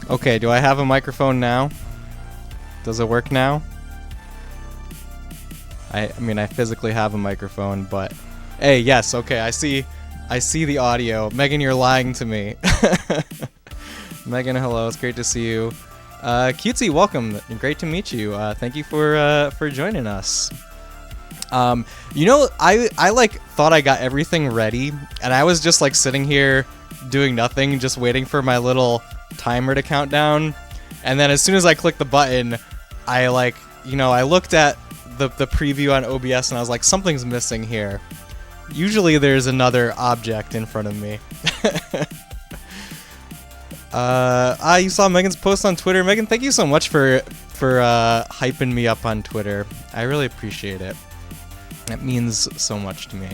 Okay, do I have a microphone now? Does it work now? I mean, I physically have a microphone, but... Hey, yes, okay, I see the audio. Megan, you're lying to me. Megan, hello, it's great to see you. Cutesy, welcome. Great to meet you. Thank you for joining us. You know, I like thought I got everything ready, and I was just like sitting here doing nothing, just waiting for my little timer to count down. And then as soon as I clicked the button, I looked at the preview on OBS and I was like, something's missing here. Usually there's another object in front of me. You saw Megan's post on Twitter. Megan, thank you so much for hyping me up on Twitter. I really appreciate it. It means so much to me.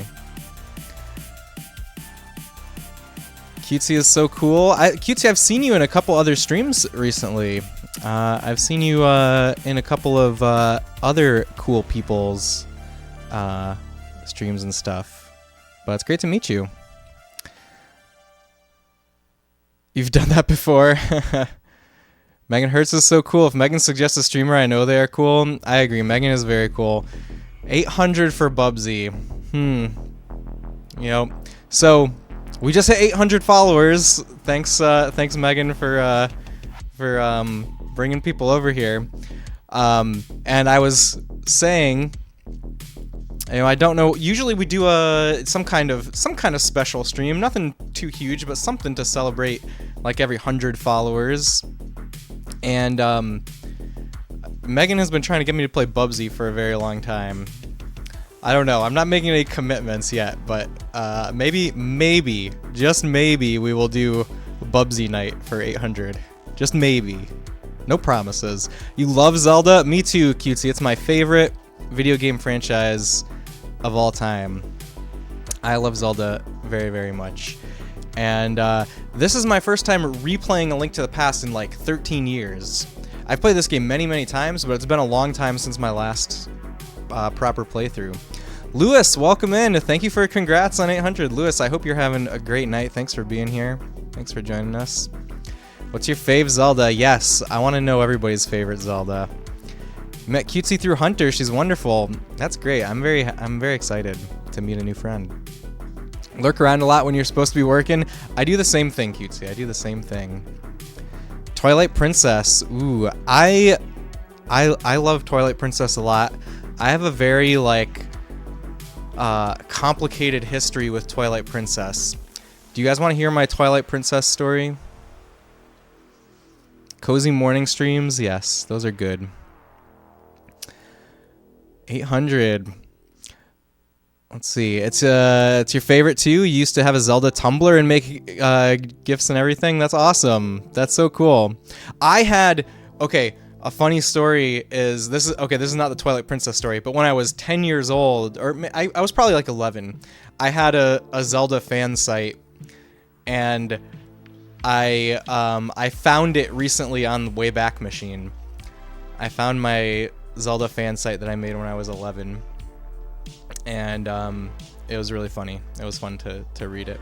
Cutesy is so cool. Cutesy, I've seen you in a couple other streams recently. I've seen you in a couple of other cool people's streams and stuff. But it's great to meet you. You've done that before. Megan Hertz is so cool. If Megan suggests a streamer, I know they are cool. I agree. Megan is very cool. 800 for Bubsy. You know, so we just hit 800 followers. Thanks, Megan, for bringing people over here. And I was saying, you know, I don't know. Usually we do some kind of special stream. Nothing too huge, but something to celebrate like every 100 followers. And Megan has been trying to get me to play Bubsy for a very long time. I don't know. I'm not making any commitments yet, but maybe, just maybe, we will do Bubsy night for 800. Just maybe. No promises. You love Zelda? Me too, Cutesy. It's my favorite video game franchise of all time. I love Zelda very, very much. And this is my first time replaying A Link to the Past in like 13 years. I've played this game many, many times, but it's been a long time since my last proper playthrough. Lewis, welcome in. Thank you for congrats on 800. Lewis, I hope you're having a great night. Thanks for being here. Thanks for joining us. What's your fave Zelda? Yes, I want to know everybody's favorite Zelda. Met Cutesy through Hunter. She's wonderful. That's great. I'm very excited to meet a new friend. Lurk around a lot when you're supposed to be working. I do the same thing, Cutesy. I do the same thing. Twilight Princess. Ooh, I love Twilight Princess a lot. I have a very complicated history with Twilight Princess. Do you guys want to hear my Twilight Princess story? Cozy morning streams, yes, those are good. 800. Let's see. It's your favorite too. You used to have a Zelda Tumblr and make gifts and everything. That's awesome. That's so cool. I had a funny story is this is not the Twilight Princess story, but when I was 10 years old, or I was probably like 11, I had a Zelda fan site, and I found it recently on the Wayback Machine. I found my Zelda fan site that I made when I was 11, and it was really funny. It was fun to read it.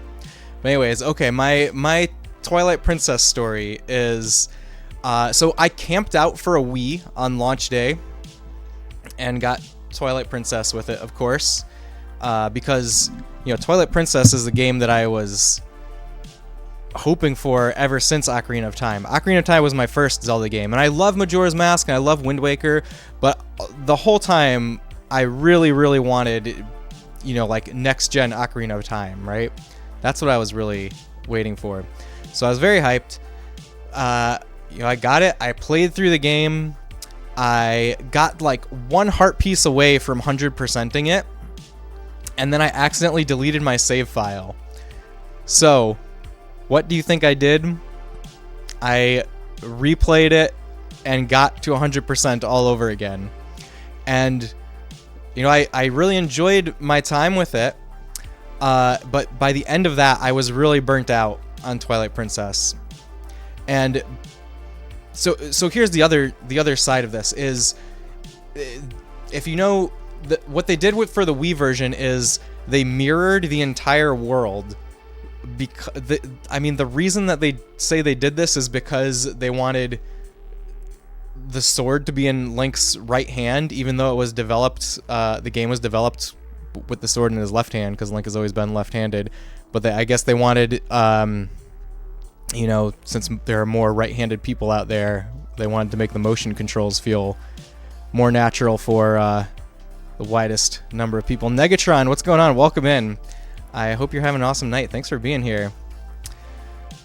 But anyways, okay, my Twilight Princess story is, so I camped out for a Wii on launch day and got Twilight Princess with it, of course, because, you know, Twilight Princess is the game that I was hoping for ever since Ocarina of Time. Ocarina of Time was my first Zelda game, and I love Majora's Mask and I love Wind Waker, but the whole time I really, really wanted, you know, like next gen Ocarina of Time, right? That's what I was really waiting for. So I was very hyped. You know, I got it. I played through the game. I got like one heart piece away from 100%ing it, and then I accidentally deleted my save file. So what do you think I did? I replayed it and got to 100% all over again. And, you know, I really enjoyed my time with it. But by the end of that, I was really burnt out on Twilight Princess. And so here's the other side of this is, if you know, what they did for the Wii version is they mirrored the entire world because the reason that they say they did this is because they wanted the sword to be in Link's right hand, even though it was developed, the game was developed with the sword in his left hand, because Link has always been left-handed. But I guess they wanted, you know, since there are more right-handed people out there, they wanted to make the motion controls feel more natural for the widest number of people. Negatron, what's going on? Welcome in. I hope you're having an awesome night. Thanks for being here.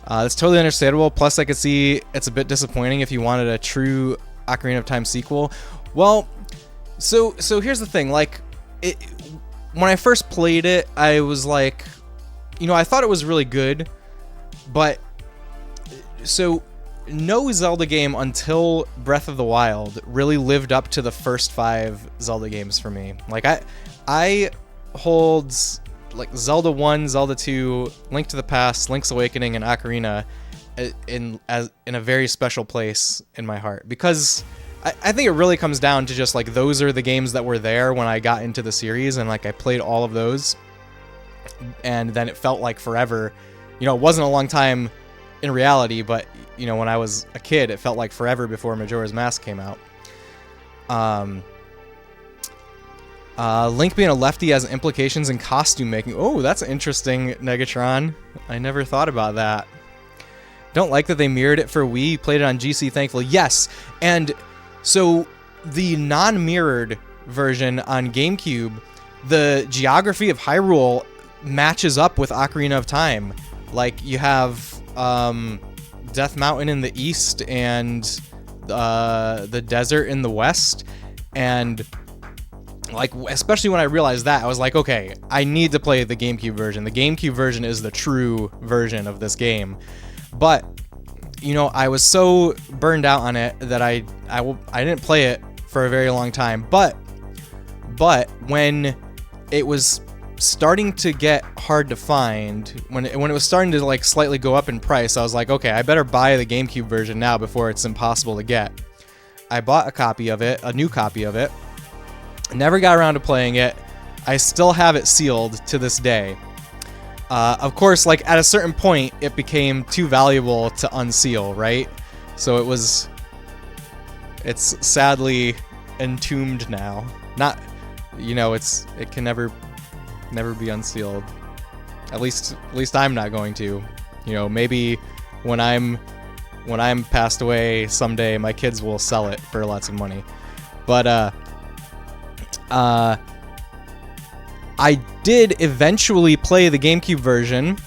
That's totally understandable. Plus, I could see it's a bit disappointing if you wanted a true Ocarina of Time sequel. Well, so here's the thing. Like, when I first played it, I was like, you know, I thought it was really good, but so no Zelda game until Breath of the Wild really lived up to the first 5 Zelda games for me. Like, I hold like Zelda 1, Zelda 2, Link to the Past, Link's Awakening, and Ocarina in a very special place in my heart, because I think it really comes down to just like those are the games that were there when I got into the series, and like I played all of those, and then it felt like forever. You know, it wasn't a long time in reality, but you know, when I was a kid, it felt like forever before Majora's Mask came out. Link being a lefty has implications in costume making. Oh, that's interesting, Negatron. I never thought about that. Don't like that they mirrored it for Wii. You played it on GC, thankfully. Yes, and so the non-mirrored version on GameCube, the geography of Hyrule matches up with Ocarina of Time. Like, you have Death Mountain in the east and the desert in the west, and like, especially when I realized that, I was like, okay, I need to play the GameCube version. The GameCube version is the true version of this game. But, you know, I was so burned out on it that I didn't play it for a very long time. But when it was starting to get hard to find, when it was starting to like slightly go up in price, I was like, okay, I better buy the GameCube version now before it's impossible to get. I bought a copy of it, a new copy of it. Never got around to playing it. I still have it sealed to this day. Of course, like at a certain point, it became too valuable to unseal, right? So it's sadly entombed now. Not, you know, it can never be unsealed. At least I'm not going to. You know, maybe when I'm passed away someday, my kids will sell it for lots of money. But I did eventually play the GameCube version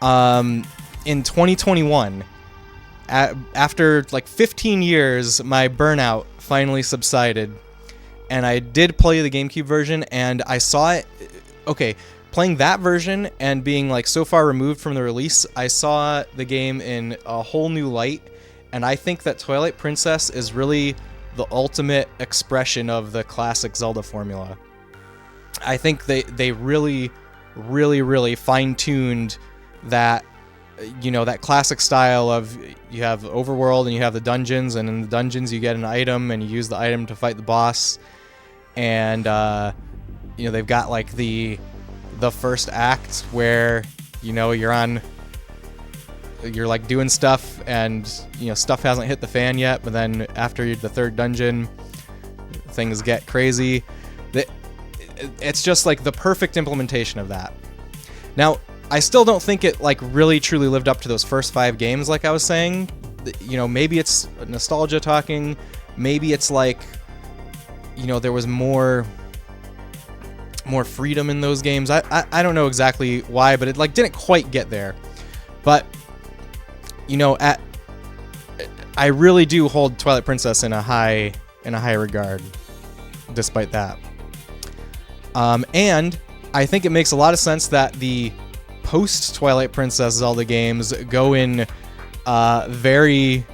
in 2021. After like 15 years, my burnout finally subsided, and I did play the GameCube version, and I saw it. Okay, playing that version and being like so far removed from the release, I saw the game in a whole new light, and I think that Twilight Princess is really the ultimate expression of the classic Zelda formula. I think they really fine-tuned that, you know, that classic style of you have overworld and you have the dungeons, and in the dungeons you get an item and you use the item to fight the boss, and you know, they've got like the first act where, you know, you're like doing stuff, and you know, stuff hasn't hit the fan yet, but then after the third dungeon, things get crazy. It's just like the perfect implementation of that. Now, I still don't think it like really truly lived up to those first 5 games, like I was saying. You know, maybe it's nostalgia talking, maybe it's like, you know, there was more freedom in those games. I don't know exactly why, but it like didn't quite get there. But you know, I really do hold Twilight Princess in a high regard, despite that. And I think it makes a lot of sense that the post-Twilight Princess Zelda games go in very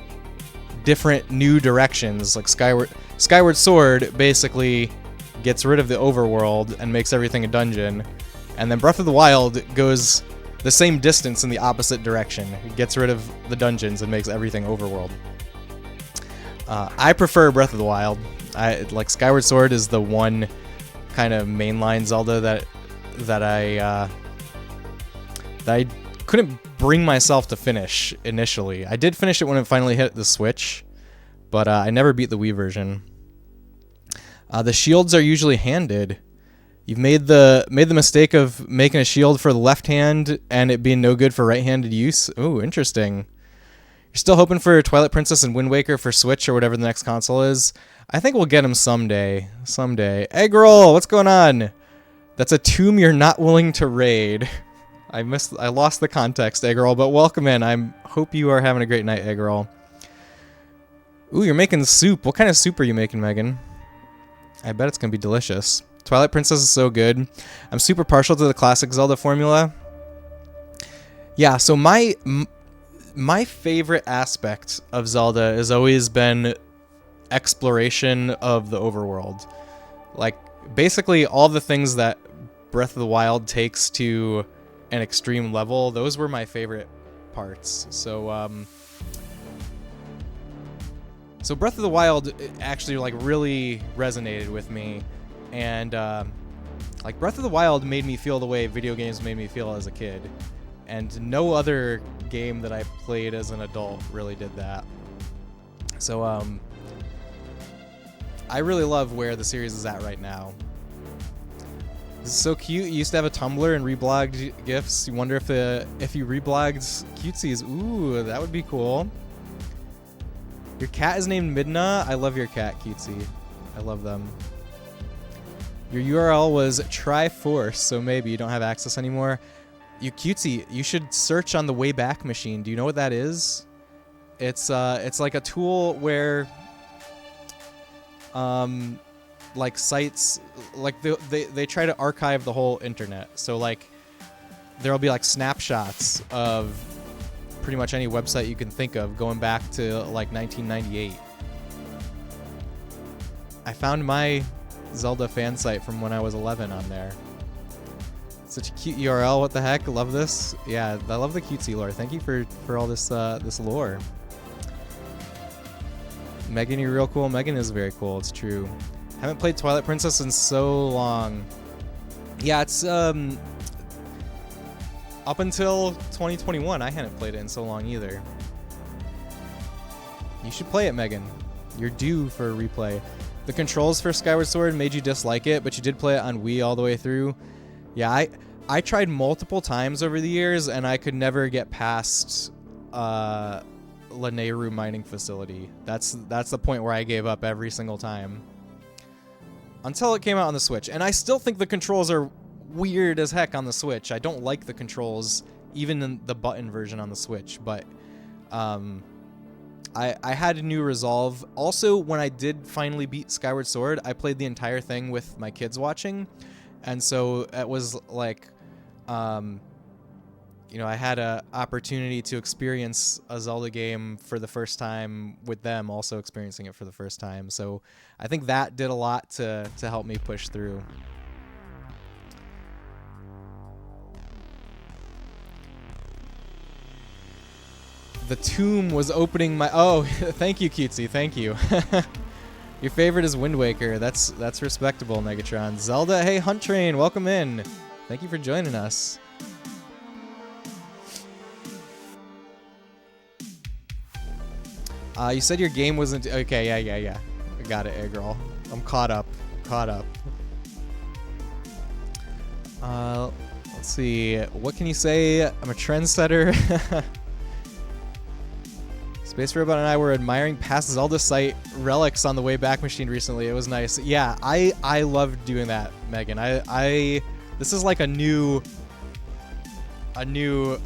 different new directions. Like Skyward Sword basically gets rid of the overworld and makes everything a dungeon, and then Breath of the Wild goes the same distance in the opposite direction. It gets rid of the dungeons and makes everything overworld. I prefer Breath of the Wild. Like Skyward Sword is the one kind of mainline Zelda that I couldn't bring myself to finish initially. I did finish it when it finally hit the Switch, but I never beat the Wii version. The shields are usually handed. You've made the mistake of making a shield for the left hand and it being no good for right-handed use. Ooh, interesting. You're still hoping for Twilight Princess and Wind Waker for Switch or whatever the next console is. I think we'll get them someday. Someday. Eggroll, what's going on? That's a tomb you're not willing to raid. I lost the context, Eggroll, but welcome in. I hope you are having a great night, Eggroll. Ooh, you're making soup. What kind of soup are you making, Megan? I bet it's going to be delicious. Twilight Princess is so good. I'm super partial to the classic Zelda formula. Yeah, so my favorite aspect of Zelda has always been exploration of the overworld. Like, basically all the things that Breath of the Wild takes to an extreme level, those were my favorite parts. So so Breath of the Wild actually like really resonated with me, and like Breath of the Wild made me feel the way video games made me feel as a kid, and no other game that I played as an adult really did that. So I really love where the series is at right now. This is so cute. You used to have a Tumblr and reblogged GIFs. You wonder if you reblogged cutesies. Ooh, that would be cool. Your cat is named Midna. I love your cat, cutesy. I love them. Your URL was Triforce, so maybe you don't have access anymore. You cutesy, you should search on the Wayback Machine. Do you know what that is? It's like a tool where like sites, like they try to archive the whole internet. So like there'll be like snapshots of pretty much any website you can think of going back to like 1998. I found my Zelda fan site from when I was 11 on there. Such a cute URL. What the heck? Love this. Yeah, I love the cutesy lore. Thank you for all this this lore. Megan, you're real cool. Megan is very cool. It's true. Haven't played Twilight Princess in so long. Yeah, it's up until 2021. I hadn't played it in so long either. You should play it, Megan. You're due for a replay. The controls for Skyward Sword made you dislike it, but you did play it on Wii all the way through. Yeah, I tried multiple times over the years, and I could never get past Lanayru mining facility. That's the point where I gave up every single time. Until it came out on the Switch. And I still think the controls are weird as heck on the Switch. I don't like the controls, even in the button version on the Switch, but I had a new resolve. Also, when I did finally beat Skyward Sword, I played the entire thing with my kids watching. And so it was like, you know, I had an opportunity to experience a Zelda game for the first time with them also experiencing it for the first time. So I think that did a lot to help me push through. The tomb was opening my... Oh, thank you, cutesy. Thank you. Your favorite is Wind Waker. That's respectable, Negatron. Zelda, hey, Hunt Train, welcome in. Thank you for joining us. You said your game wasn't... Okay, yeah. I got it, Eggroll. I'm caught up. Let's see. What can you say? I'm a trendsetter. Space Robot and I were admiring past Zelda site relics on the Wayback Machine recently. It was nice. Yeah, I love doing that, Megan. This is like a new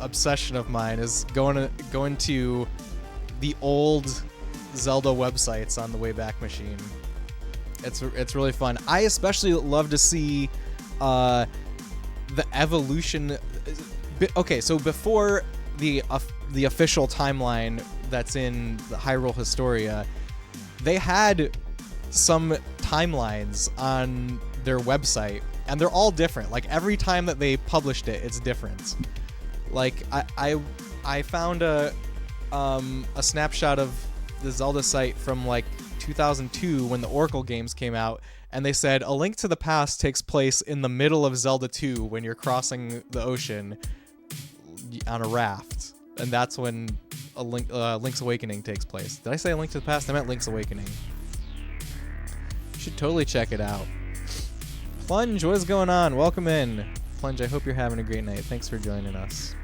obsession of mine, is going to the old Zelda websites on the Wayback Machine. It's really fun. I especially love to see the evolution. Okay, so before the official timeline that's in the Hyrule Historia, they had some timelines on their website, and they're all different. Like every time that they published it, it's different. Like I found a snapshot of the Zelda site from like 2002 when the Oracle games came out, and they said A Link to the Past takes place in the middle of Zelda 2 when you're crossing the ocean. on a raft, and that's when Link's Awakening takes place. Did I say A Link to the Past? I meant Link's Awakening. You should totally check it out. Plunge, what is going on? Welcome in. Plunge, I hope you're having a great night. Thanks for joining us.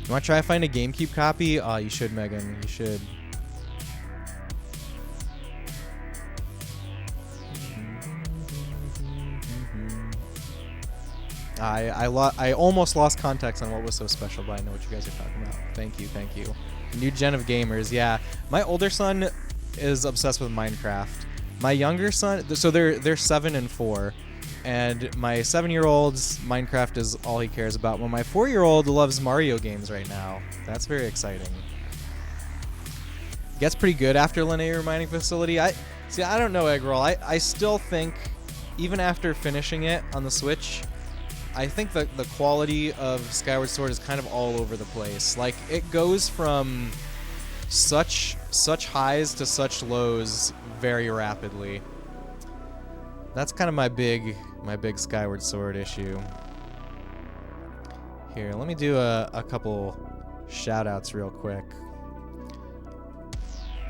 You want to try to find a GameCube copy? Oh, you should, Megan. You should. I almost lost context on what was so special, but I know what you guys are talking about. Thank you, thank you. New gen of gamers, yeah. My older son is obsessed with Minecraft. My younger son, so they're 7 and 4, and my 7-year-old's Minecraft is all he cares about. Well, my 4-year-old loves Mario games right now. That's very exciting. Gets pretty good after Linear Mining Facility. I don't know, Eggroll. I still think, even after finishing it on the Switch, I think that the quality of Skyward Sword is kind of all over the place. Like, it goes from such highs to such lows very rapidly. That's kind of my big Skyward Sword issue. Here, let me do a couple shout-outs real quick.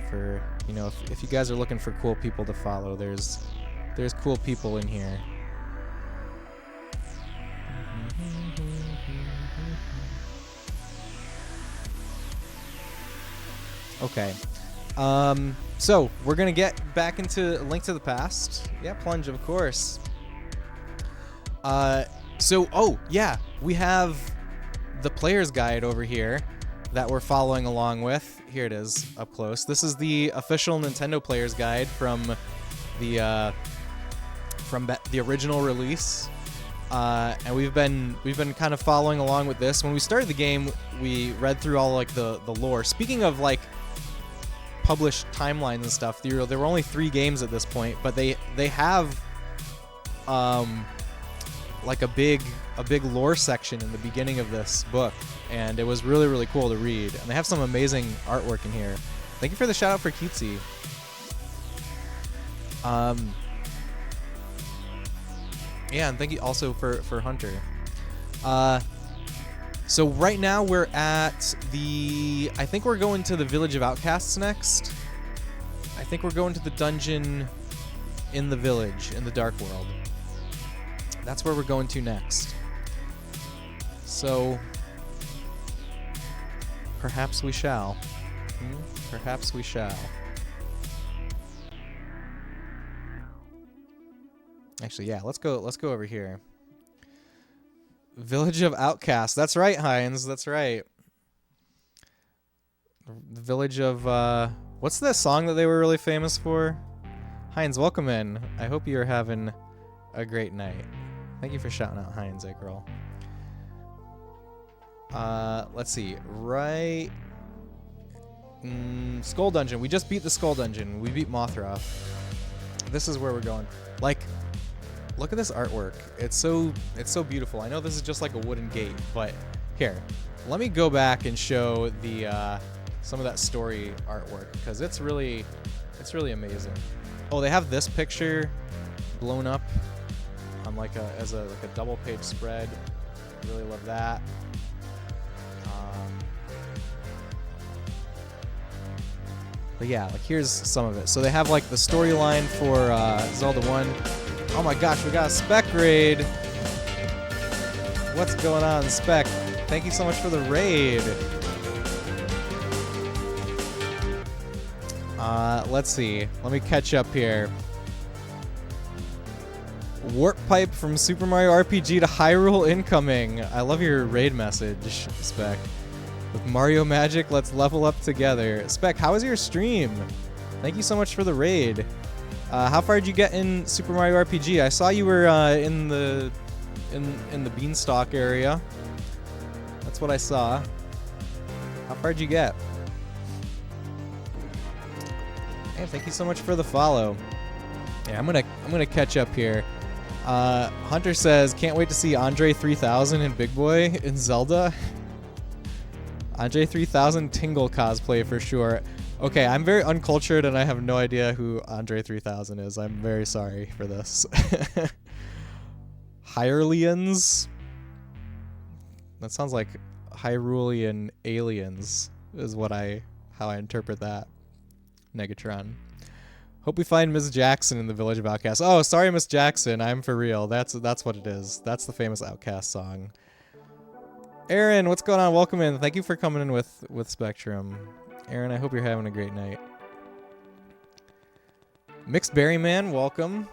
For, you know, if you guys are looking for cool people to follow, there's cool people in here. Okay. So, we're gonna get back into Link to the Past. Yeah, Plunge, of course. Oh, yeah, we have the player's guide over here that we're following along with. Here it is, up close. This is the official Nintendo player's guide from the original release. And we've been kind of following along with this. When we started the game, we read through all like the lore. Speaking of like published timelines and stuff, there were only 3 games at this point, but they have like a big lore section in the beginning of this book, and it was really, really cool to read. And they have some amazing artwork in here. Thank you for the shout out for Cutesy. Yeah, and thank you also for Hunter. So right now we're at I think we're going to the Village of Outcasts next. I think we're going to the dungeon in the village, in the Dark World. That's where we're going to next. So, perhaps we shall. Perhaps we shall. Actually, yeah, let's go over here. Village of Outcasts. That's right, Heinz. That's right. The Village of what's that song that they were really famous for? Heinz, welcome in. I hope you're having a great night. Thank you for shouting out Heinz, girl. Let's see. Right. Skull Dungeon. We just beat the Skull Dungeon. We beat Mothra. This is where we're going. Like, look at this artwork. It's so beautiful. I know this is just like a wooden gate, but here, let me go back and show the some of that story artwork, because it's really amazing. Oh, they have this picture blown up on like as a double page spread. Really love that. But yeah, like here's some of it. So they have like the storyline for Zelda 1. Oh my gosh, we got a Spec raid. What's going on, Spec? Thank you so much for the raid. Let's see. Let me catch up here. Warp pipe from Super Mario RPG to Hyrule incoming. I love your raid message, Spec. With Mario Magic, let's level up together. Spec, how was your stream? Thank you so much for the raid. How far did you get in Super Mario RPG? I saw you were in the Beanstalk area. That's what I saw. How far did you get? Hey, thank you so much for the follow. Yeah, I'm gonna catch up here. Hunter says, can't wait to see Andre 3000 and Big Boy in Zelda. Andre 3000 Tingle cosplay for sure. Okay, I'm very uncultured and I have no idea who Andre 3000 is. I'm very sorry for this. Hylians? That sounds like Hyrulean aliens is how I interpret that. Negatron. Hope we find Miss Jackson in the Village of Outcasts. Oh, sorry, Miss Jackson. I'm for real. That's what it is. That's the famous Outcast song. Aaron, what's going on? Welcome in. Thank you for coming in with Spectrum. Aaron, I hope you're having a great night. Mixed Berry Man, welcome.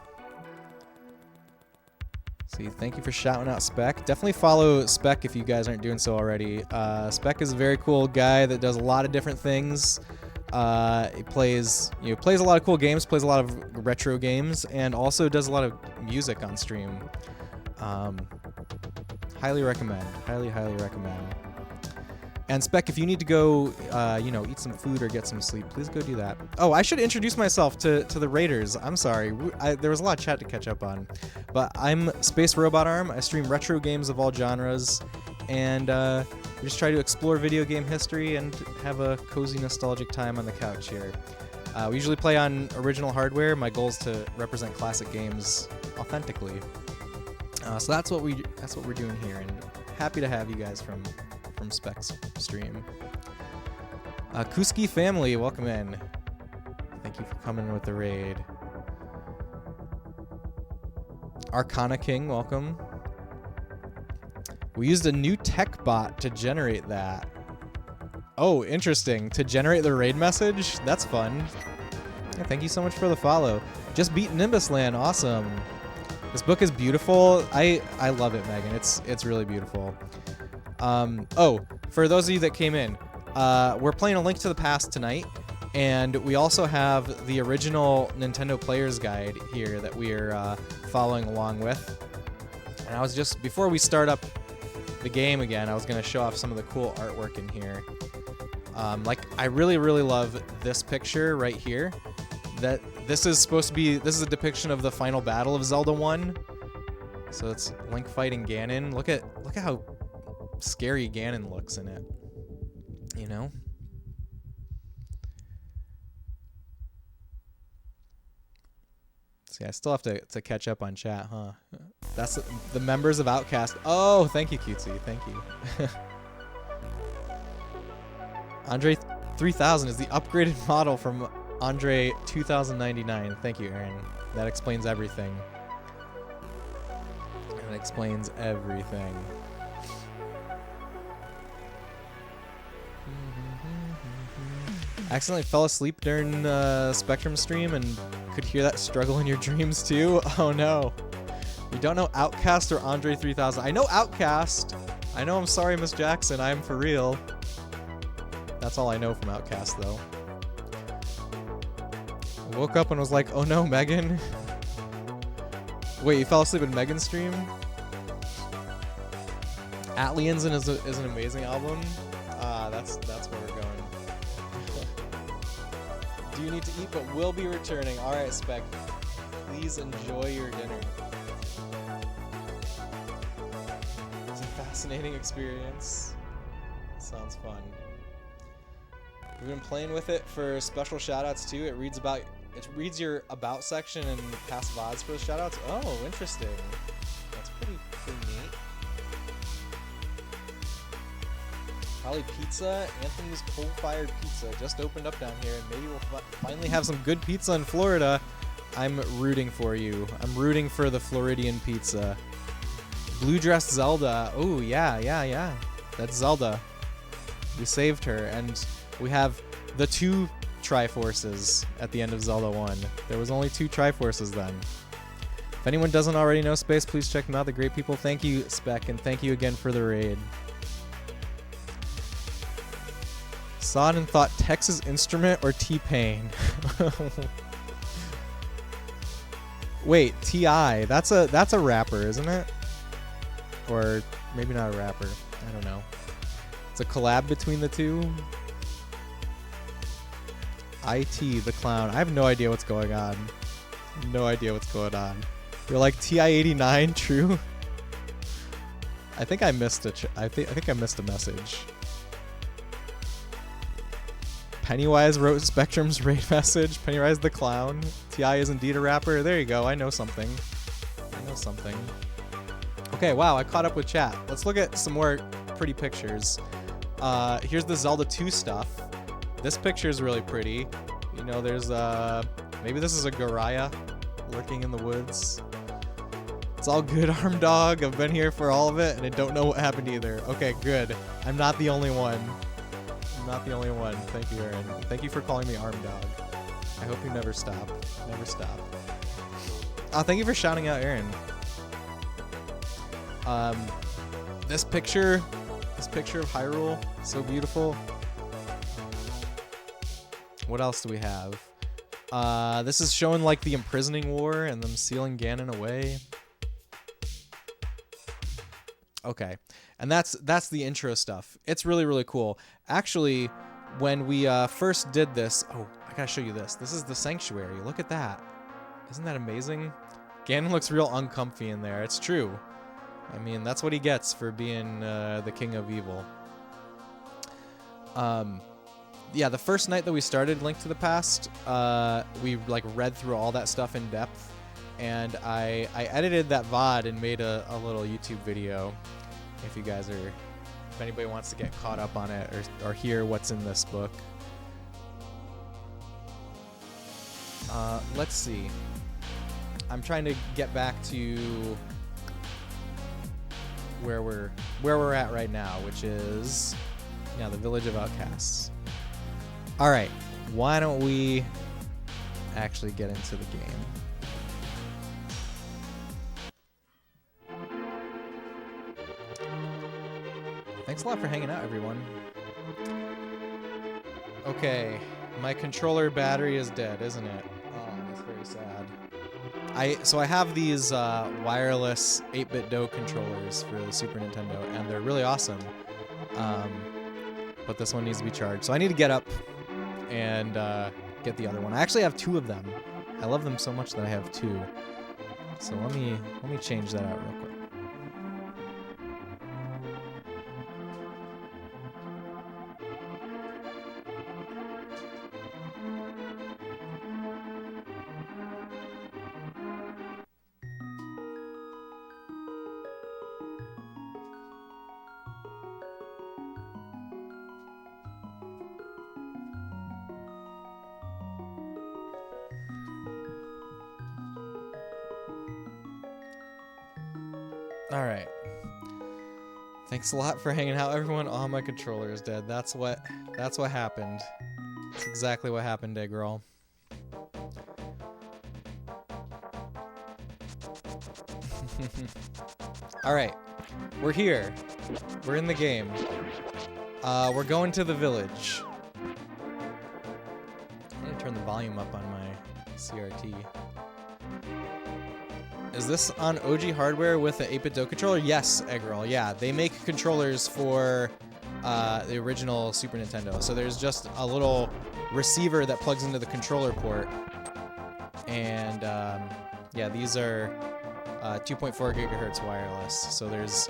See, thank you for shouting out Spec. Definitely follow Spec if you guys aren't doing so already. Spec is a very cool guy that does a lot of different things. He plays a lot of cool games, plays a lot of retro games, and also does a lot of music on stream. Highly recommend. Highly recommend. And Spec, if you need to go, eat some food or get some sleep, please go do that. Oh, I should introduce myself to the Raiders. I'm sorry. There was a lot of chat to catch up on. But I'm Space Robot Arm. I stream retro games of all genres. And we just try to explore video game history and have a cozy, nostalgic time on the couch here. We usually play on original hardware. My goal is to represent classic games authentically. So that's what we're doing here. And happy to have you guys from Spec's stream. Kuski family, welcome in. Thank you for coming with the raid. Arcana King, welcome. We used a new tech bot to generate that. Oh, interesting. To generate the raid message? That's fun. Yeah, thank you so much for the follow. Just beat Nimbus Land, awesome. This book is beautiful. I love it, Megan. It's really beautiful. For those of you that came in, we're playing A Link to the Past tonight, and we also have the original Nintendo Player's Guide here that we're following along with. And I was just, before we start up the game again, I was going to show off some of the cool artwork in here. I really love this picture right here. This is a depiction of the final battle of Zelda 1. So it's Link fighting Ganon. Look at how scary Ganon looks in it, you know? See, I still have to catch up on chat, huh? That's the members of Outcast. Oh, thank you, Cutesy. Thank you. Andre 3000 is the upgraded model from Andre 2099. Thank you, Aaron. That explains everything. It explains everything. Accidentally fell asleep during Spectrum stream and could hear that struggle in your dreams too? Oh no. You don't know Outcast or Andre 3000. I know Outcast. I know I'm Sorry Miss Jackson. I'm for real. That's all I know from Outcast though. I woke up and was like, oh no, Megan. Wait, you fell asleep in Megan's stream? Atlians is an amazing album. That's where we're going. Do you need to eat? But we'll be returning. All right, Spec. Please enjoy your dinner. It's a fascinating experience. Sounds fun. We've been playing with it for special shoutouts too. It reads your about section and past VODs for the shoutouts. Oh, interesting. That's pretty neat. Probably pizza. Anthony's coal-fired pizza just opened up down here, and maybe we'll finally have some good pizza in Florida. I'm rooting for you. I'm rooting for the Floridian pizza. Blue Dress Zelda. Oh, yeah. That's Zelda. We saved her, and we have the 2 Triforces at the end of Zelda 1. There was only 2 Triforces then. If anyone doesn't already know Space, please check them out. They're great people. Thank you, Spec, and thank you again for the raid. Saw it and thought Texas Instrument or T-Pain. Wait, T.I. That's a rapper, isn't it? Or maybe not a rapper. I don't know. It's a collab between the two. IT the clown. I have no idea what's going on. No idea what's going on. You're like TI-89, true? I think I missed I think I missed a message. Pennywise wrote Spectrum's raid message. Pennywise the clown. T.I. is indeed a rapper. There you go. I know something. Okay, wow, I caught up with chat. Let's look at some more pretty pictures. Here's the Zelda 2 stuff. This picture is really pretty. You know, there's maybe this is a Garaya lurking in the woods. It's all good, Arm Dog. I've been here for all of it, and I don't know what happened either. Okay, good. I'm not the only one. I'm not the only one. Thank you, Aaron. Thank you for calling me Arm Dog. I hope you never stop. Never stop. Thank you for shouting out Aaron. This picture of Hyrule, so beautiful. What else do we have? This is showing like the imprisoning war and them sealing Ganon away. Okay, and that's the intro stuff. It's really, really cool. Actually, when we first did this, oh, I gotta show you this. This is the sanctuary. Look at that. Isn't that amazing? Ganon looks real uncomfy in there. It's true. I mean, that's what he gets for being the king of evil. Yeah, the first night that we started Link to the Past, we like read through all that stuff in depth, and I edited that VOD and made a little YouTube video. If you guys are, if anybody wants to get caught up on it or hear what's in this book. Let's see. I'm trying to get back to where we're at right now, which is the Village of Outcasts. All right, why don't we actually get into the game? Thanks a lot for hanging out, everyone. Okay, my controller battery is dead, isn't it? Oh, that's very sad. So I have these wireless 8-bit Do controllers for the Super Nintendo, and they're really awesome. But this one needs to be charged, so I need to get up and get the other one. I actually have 2 of them. I love them so much that I have 2. So let me change that out real quick. Alright. Thanks a lot for hanging out, everyone. Oh, my controller is dead. That's what happened. That's exactly what happened, Eggroll. Alright. We're here. We're in the game. We're going to the village. I need to turn the volume up on my CRT. Is this on OG hardware with the 8-bit Do controller? Yes, Eggroll. Yeah, they make controllers for the original Super Nintendo. So there's just a little receiver that plugs into the controller port. And yeah, these are 2.4 gigahertz wireless. So there's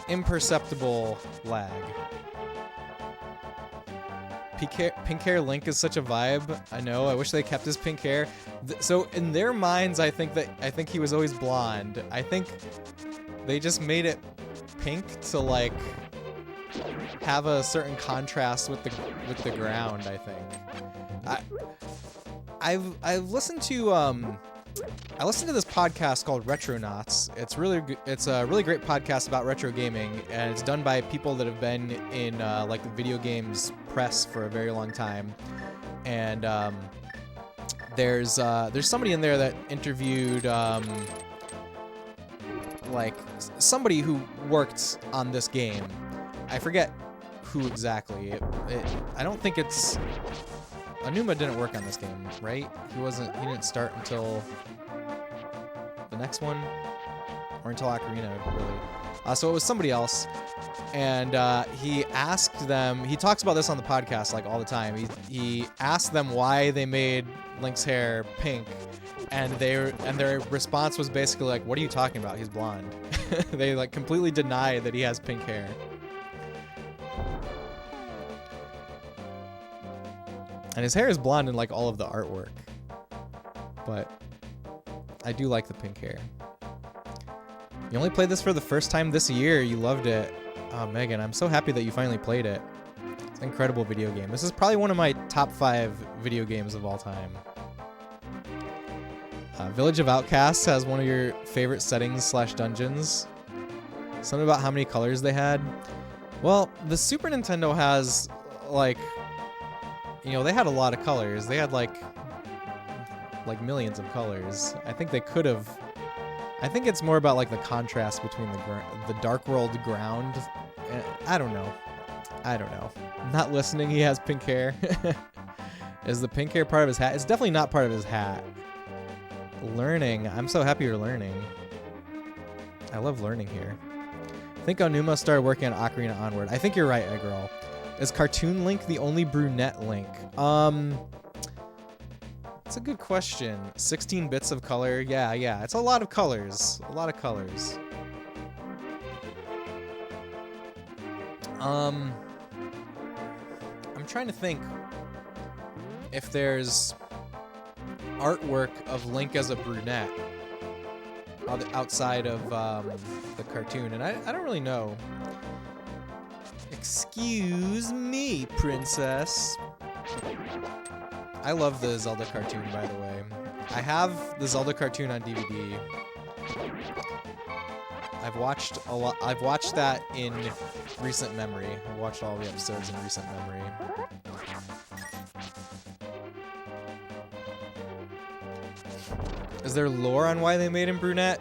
imperceptible lag. Pink hair Link is such a vibe. I know. I wish they kept his pink hair. So in their minds, I think he was always blonde. I think they just made it pink to like have a certain contrast with the ground. I think. I've listened to I listened to this podcast called Retronauts. It's a really great podcast about retro gaming, and it's done by people that have been in like the video games press for a very long time. And there's somebody in there that interviewed like somebody who worked on this game. I forget who exactly. I don't think it's Anuma didn't work on this game, right? He didn't start until the next one, or until Ocarina, really. So it was somebody else, and he asked them. He talks about this on the podcast like all the time. He asked them why they made Link's hair pink, and their response was basically like, "What are you talking about? He's blonde." They like completely deny that he has pink hair. And his hair is blonde in like all of the artwork. But I do like the pink hair. You only played this for the first time this year. You loved it. Oh, Megan, I'm so happy that you finally played it. It's an incredible video game. This is probably one of my top 5 video games of all time. Village of Outcasts has one of your favorite settings / dungeons. Something about how many colors they had. Well, the Super Nintendo has, like, you know, they had a lot of colors. They had, like millions of colors. I think they could have... I think it's more about, like, the contrast between the Dark World ground. I don't know. I don't know. I'm not listening. He has pink hair. Is the pink hair part of his hat? It's definitely not part of his hat. Learning. I'm so happy you're learning. I love learning here. I think Onuma started working on Ocarina Onward. I think you're right, Eggroll. Is Cartoon Link the only brunette Link? That's a good question. 16 bits of color. Yeah. It's a lot of colors. A lot of colors. I'm trying to think if there's artwork of Link as a brunette outside of the cartoon, and I don't really know. Excuse me, princess. I love the Zelda cartoon, by the way. I have the Zelda cartoon on DVD. I've watched a lot. I've watched that in recent memory. I've watched all the episodes in recent memory. Is there lore on why they made him brunette?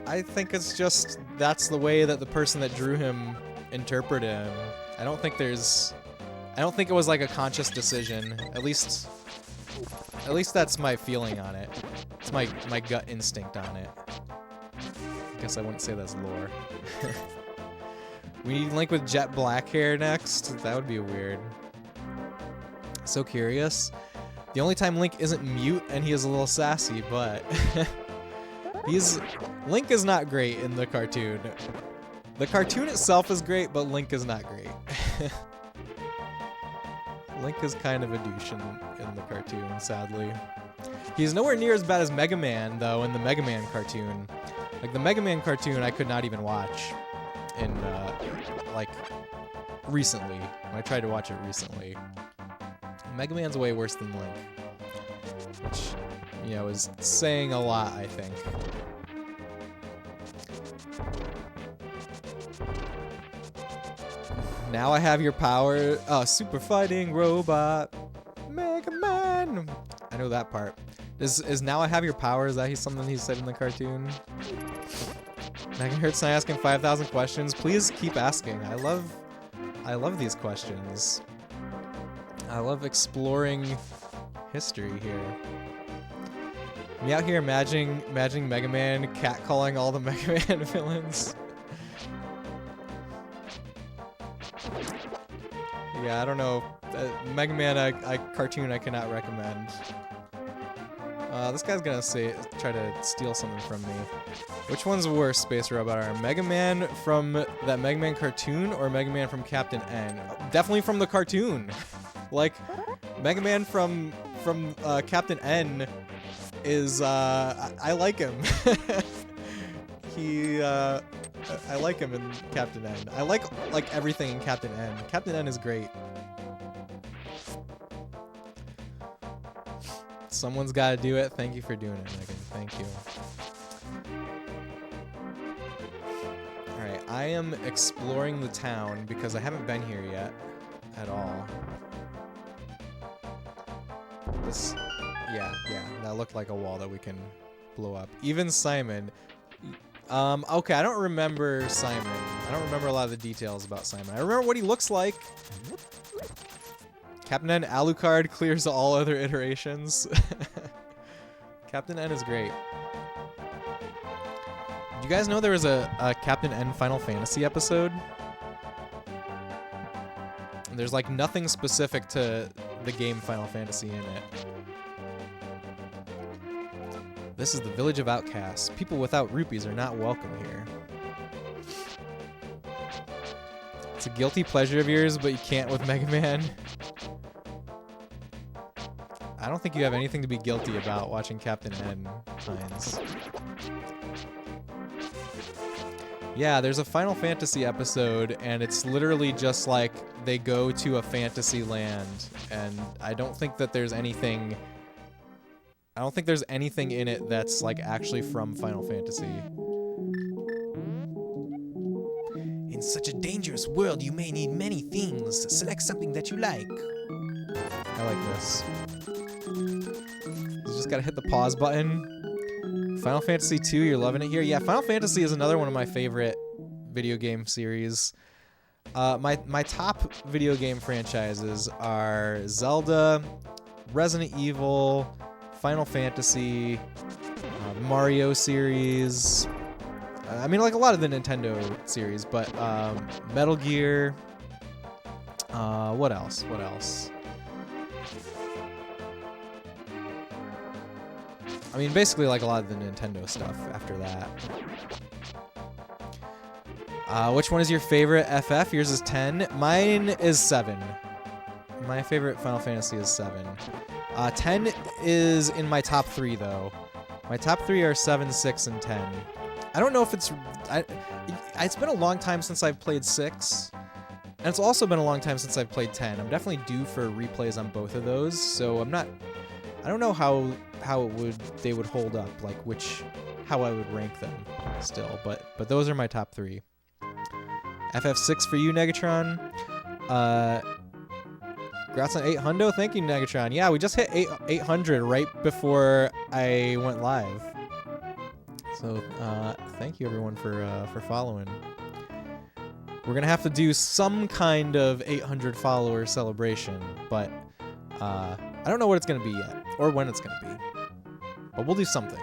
I think it's just that's the way that the person that drew him interpreted him. I don't think it was like a conscious decision. At least that's my feeling on it. It's my gut instinct on it. I guess I wouldn't say that's lore. We need Link with jet black hair next? That would be weird. So curious. The only time Link isn't mute and he is a little sassy, but Link is not great in the cartoon. The cartoon itself is great, but Link is not great. Link is kind of a douche in the cartoon, sadly. He's nowhere near as bad as Mega Man, though, in the Mega Man cartoon. Like, the Mega Man cartoon I could not even watch in, like, recently. When I tried to watch it recently. Mega Man's way worse than Link. Which, you know, is saying a lot, I think. Now I have your power. Super fighting robot. Mega Man. I know that part. Is now I have your power? Is that something he said in the cartoon? Megahertz not asking 5,000 questions. Please keep asking. I love these questions. I love exploring history here. Me out here imagining Mega Man catcalling all the Mega Man villains. Yeah, I don't know. Mega Man cartoon I cannot recommend. This guy's gonna try to steal something from me. Which one's worse, Space Robot Arm? Mega Man from that Mega Man cartoon or Mega Man from Captain N? Definitely from the cartoon. Like, Mega Man from Captain N is, I like him. I like him in Captain N. I like everything in Captain N. Captain N is great. Someone's gotta do it. Thank you for doing it, Megan. Thank you. Alright, I am exploring the town because I haven't been here yet at all. Yeah, that looked like a wall that we can blow up. Even Simon. Okay, I don't remember Simon. I don't remember a lot of the details about Simon. I remember what he looks like. Captain N Alucard clears all other iterations. Captain N is great. Did you guys know there was a Captain N Final Fantasy episode? There's like nothing specific to the game Final Fantasy in it. This is the Village of Outcasts. People without rupees are not welcome here. It's a guilty pleasure of yours, but you can't with Mega Man. I don't think you have anything to be guilty about watching Captain N, Hines. Yeah, there's a Final Fantasy episode, and it's literally just like they go to a fantasy land, and I don't think there's anything in it that's like actually from Final Fantasy. In such a dangerous world, you may need many things. Select something that you like. I like this. You just gotta hit the pause button. Final Fantasy 2, you're loving it here? Yeah, Final Fantasy is another one of my favorite video game series. My top video game franchises are Zelda, Resident Evil, Final Fantasy, Mario series. I mean, like a lot of the Nintendo series, but Metal Gear. What else? What else? I mean, basically like a lot of the Nintendo stuff after that. Which one is your favorite FF? Yours is 10. Mine is 7. My favorite Final Fantasy is 7. 10 is in my top 3, though. My top 3 are 7, 6, and 10. I don't know if it's... it's been a long time since I've played 6. And it's also been a long time since I've played 10. I'm definitely due for replays on both of those, so I'm not... I don't know how they would hold up, like how I would rank them still, but those are my top 3. FF6 for you, Negatron. Congrats on 800. Thank you, Negatron. Yeah, we just hit 800 right before I went live. So thank you everyone for following. We're gonna have to do some kind of 800 follower celebration, but I don't know what it's gonna be yet or when it's gonna be. But we'll do something.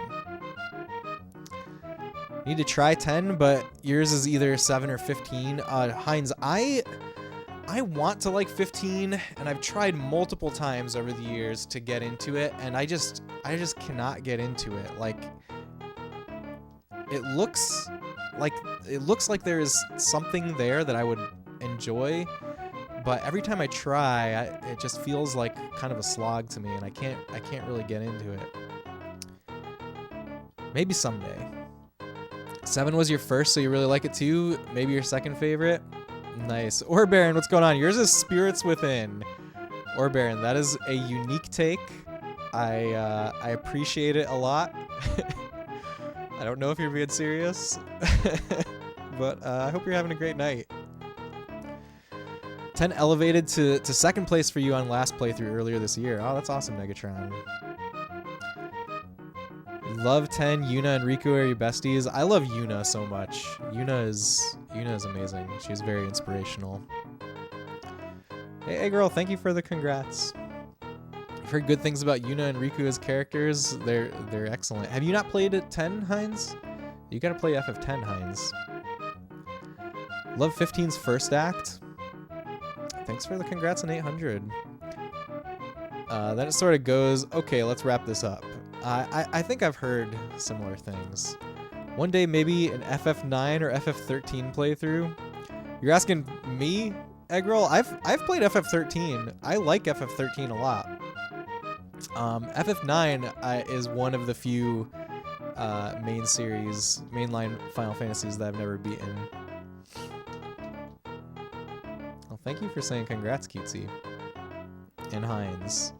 Need to try 10, but yours is either 7 or 15. Heinz, I want to like 15, and I've tried multiple times over the years to get into it, and I just cannot get into it. Like, it looks like there is something there that I would enjoy, but every time I try, it just feels like kind of a slog to me, and I can't really get into it. Maybe someday. 7 was your first, so you really like it too? Maybe your second favorite? Nice. Or Baron, what's going on? Yours is Spirits Within. Or Baron, that is a unique take. I appreciate it a lot. I don't know if you're being serious, but I hope you're having a great night. 10 elevated to second place for you on last playthrough earlier this year. Oh, that's awesome, Negatron. Love 10. Yuna and Riku are your besties. I love Yuna so much. Yuna is amazing. She's very inspirational. Hey girl, thank you for the congrats. I've heard good things about Yuna and Riku as characters. They're excellent. Have you not played at 10, Heinz? You gotta play FF10, Heinz. Love 15's first act. Thanks for the congrats on 800. Then it sort of goes, okay, let's wrap this up. I think I've heard similar things. One day, maybe an FF9 or FF13 playthrough. You're asking me, Eggroll? I've played FF13. I like FF13 a lot. FF9 is one of the few mainline Final Fantasies that I've never beaten. Well, thank you for saying congrats, Cutesy. And Heinz.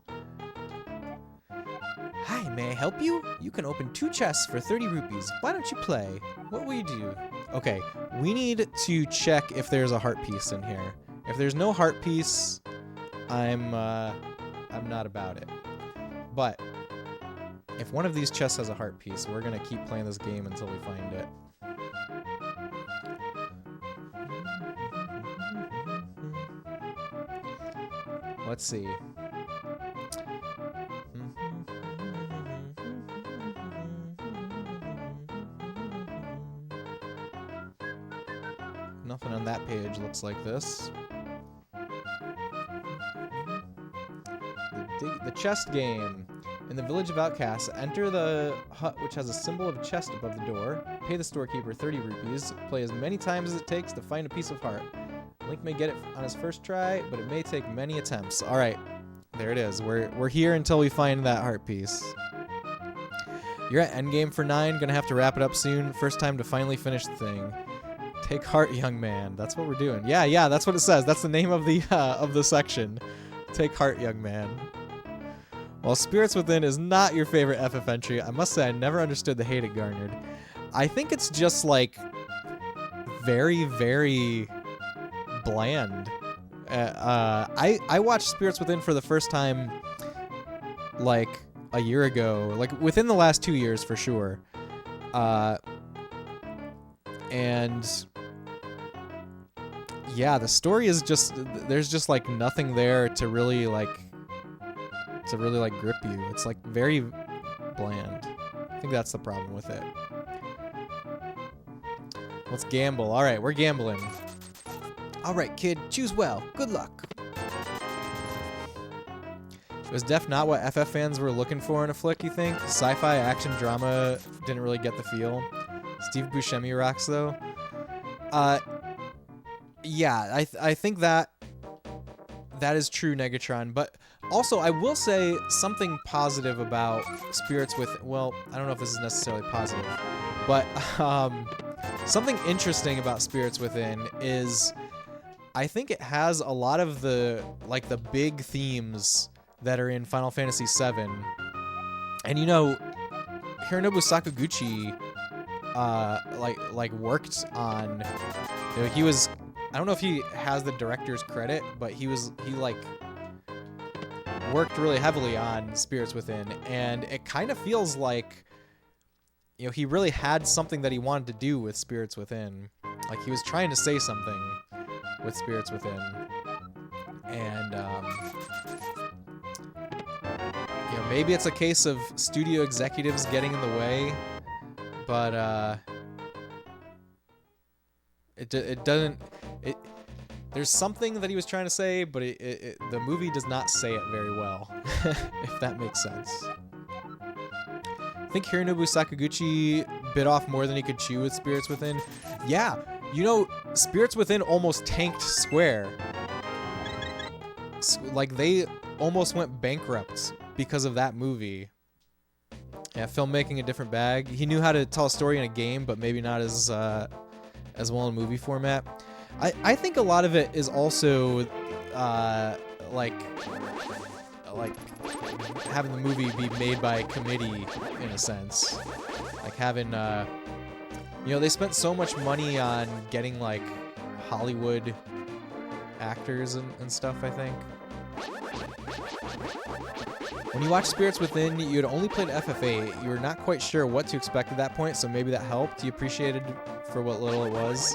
Hi, may I help you? You can open 2 chests for 30 rupees. Why don't you play? What will you do? Okay, we need to check if there's a heart piece in here. If there's no heart piece, I'm not about it. But if one of these chests has a heart piece, we're gonna keep playing this game until we find it. Let's see. Nothing on that page looks like this. The chest game. In the village of outcasts, enter the hut which has a symbol of a chest above the door. Pay the storekeeper 30 rupees. Play as many times as it takes to find a piece of heart. Link may get it on his first try, but it may take many attempts. Alright, there it is. We're here until we find that heart piece. You're at endgame for 9. Gonna have to wrap it up soon. First time to finally finish the thing. Take heart, young man. That's what we're doing. Yeah, that's what it says. That's the name of the section. Take heart, young man. While Spirits Within is not your favorite FF entry, I must say I never understood the hate it garnered. I think it's just like very, very bland. I watched Spirits Within for the first time like a year ago, like within the last 2 years for sure. And yeah, the story is just, there's just like nothing there to really like grip you. It's like very bland. I think that's the problem with it. Let's gamble. All right, we're gambling. All right, kid, choose well. Good luck. Was Def not what FF fans were looking for in a flick, you think? Sci-fi action drama didn't really get the feel. Steve Buscemi rocks, though. Yeah, I think that is true, Negatron. But also, I will say something positive about Spirits Within. Well, I don't know if this is necessarily positive, but something interesting about Spirits Within is I think it has a lot of the big themes that are in Final Fantasy VII. And you know, Hironobu Sakaguchi worked on, you know, he was, I don't know if he has the director's credit, but he worked really heavily on Spirits Within, and it kind of feels like, you know, he really had something that he wanted to do with Spirits Within. Like he was trying to say something with Spirits Within. And you know, maybe it's a case of studio executives getting in the way, but it doesn't. There's something that he was trying to say, but the movie does not say it very well, if that makes sense. I think Hironobu Sakaguchi bit off more than he could chew with Spirits Within. Yeah, you know, Spirits Within almost tanked Square. Like, they almost went bankrupt because of that movie. Yeah, filmmaking a different bag. He knew how to tell a story in a game, but maybe not as well in movie format. I think a lot of it is also like having the movie be made by a committee in a sense. Like having you know, they spent so much money on getting like Hollywood actors and stuff, I think. When you watch Spirits Within, you had only played FF8. You were not quite sure what to expect at that point, so maybe that helped. You appreciated for what little it was.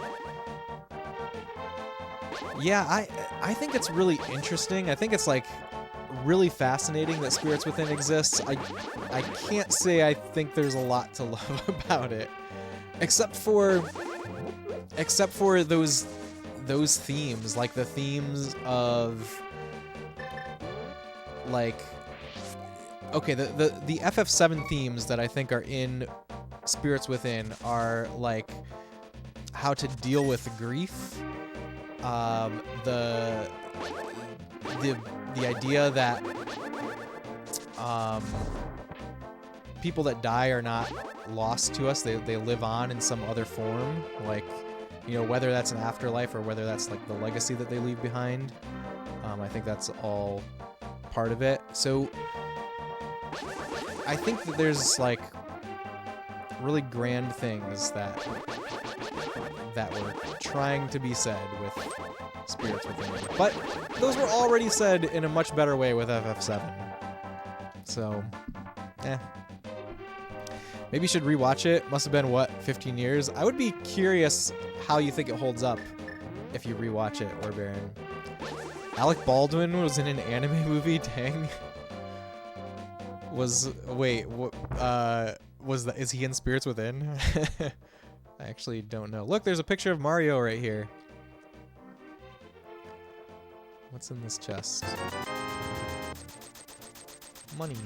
Yeah, I think it's really interesting. I think it's like really fascinating that Spirits Within exists. I can't say I think there's a lot to love about it, except for those themes, like the themes of like, okay, the FF7 themes that I think are in Spirits Within are like how to deal with grief. The idea that people that die are not lost to us, they live on in some other form, like, you know, whether that's an afterlife or whether that's like the legacy that they leave behind. I think that's all part of it. So I think that there's like really grand things that were trying to be said with Spirits Within. But those were already said in a much better way with FF7. So, maybe you should rewatch it. Must have been, what, 15 years? I would be curious how you think it holds up if you rewatch it, Orbaron. Alec Baldwin was in an anime movie? Dang. Is he in Spirits Within? I actually don't know. Look, there's a picture of Mario right here. What's in this chest? Money.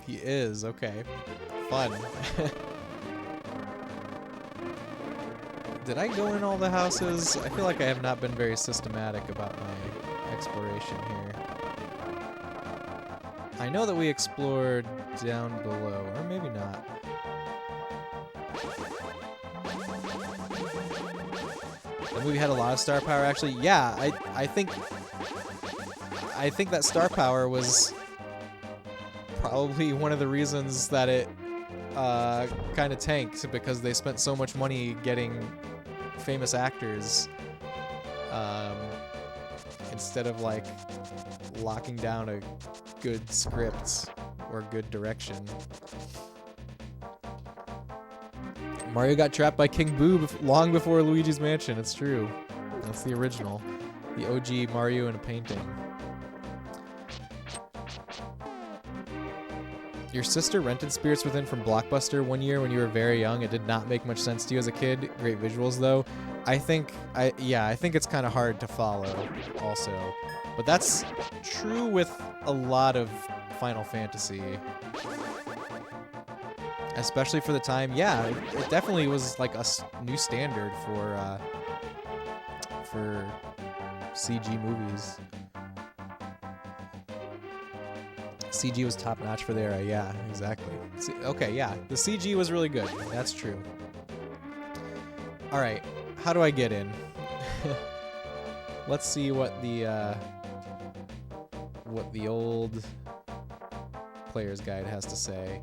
He is, okay. Fun. Did I go in all the houses? I feel like I have not been very systematic about my exploration here. I know that we explored down below, or maybe not. The movie had a lot of star power, actually. Yeah, I think that star power was probably one of the reasons that it kind of tanked, because they spent so much money getting famous actors instead of like locking down a good script or good direction. Mario got trapped by King Boo long before Luigi's Mansion. It's true. That's the original. The OG Mario in a painting. Your sister rented Spirits Within from Blockbuster one year when you were very young. It did not make much sense to you as a kid. Great visuals though. I think it's kind of hard to follow also. But that's true with a lot of Final Fantasy. Especially for the time. Yeah, it definitely was like a new standard for CG movies. CG was top notch for the era. Yeah, exactly. Okay, yeah, the CG was really good. That's true. All right, how do I get in? Let's see what the old player's guide has to say.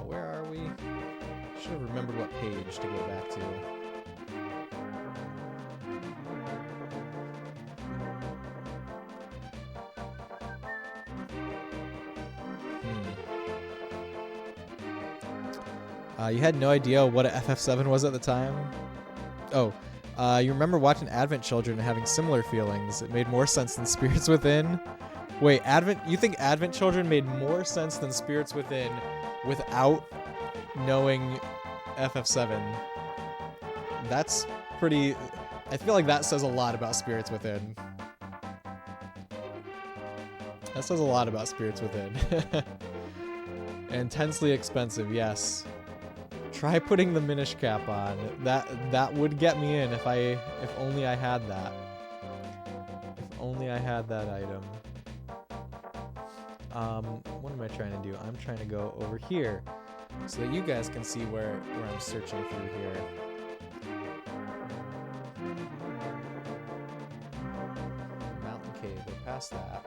Where are we? Should have remembered what page to go back to. You had no idea what a FF7 was at the time? Oh, you remember watching Advent Children and having similar feelings. It made more sense than Spirits Within. Wait, you think Advent Children made more sense than Spirits Within without knowing FF7? That's pretty... I feel like that says a lot about Spirits Within. That says a lot about Spirits Within. Intensely expensive, yes. Try putting the Minish cap on. That would get me in if only I had that. If only I had that item. What am I trying to do? I'm trying to go over here so that you guys can see where I'm searching through here. Mountain Cave, we're past that.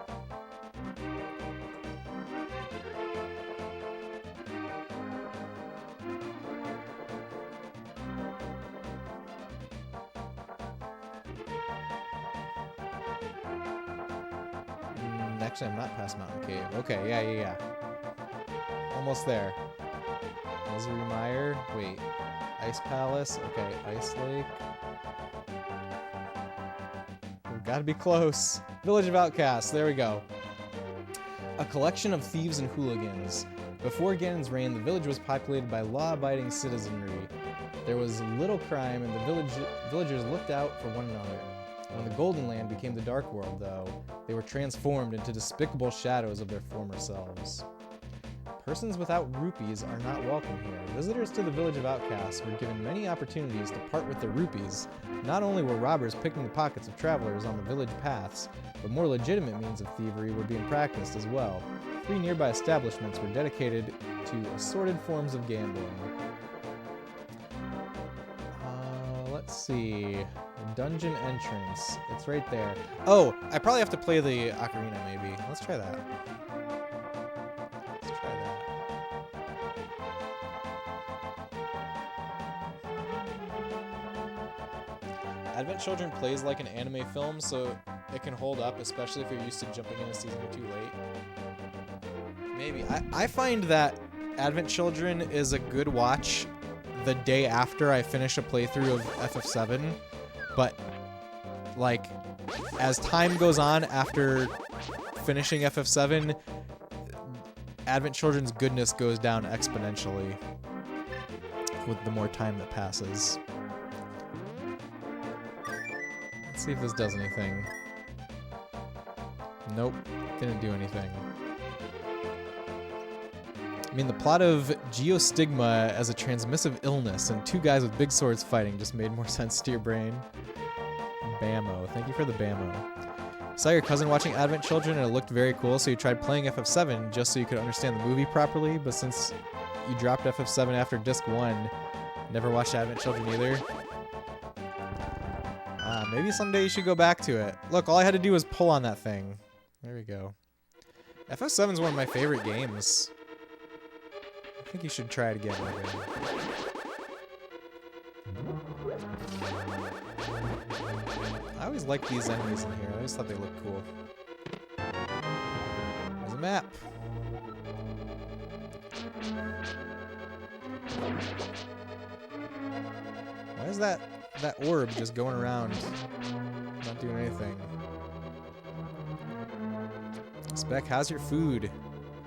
Actually, I'm not past Mountain Cave. Okay, yeah. Almost there. Misery Mire. Wait. Ice Palace. Okay, Ice Lake. We've got to be close. Village of Outcasts. There we go. A collection of thieves and hooligans. Before Ganon's reign, the village was populated by law-abiding citizenry. There was little crime, and the villagers looked out for one another. When the Golden Land became the Dark World, though, they were transformed into despicable shadows of their former selves. Persons without rupees are not welcome here. Visitors to the Village of Outcasts were given many opportunities to part with their rupees. Not only were robbers picking the pockets of travelers on the village paths, but more legitimate means of thievery were being practiced as well. 3 nearby establishments were dedicated to assorted forms of gambling. Let's see... Dungeon entrance. It's right there. Oh, I probably have to play the ocarina, maybe. Let's try that. Let's try that. Advent Children plays like an anime film, so it can hold up, especially if you're used to jumping in a season or 2 late. Maybe. I find that Advent Children is a good watch the day after I finish a playthrough of FF7. But, like, as time goes on after finishing FF7, Advent Children's goodness goes down exponentially with the more time that passes. Let's see if this does anything. Nope, didn't do anything. I mean, the plot of Geostigma as a transmissive illness and 2 guys with big swords fighting just made more sense to your brain. Bammo. Thank you for the Bammo. Saw your cousin watching Advent Children and it looked very cool, so you tried playing FF7 just so you could understand the movie properly, but since you dropped FF7 after Disc 1, never watched Advent Children either. Maybe someday you should go back to it. Look, all I had to do was pull on that thing. There we go. FF7 is one of my favorite games. I think you should try it again. I always like these enemies in here. I always thought they looked cool. There's a map. Why is that orb just going around, not doing anything? Spec, how's your food?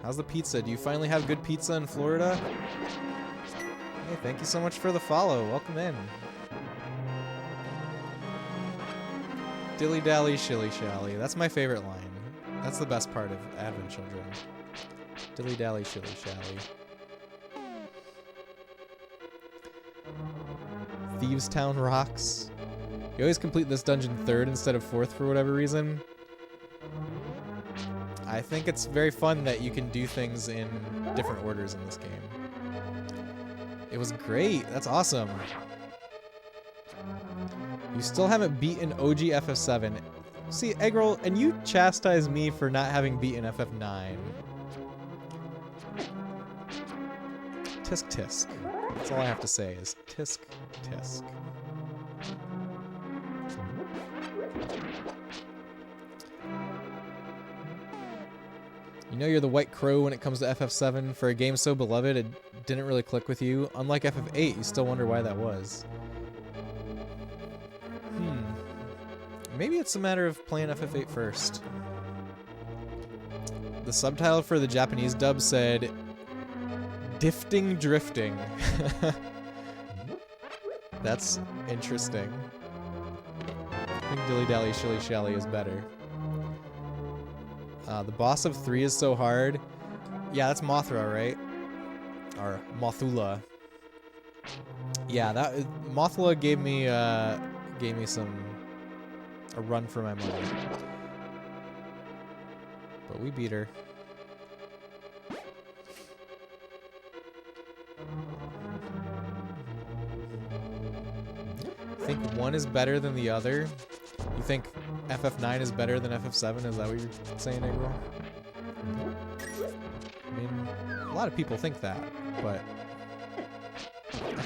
How's the pizza? Do you finally have good pizza in Florida? Hey, thank you so much for the follow. Welcome in. Dilly dally, shilly shally. That's my favorite line. That's the best part of Advent Children. Dilly dally, shilly shally. Thieves Town rocks. You always complete this dungeon 3rd instead of 4th for whatever reason. I think it's very fun that you can do things in different orders in this game. It was great. That's awesome. You still haven't beaten OG FF7. See, Eggroll, and you chastise me for not having beaten FF9. Tisk tisk. That's all I have to say is tisk tisk. You know you're the white crow when it comes to FF7. For a game so beloved, it didn't really click with you. Unlike FF8, you still wonder why that was. Maybe it's a matter of playing FF8 first. The subtitle for the Japanese dub said, "Difting Drifting." That's interesting. I think Dilly Dally Shilly Shally is better. The boss of 3 is so hard. Yeah, that's Mothra, right? Or Mothula. Yeah, that Mothula gave me a run for my money. But we beat her. I think one is better than the other. You think FF9 is better than FF7? Is that what you're saying, Eggroll? I mean, a lot of people think that, but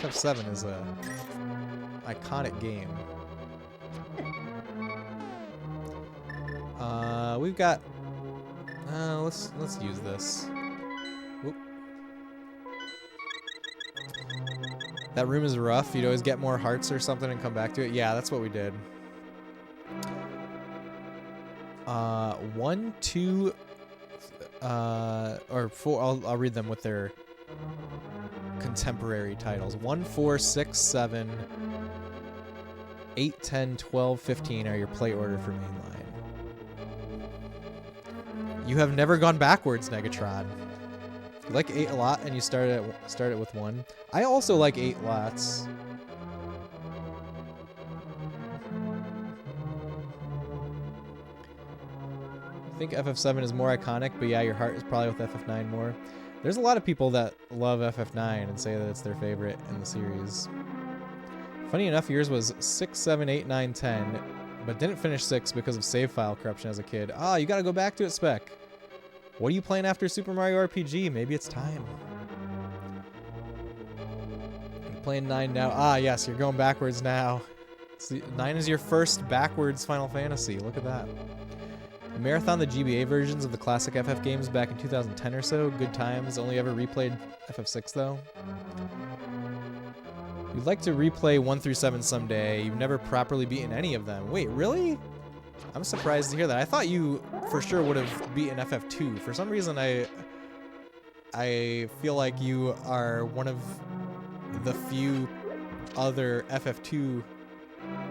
FF7 is a iconic game. We've got. Let's use this. Whoop. That room is rough. You'd always get more hearts or something and come back to it. Yeah, that's what we did. 1, 2, or 4. I'll read them with their contemporary titles. 1, 4, 6, 7, 8, 10, 12, 15 are your play order for mainline. You have never gone backwards, Negatron. You like 8 a lot, and you start it with 1. I also like 8 lots. I think FF7 is more iconic, but yeah, your heart is probably with FF9 more. There's a lot of people that love FF9 and say that it's their favorite in the series. Funny enough, yours was 6, 7, 8, 9, 10, but didn't finish 6 because of save file corruption as a kid. Ah, you gotta go back to it, Spec. What are you playing after Super Mario RPG? Maybe it's time. You're playing 9 now. Ah, yes, you're going backwards now. See, 9 is your first backwards Final Fantasy. Look at that. You marathon the GBA versions of the classic FF games back in 2010 or so. Good times. Only ever replayed FF6 though. You'd like to replay 1 through 7 someday. You've never properly beaten any of them. Wait, really? I'm surprised to hear that. I thought you for sure would have beaten FF2. For some reason, I feel like you are one of the few other FF2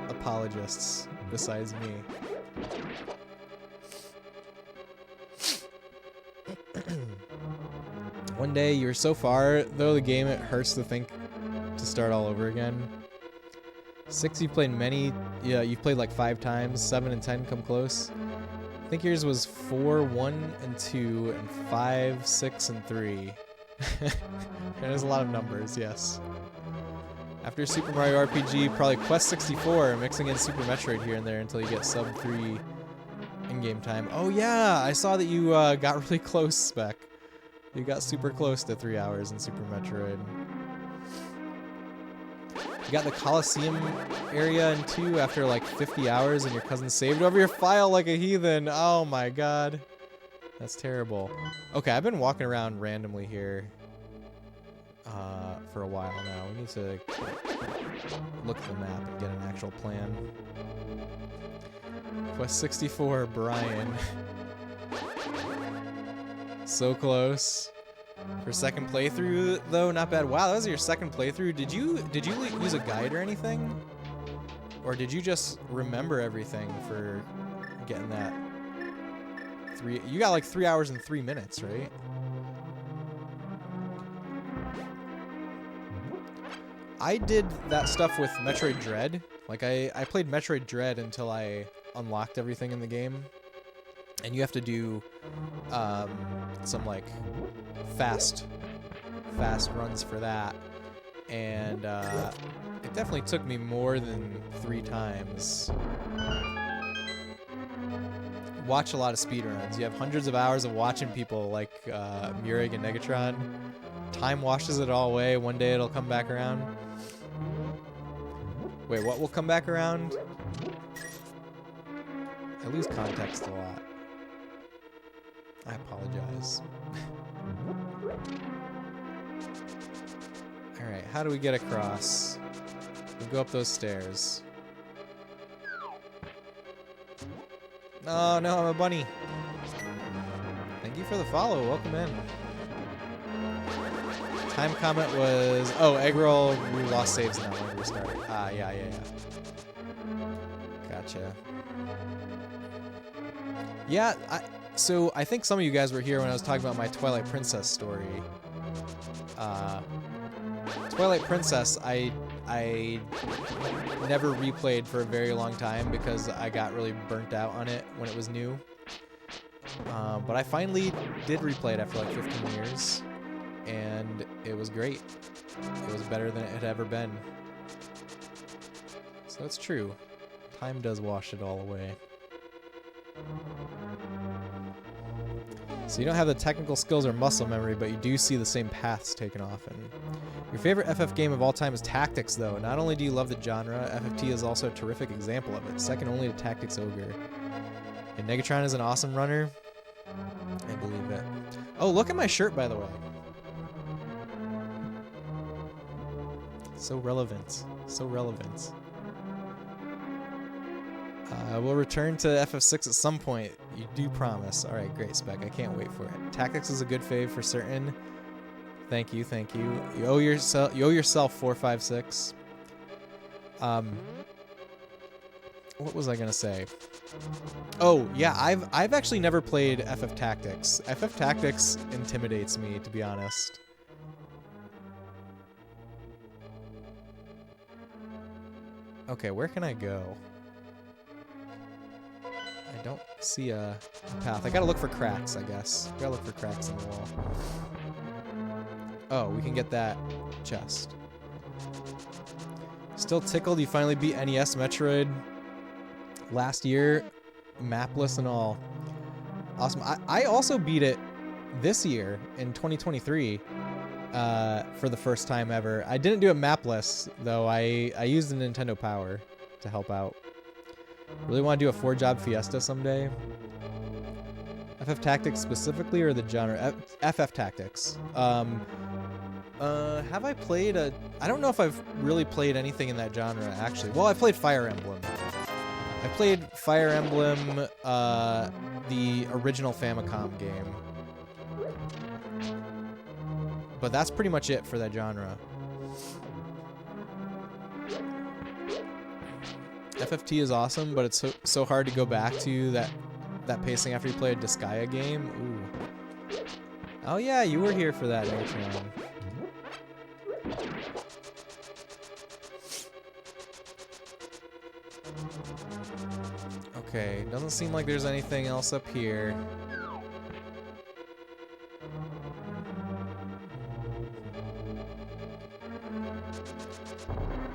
apologists besides me. One day, you're so far, though, the game, it hurts to think to start all over again. 6, you've played many. Yeah, you've played like 5 times. 7 and 10 come close. I think yours was 4, 1, and 2, and 5, 6, and 3. And there's a lot of numbers, yes. After Super Mario RPG, probably Quest 64, mixing in Super Metroid here and there until you get sub 3 in-game time. Oh yeah, I saw that you got really close, Spec. You got super close to 3 hours in Super Metroid. You got the Coliseum area in 2 after like 50 hours and your cousin saved over your file like a heathen. Oh my god. That's terrible. Okay, I've been walking around randomly here for a while now. We need to look at the map and get an actual plan. Quest 64, Brian. So close. For second playthrough, though, not bad. Wow, that was your second playthrough. Did you use a guide or anything? Or did you just remember everything for getting that 3? You got like 3 hours and 3 minutes, right? I did that stuff with Metroid Dread. Like, I played Metroid Dread until I unlocked everything in the game. And you have to do some, like, fast runs for that. And it definitely took me more than 3 times. Watch a lot of speedruns. You have hundreds of hours of watching people like Meurig and Negatron. Time washes it all away. One day it'll come back around. Wait, what will come back around? I lose context a lot. I apologize. Alright, how do we get across? We go up those stairs. Oh no, I'm a bunny. Thank you for the follow. Welcome in. Time comment was... Oh, egg roll. We lost saves now when we restarted. Ah, yeah. Gotcha. Yeah, so I think some of you guys were here when I was talking about my Twilight Princess story. Twilight Princess, I never replayed for a very long time because I got really burnt out on it when it was new. But I finally did replay it after like 15 years, and it was great. It was better than it had ever been. So it's true. Time does wash it all away. So you don't have the technical skills or muscle memory, but you do see the same paths taken off. And your favorite FF game of all time is Tactics, though. Not only do you love the genre, FFT is also a terrific example of it, second only to Tactics Ogre. And Negatron is an awesome runner. I believe it. Oh, look at my shirt, by the way. So relevant. So relevant. We'll return to FF6 at some point. You do promise. Alright, great, Spec. I can't wait for it. Tactics is a good fave for certain. Thank you, thank you. You owe yourself 456. What was I gonna say? Oh, yeah, I've actually never played FF Tactics. FF Tactics intimidates me, to be honest. Okay, where can I go? I don't see a path. I gotta look for cracks, I guess. Gotta look for cracks in the wall. Oh, we can get that chest. Still tickled you finally beat NES Metroid last year, mapless and all. Awesome. I also beat it this year in 2023 for the first time ever. I didn't do it mapless, though. I used the Nintendo Power to help out. Really want to do a 4-job fiesta someday. FF Tactics specifically, or the genre? FF Tactics. Have I played a... I don't know if I've really played anything in that genre, actually. Well, I played Fire Emblem. I played Fire Emblem, the original Famicom game. But that's pretty much it for that genre. FFT is awesome, but it's so hard to go back to that pacing after you play a Disgaea game. Ooh. Oh yeah, you were here for that, Negatron. Okay, doesn't seem like there's anything else up here.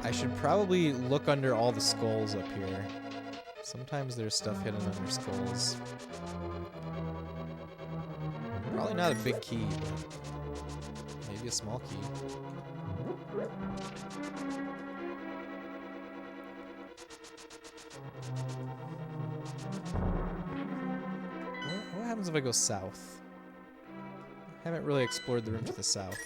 I should probably look under all the skulls up here. Sometimes there's stuff hidden under skulls. Probably not a big key, but maybe a small key. What happens if I go south? I haven't really explored the room to the south.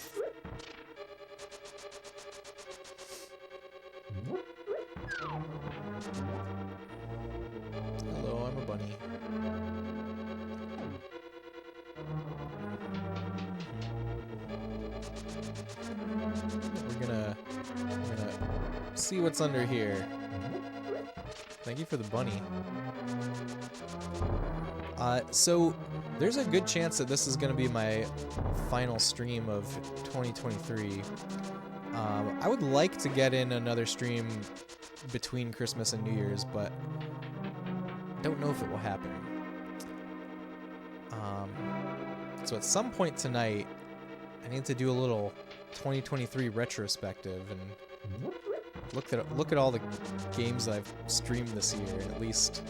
Hello, I'm a bunny. We're gonna see what's under here. Thank you for the bunny. So there's a good chance that this is gonna be my final stream of 2023. I would like to get in another stream between Christmas and New Year's, but don't know if it will happen. So at some point tonight, I need to do a little 2023 retrospective and look at all the games that I've streamed this year and at least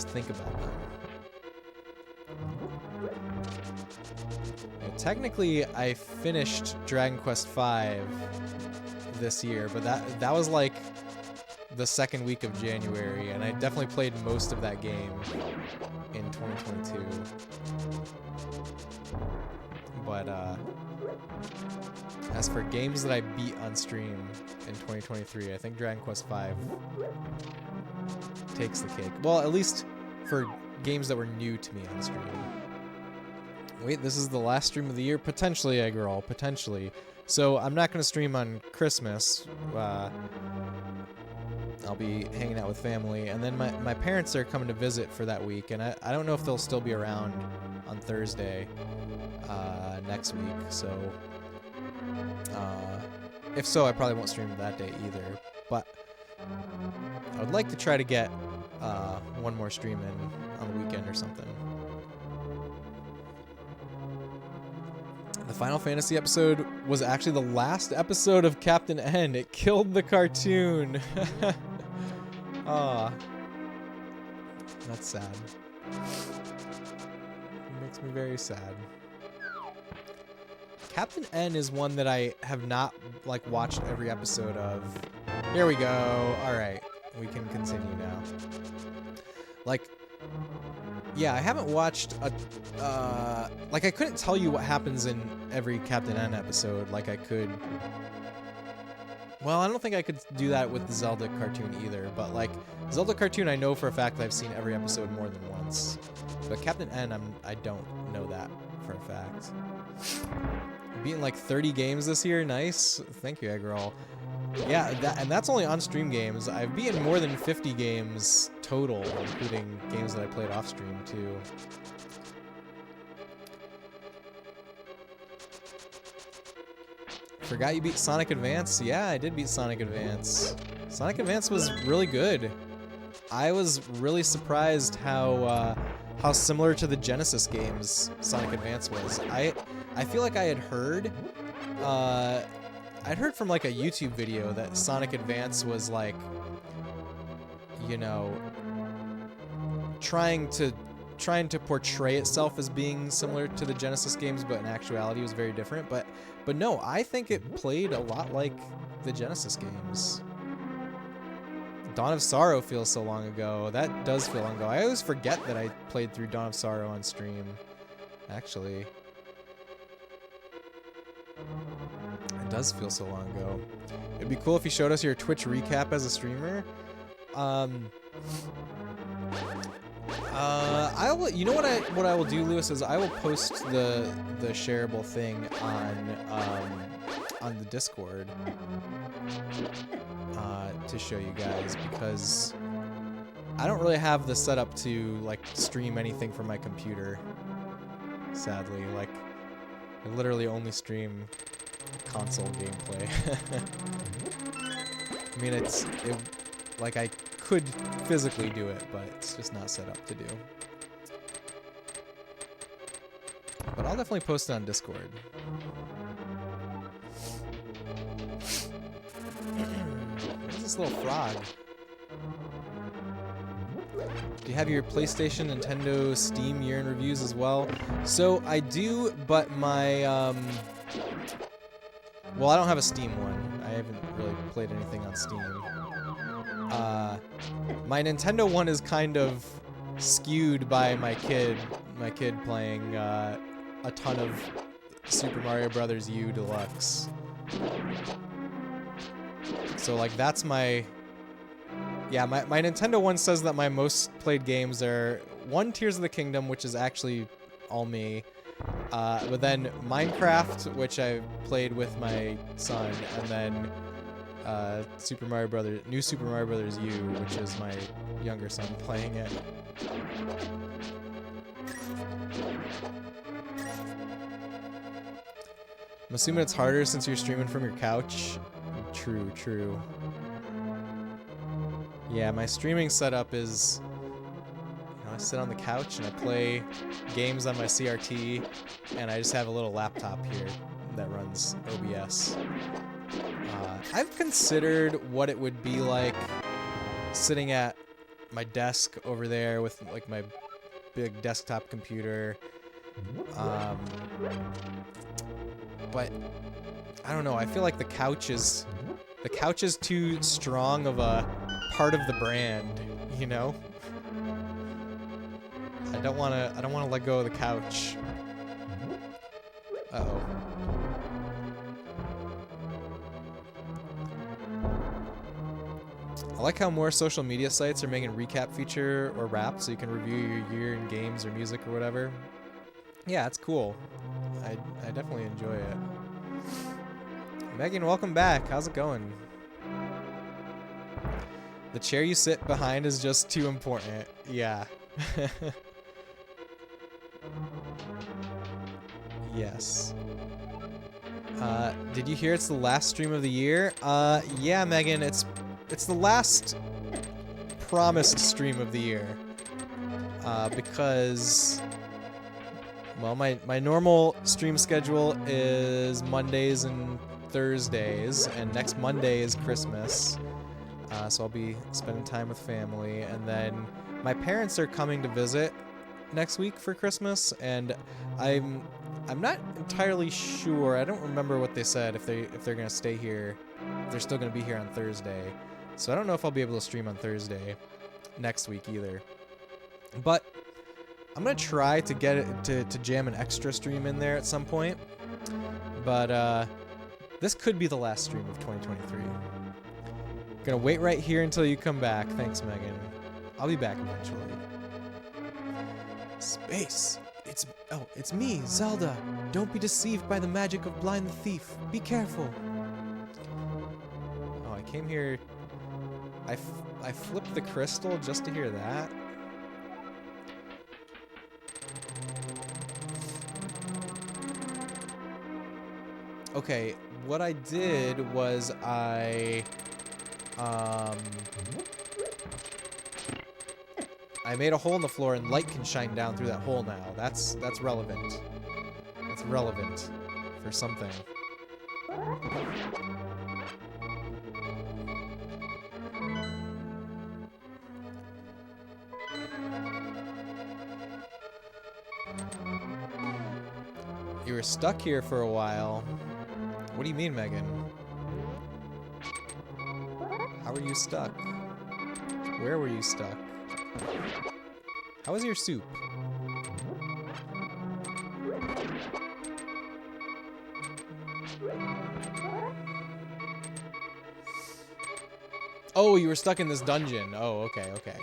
think about them. Technically, I finished Dragon Quest V this year, but that was like the second week of January, and I definitely played most of that game in 2022. But as for games that I beat on stream in 2023, I think Dragon Quest V takes the cake. Well, at least for games that were new to me on stream. Wait, this is the last stream of the year? Potentially, Eggerall, potentially. So, I'm not going to stream on Christmas. I'll be hanging out with family. And then my parents are coming to visit for that week. And I don't know if they'll still be around on Thursday next week. So, if so, I probably won't stream that day either. But I would like to try to get one more stream in on the weekend or something. The Final Fantasy episode was actually the last episode of Captain N. It killed the cartoon. Ah, that's sad. It makes me very sad. Captain N is one that I have not like watched every episode of. Here we go. All right, we can continue now. Like, yeah, I haven't watched a. Like, I couldn't tell you what happens in every Captain N episode like I could. Well, I don't think I could do that with the Zelda cartoon either, but like, Zelda cartoon I know for a fact that I've seen every episode more than once. But Captain N, I don't know that for a fact. Beating like 30 games this year, nice. Thank you, Eggerall. Yeah, that's only on-stream games. I've beaten more than 50 games total, including games that I played off-stream too. Forgot you beat Sonic Advance? Yeah, I did beat Sonic Advance. Sonic Advance was really good. I was really surprised how similar to the Genesis games Sonic Advance was. I feel like I had heard I'd heard from like a YouTube video that Sonic Advance was like, you know, trying to portray itself as being similar to the Genesis games, but in actuality was very different. But no, I think it played a lot like the Genesis games. Dawn of Sorrow feels so long ago. That does feel long ago. I always forget that I played through Dawn of Sorrow on stream, actually. It does feel so long ago. It'd be cool if you showed us your Twitch recap as a streamer. You know what I will do, Lewis, is I will post the shareable thing on the Discord to show you guys, because I don't really have the setup to like stream anything from my computer. Sadly, like I literally only stream console gameplay. I mean, like I could physically do it, but it's just not set up to do. But I'll definitely post it on Discord. this little frog? Do you have your PlayStation, Nintendo, Steam year in reviews as well? So I do, but my well, I don't have a Steam one. I haven't really played anything on Steam. My Nintendo one is kind of skewed by my kid playing a ton of Super Mario Bros. U Deluxe. So like that's my my Nintendo one says that my most played games are one, Tears of the Kingdom, which is actually all me, but then Minecraft, which I played with my son, and then New Super Mario Bros. U, which is my younger son playing it. I'm assuming it's harder since you're streaming from your couch. True, true. Yeah, my streaming setup is, you know, I sit on the couch and I play games on my CRT, and I just have a little laptop here that runs OBS. I've considered what it would be like sitting at my desk over there with like my big desktop computer, but I don't know. I feel like the couch is too strong of a part of the brand, you know? I don't want to let go of the couch. Uh-oh. I like how more social media sites are making a recap feature or wrap so you can review your year in games or music or whatever. Yeah, it's cool. I definitely enjoy it. Megan, welcome back. How's it going? The chair you sit behind is just too important. Yeah. Yes. Did you hear it's the last stream of the year? Yeah, Megan, it's the last promised stream of the year. Because, well, my normal stream schedule is Mondays and Thursdays, and next Monday is Christmas. So I'll be spending time with family, and then my parents are coming to visit next week for Christmas, and I'm not entirely sure. I don't remember what they said, if they're gonna stay here, if they're still gonna be here on Thursday. So I don't know if I'll be able to stream on Thursday next week either. But I'm gonna try to get it to jam an extra stream in there at some point. But this could be the last stream of 2023. Gonna wait right here until you come back. Thanks, Megan. I'll be back eventually. Space. It's me, Zelda. Don't be deceived by the magic of Blind the Thief. Be careful. Oh, I came here. I flipped the crystal just to hear that. Okay, what I did was I made a hole in the floor and light can shine down through that hole now. That's relevant. That's relevant for something. You were stuck here for a while. What do you mean, Megan? How were you stuck? Where were you stuck? How was your soup? Oh, you were stuck in this dungeon. Oh, okay, okay.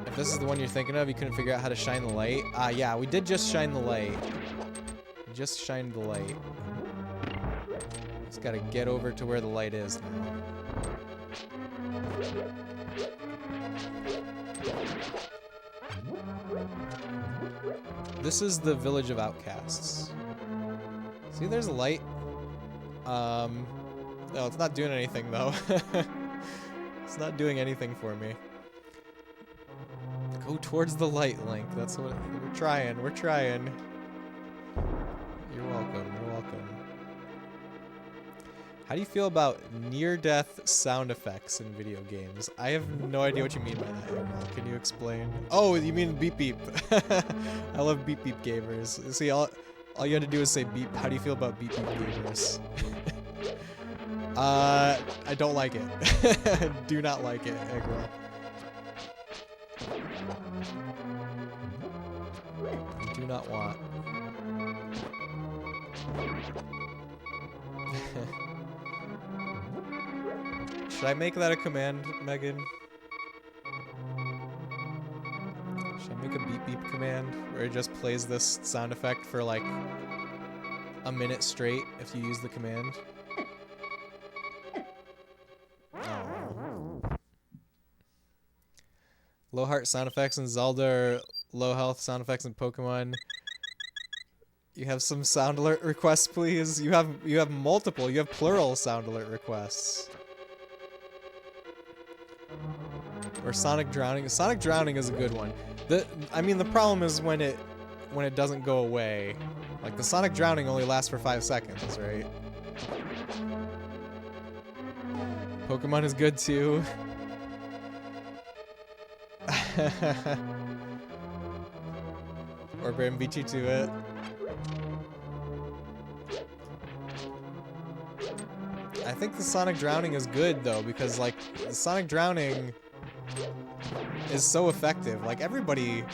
If this is the one you're thinking of, you couldn't figure out how to shine the light. Yeah, we did just shine the light. We just shined the light. Just gotta get over to where the light is now. This is the village of outcasts. See, there's a light. No, it's not doing anything though. It's not doing anything for me. Go towards the light, Link. That's what we're trying. We're trying. You're welcome. You're welcome. How do you feel about near-death sound effects in video games? I have no idea what you mean by that, Emerald. Can you explain? Oh, you mean beep beep. I love beep beep gamers. See, all you had to do is say beep. How do you feel about beep beep gamers? I don't like it. Do not like it, Emerald. Do not want. Should I make that a command, Megan? Should I make a beep beep command where it just plays this sound effect for like a minute straight if you use the command? Oh. Low heart sound effects in Zelda or low health sound effects in Pokemon. You have some sound alert requests, please. You have multiple. You have plural sound alert requests. Or Sonic Drowning. Sonic Drowning is a good one. I mean, the problem is when it doesn't go away. Like, the Sonic Drowning only lasts for 5 seconds, right? Pokemon is good, too. Or Baron beat you to it. I think the Sonic Drowning is good, though, because, like, the Sonic Drowning is so effective. Like, everybody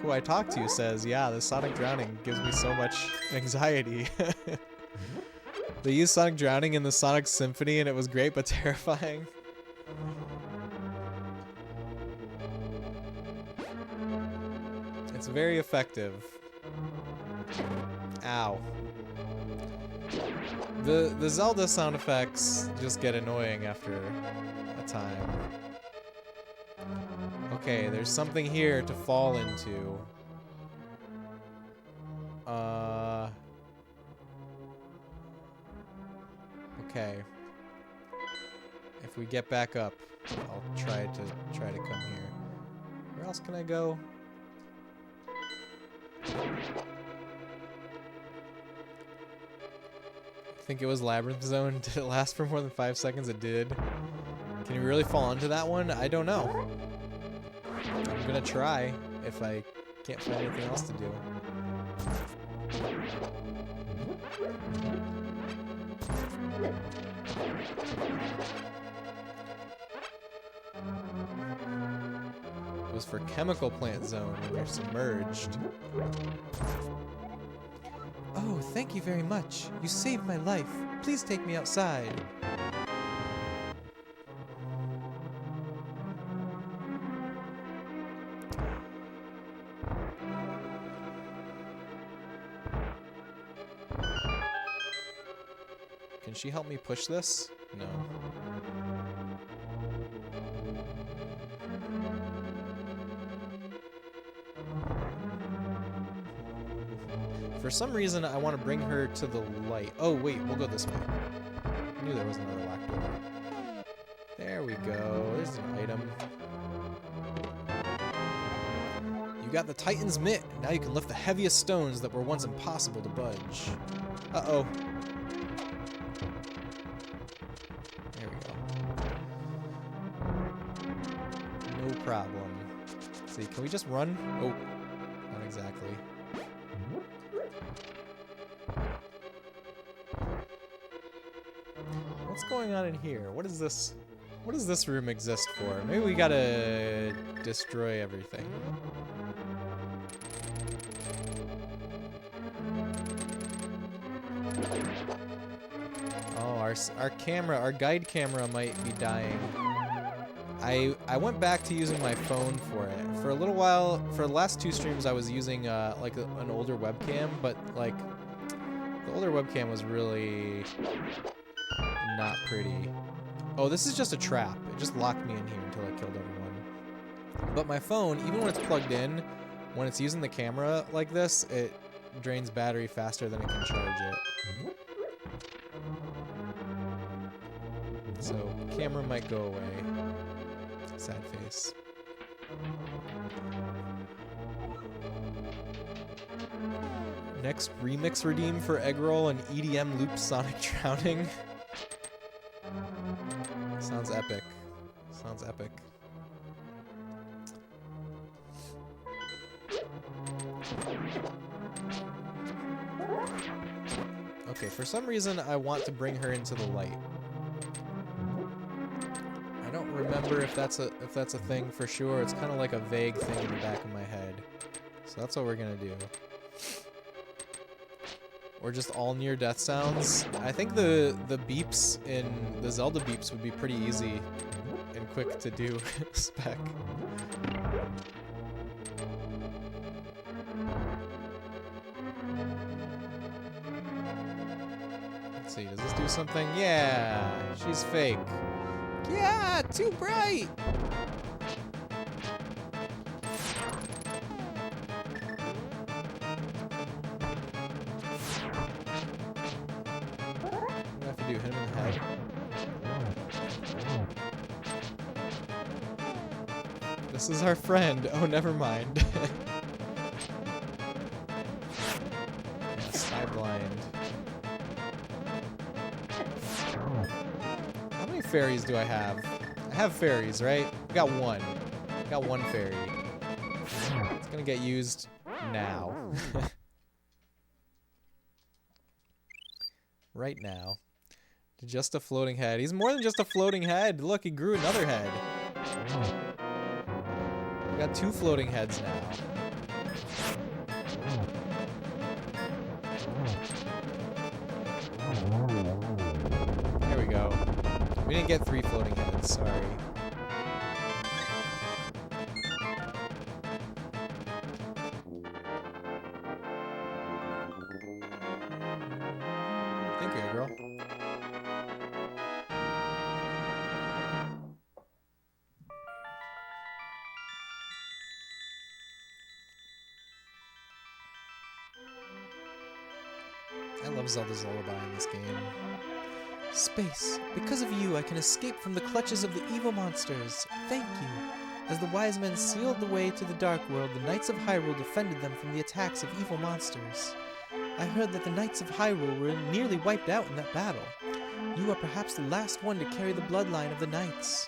who I talk to says, yeah, the Sonic Drowning gives me so much anxiety. They used Sonic Drowning in the Sonic Symphony, and it was great, but terrifying. It's very effective. Ow. The Zelda sound effects just get annoying after a time. Okay, there's something here to fall into. Okay. If we get back up, I'll try to come here. Where else can I go? I think it was Labyrinth Zone. Did it last for more than 5 seconds? It did. Can you really fall into that one? I don't know. I'm gonna try if I can't find anything else to do. It was for Chemical Plant Zone when you're submerged. Oh, thank you very much. You saved my life. Please take me outside. Can she help me push this? No. For some reason, I want to bring her to the light. Oh, wait, we'll go this way. I knew there was another locked door. There we go. There's an item. You got the Titan's Mitt. Now you can lift the heaviest stones that were once impossible to budge. Uh-oh. There we go. No problem. Let's see, can we just run? Oh, not exactly. What's going on in here? What is this? What does this room exist for? Maybe we gotta destroy everything. Oh, our camera, our guide camera might be dying. I went back to using my phone for it. For a little while, for the last 2 streams, I was using like an older webcam, but like the older webcam was really not pretty. Oh, this is just a trap. It just locked me in here until I killed everyone. But my phone, even when it's plugged in, when it's using the camera like this, it drains battery faster than it can charge it. So, camera might go away. Sad face. Next remix redeem for Eggroll and EDM loop Sonic Drowning. Sounds epic. Sounds epic. Okay, for some reason I want to bring her into the light. I don't remember if that's a thing for sure. It's kind of like a vague thing in the back of my head. So that's what we're gonna do. Or just all near-death sounds. I think the beeps in the Zelda beeps would be pretty easy and quick to do. Spec. Let's see, does this do something? Yeah, she's fake. Yeah, too bright! What do I have to do? Hit him in the head? This is our friend. Oh, never mind. Sky blind. How many fairies do I have? I have fairies, right? I got one. I got one fairy. It's gonna get used now. Right now. Just a floating head. He's more than just a floating head. Look, he grew another head. We got 2 floating heads now. There we go. We didn't get 3 floating heads, sorry. Thank you, girl. I love Zelda's Lullaby in this game. Space, because of you I can escape from the clutches of the evil monsters. Thank you. As the wise men sealed the way to the Dark World, the Knights of Hyrule defended them from the attacks of evil monsters. I heard that the Knights of Hyrule were nearly wiped out in that battle. You are perhaps the last one to carry the bloodline of the Knights.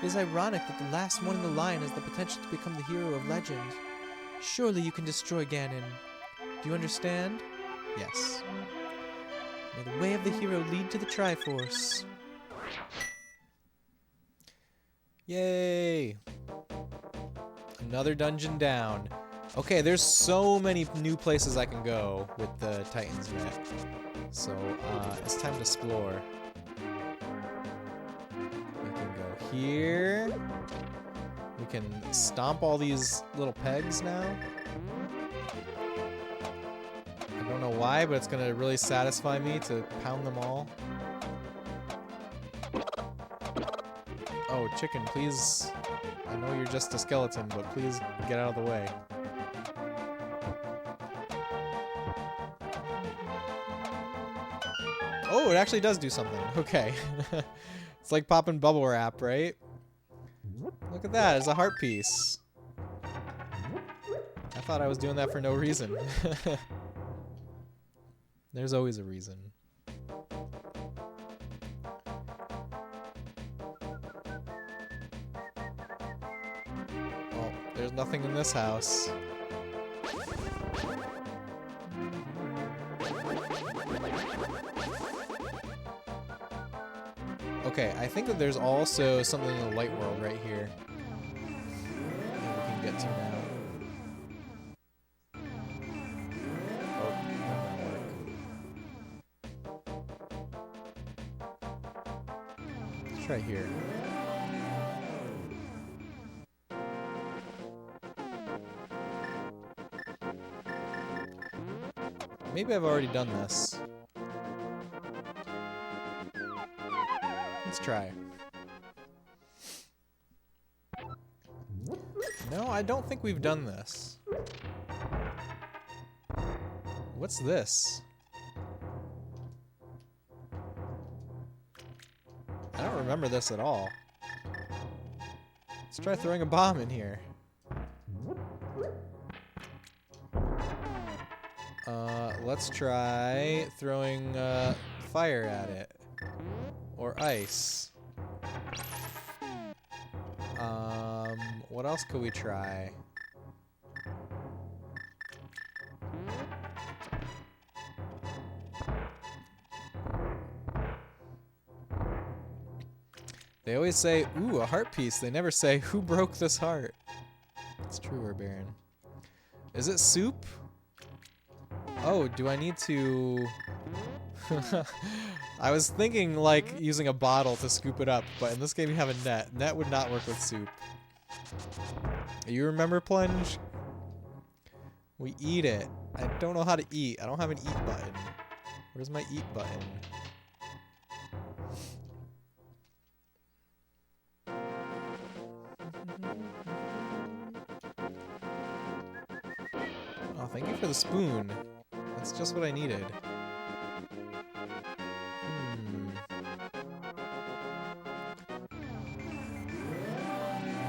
It is ironic that the last one in the line has the potential to become the hero of legend. Surely you can destroy Ganon. Do you understand? Yes. May the way of the hero lead to the Triforce. Yay! Another dungeon down. Okay, there's so many new places I can go with the Titan's Net. So, it's time to explore. We can go here. We can stomp all these little pegs now. I don't know why, but it's gonna really satisfy me to pound them all. Oh, chicken, please. I know you're just a skeleton, but please get out of the way. Oh, it actually does do something. Okay. It's like popping bubble wrap, right? Look at that, it's a heart piece. I thought I was doing that for no reason. There's always a reason. Oh, there's nothing in this house. Okay, I think that there's also something in the light world right here that we can get to now. Oh, that might work. Let's try here. Maybe I've already done this. Let's try. No, I don't think we've done this. What's this? I don't remember this at all. Let's try throwing a bomb in here. Let's try throwing fire at it. or ice. What else could we try? They always say, ooh, a heart piece. They never say, who broke this heart? It's true, or Baron. Is it soup? Oh, do I need to... I was thinking, like, using a bottle to scoop it up, but in this game you have a net. Net would not work with soup. You remember plunge? We eat it. I don't know how to eat. I don't have an eat button. Where's my eat button? Oh, thank you for the spoon. That's just what I needed.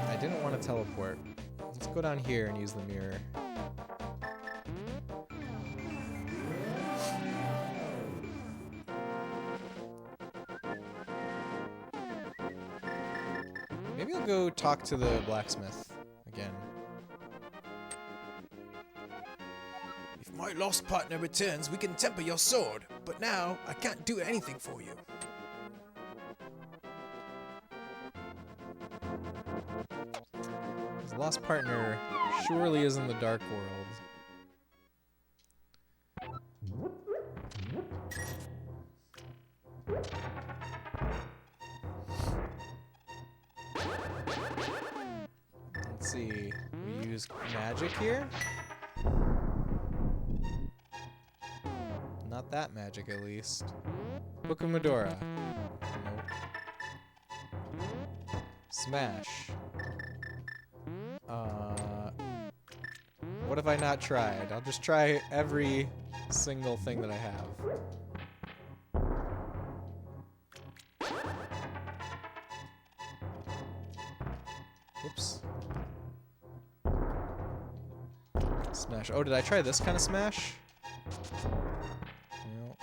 I didn't want to teleport. Let's go down here and use the mirror. Maybe I'll go talk to the blacksmith again. If my lost partner returns, we can temper your sword. But now, I can't do anything for you. His lost partner surely is in the dark world. Let's see. We use magic here? Not that magic, at least. Book of Medora. Nope. Smash. What have I not tried? I'll just try every single thing that I have. Whoops. Smash. Oh, did I try this kind of smash? No.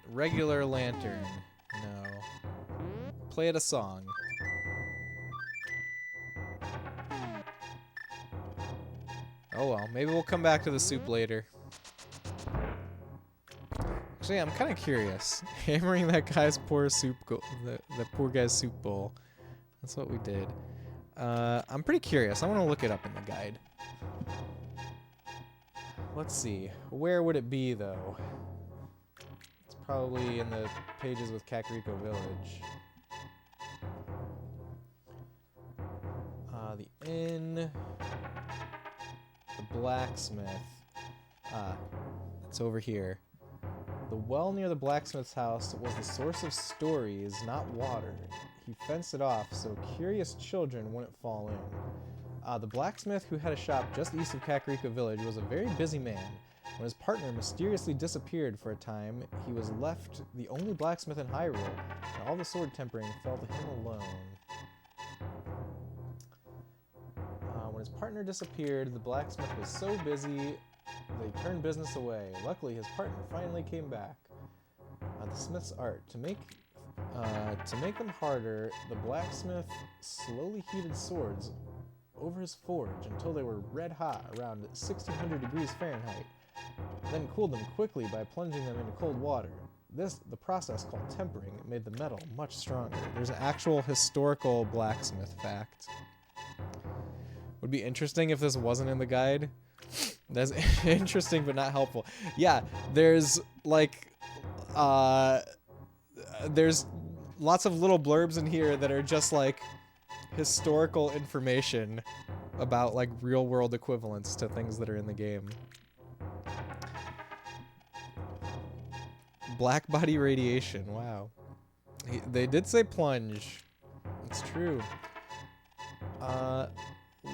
Regular lantern. No. Play it a song. Oh well, maybe we'll come back to the soup later. Actually, I'm kind of curious. Hammering that guy's poor soup the poor guy's soup bowl. That's what we did. I'm pretty curious. I want to look it up in the guide. Let's see. Where would it be, though? It's probably in the pages with Kakariko Village. The inn... The blacksmith. It's over here. The well near the blacksmith's house was the source of stories, not water. He fenced it off so curious children wouldn't fall in. The blacksmith, who had a shop just east of Kakariko Village, was a very busy man. When his partner mysteriously disappeared for a time, he was left the only blacksmith in Hyrule, and all the sword tempering fell to him alone. When his partner disappeared, the blacksmith was so busy they turned business away. Luckily, his partner finally came back. The smith's art. To make them harder, the blacksmith slowly heated swords over his forge until they were red hot, around 1600 degrees Fahrenheit, then cooled them quickly by plunging them into cold water. The process called tempering, made the metal much stronger. There's an actual historical blacksmith fact. Would be interesting if this wasn't in the guide. That's interesting but not helpful. Yeah, there's like there's lots of little blurbs in here that are just like historical information about like real world equivalents to things that are in the game. Black body radiation, wow. They did say plunge. It's true.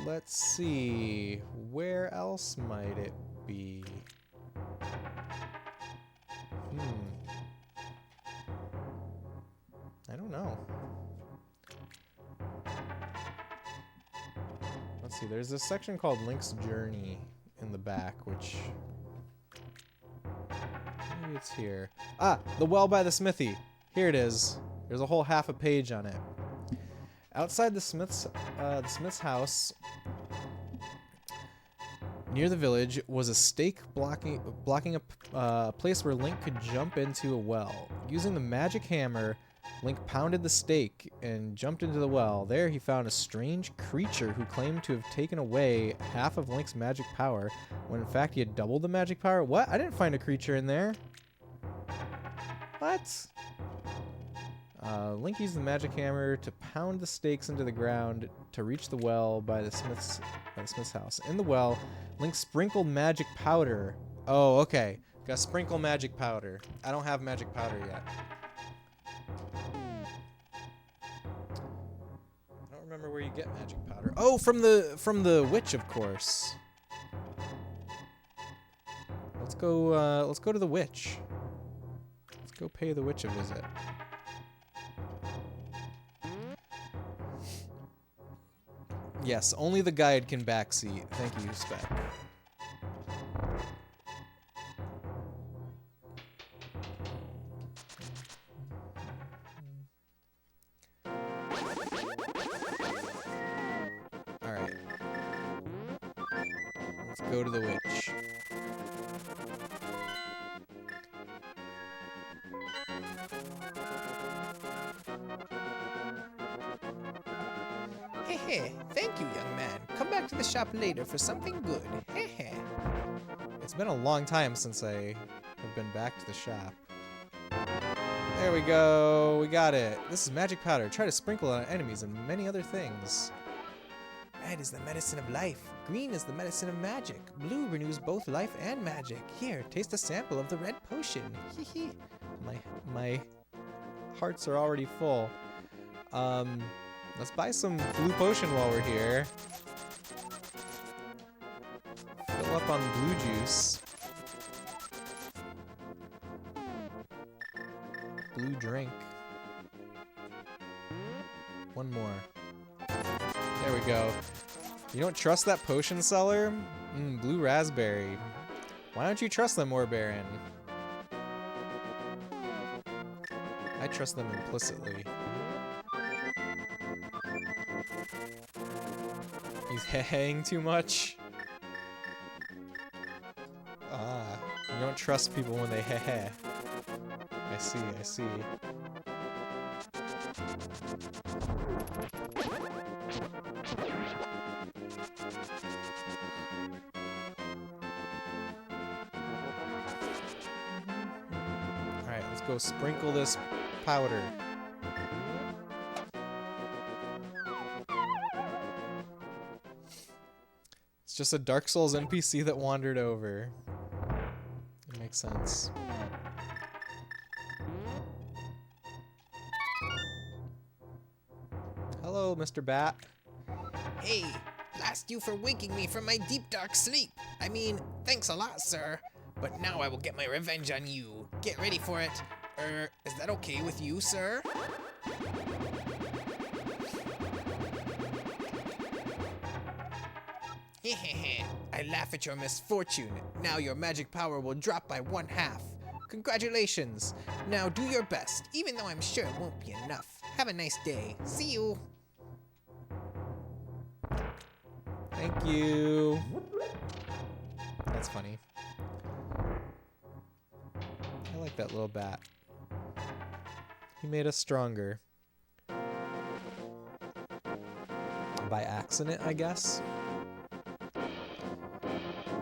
Let's see. Where else might it be? I don't know. Let's see. There's this section called Link's Journey in the back, which Maybe it's here. Ah, the well by the smithy. Here it is. There's a whole half a page on it. Outside the smith's house, near the village, was a stake blocking a place where Link could jump into a well. Using the magic hammer, Link pounded the stake and jumped into the well. There he found a strange creature who claimed to have taken away half of Link's magic power, when in fact he had doubled the magic power. What? I didn't find a creature in there. What? Link used the magic hammer to pound the stakes into the ground to reach the well by the smith's house. In the well, Link sprinkled magic powder. Oh, okay. Gotta sprinkle magic powder. I don't have magic powder yet. I don't remember where you get magic powder. Oh, from the witch, of course. Let's go to the witch. Let's go pay the witch a visit. Yes, only the guide can backseat. Thank you, Spec. Alright. Let's go to the witch. Hehe, thank you, young man. Come back to the shop later for something good. Hehe. It's been a long time since I have been back to the shop. There we go. We got it. This is magic powder. Try to sprinkle it on enemies and many other things. Red is the medicine of life. Green is the medicine of magic. Blue renews both life and magic. Here, taste a sample of the red potion. Hee. My hearts are already full. Let's buy some blue potion while we're here. Fill up on blue juice. Blue drink. One more. There we go. You don't trust that potion seller? Blue raspberry. Why don't you trust them, Ore Baron? I trust them implicitly. He's hehing too much. Ah, you don't trust people when they hehe. I see, I see. Alright, let's go sprinkle this powder. It's just a Dark Souls NPC that wandered over. It makes sense. Hello, Mr. Bat. Hey, blast you for waking me from my deep dark sleep. I mean, thanks a lot, sir. But now I will get my revenge on you. Get ready for it. Is that okay with you, sir? Hehehe, I laugh at your misfortune. Now your magic power will drop by 1/2. Congratulations. Now do your best, even though I'm sure it won't be enough. Have a nice day. See you. Thank you. That's funny. I like that little bat. He made us stronger. By accident, I guess.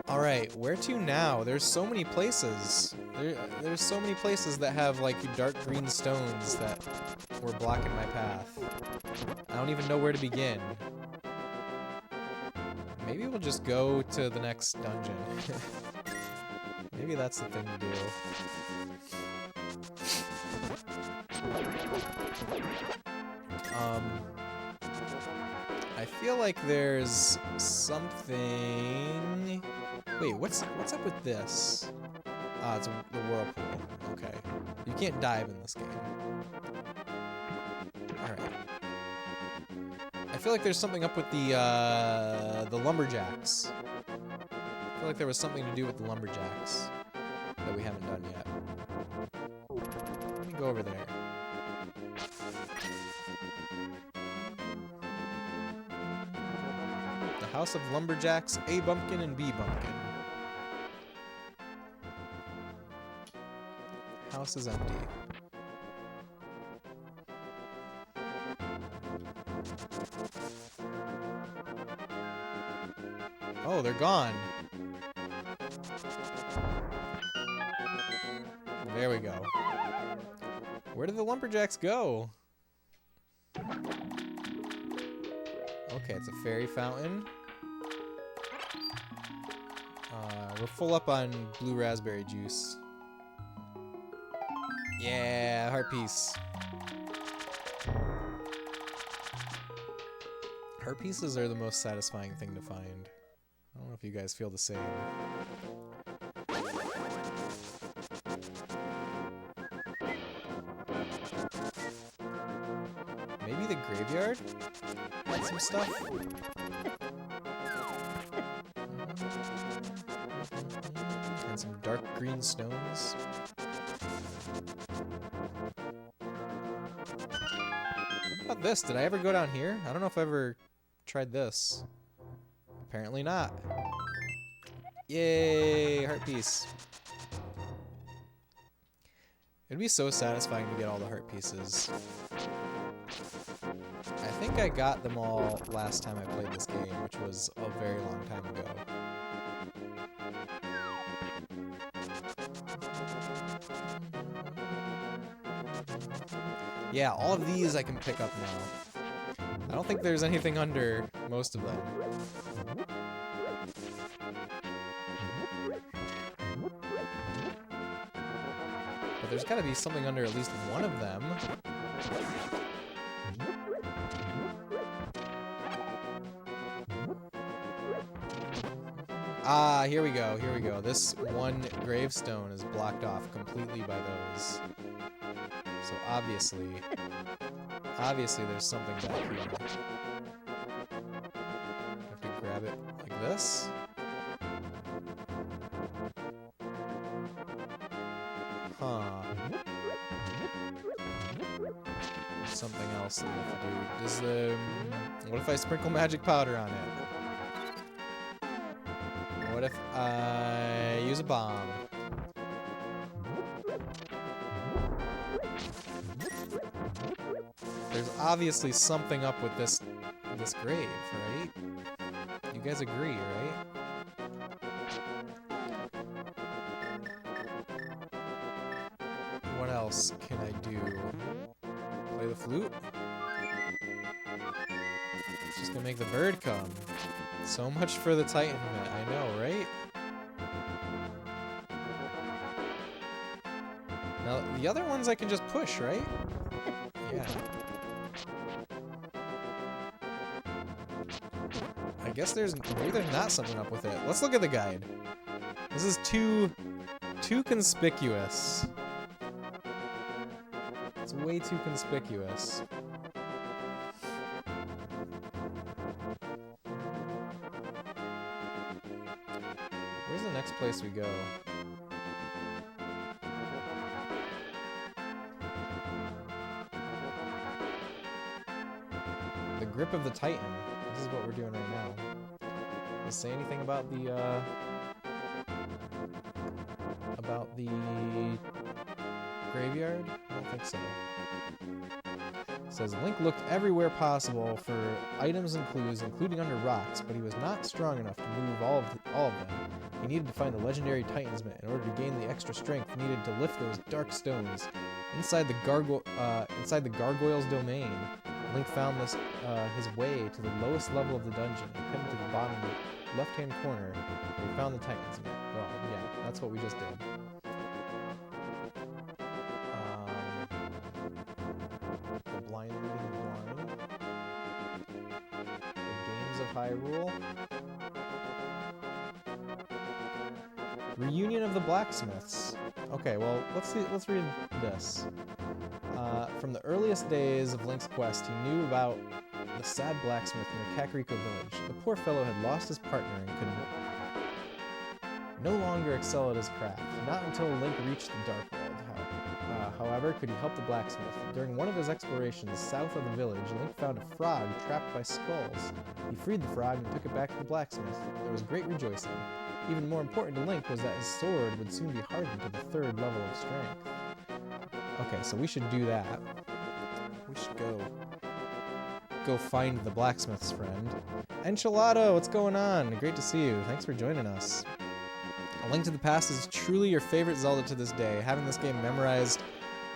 Alright, where to now? There's so many places. There's so many places that have, like, dark green stones that were blocking my path. I don't even know where to begin. Maybe we'll just go to the next dungeon. Maybe that's the thing to do. I feel like there's something... Wait, what's up with this? Ah, it's the whirlpool. Okay. You can't dive in this game. Alright. I feel like there's something up with the lumberjacks. I feel like there was something to do with the lumberjacks. that we haven't done yet. Let me go over there. The House of Lumberjacks, A Bumpkin and B Bumpkin. House is empty. Oh, they're gone. There we go. Where did the lumberjacks go? Okay, it's a fairy fountain. We're full up on blue raspberry juice. Yeah, heart piece. Heart pieces are the most satisfying thing to find. I don't know if you guys feel the same. Maybe the graveyard had some stuff? And some dark green stones. What about this? Did I ever go down here? I don't know if I ever tried this. Apparently not. Yay! Heart piece. It'd be so satisfying to get all the heart pieces. I think I got them all last time I played this game, which was a very long time ago. Yeah, all of these I can pick up now. I don't think there's anything under most of them. But there's gotta be something under at least one of them. Ah, here we go, here we go. This one gravestone is blocked off completely by those. So obviously there's something back here. I have to grab it like this. Huh. There's something else that we have to do. Does the... What if I sprinkle magic powder on it? What if I use a bomb? There's obviously something up with this grave, right? You guys agree, right? What else can I do? Play the flute? It's just gonna make the bird come. So much for the Titan Mitt, I know, right? Now, the other ones I can just push, right? Yeah. I guess maybe there's not something up with it. Let's look at the guide. This is too conspicuous. It's way too conspicuous. Where's the next place we go? The Grip of the Titan. This is what we're doing right now. Does it say anything about the graveyard? I don't think so. It says Link looked everywhere possible for items and clues, including under rocks, but he was not strong enough to move all of them. He needed to find the legendary Titan's Mitt in order to gain the extra strength needed to lift those dark stones. Inside the gargoyle's domain, Link found his way to the lowest level of the dungeon and headed to the bottom left-hand corner where he found the Titan's Mitt. Well, yeah, that's what we just did. The blind leading the blind. The games of Hyrule. Reunion of the blacksmiths. Okay, well, let's read this. From the earliest days of Link's quest, he knew about the sad blacksmith near Kakariko village. The poor fellow had lost his partner and could no longer excel at his craft, not until Link reached the Dark World. However, could he help the blacksmith? During one of his explorations south of the village, Link found a frog trapped by skulls. He freed the frog and took it back to the blacksmith. There was great rejoicing. Even more important to Link was that his sword would soon be hardened to the 3rd level of strength. Okay, so we should do that. We should go find the blacksmith's friend. Enchilada, what's going on? Great to see you. Thanks for joining us. A Link to the Past is truly your favorite Zelda to this day. Having this game memorized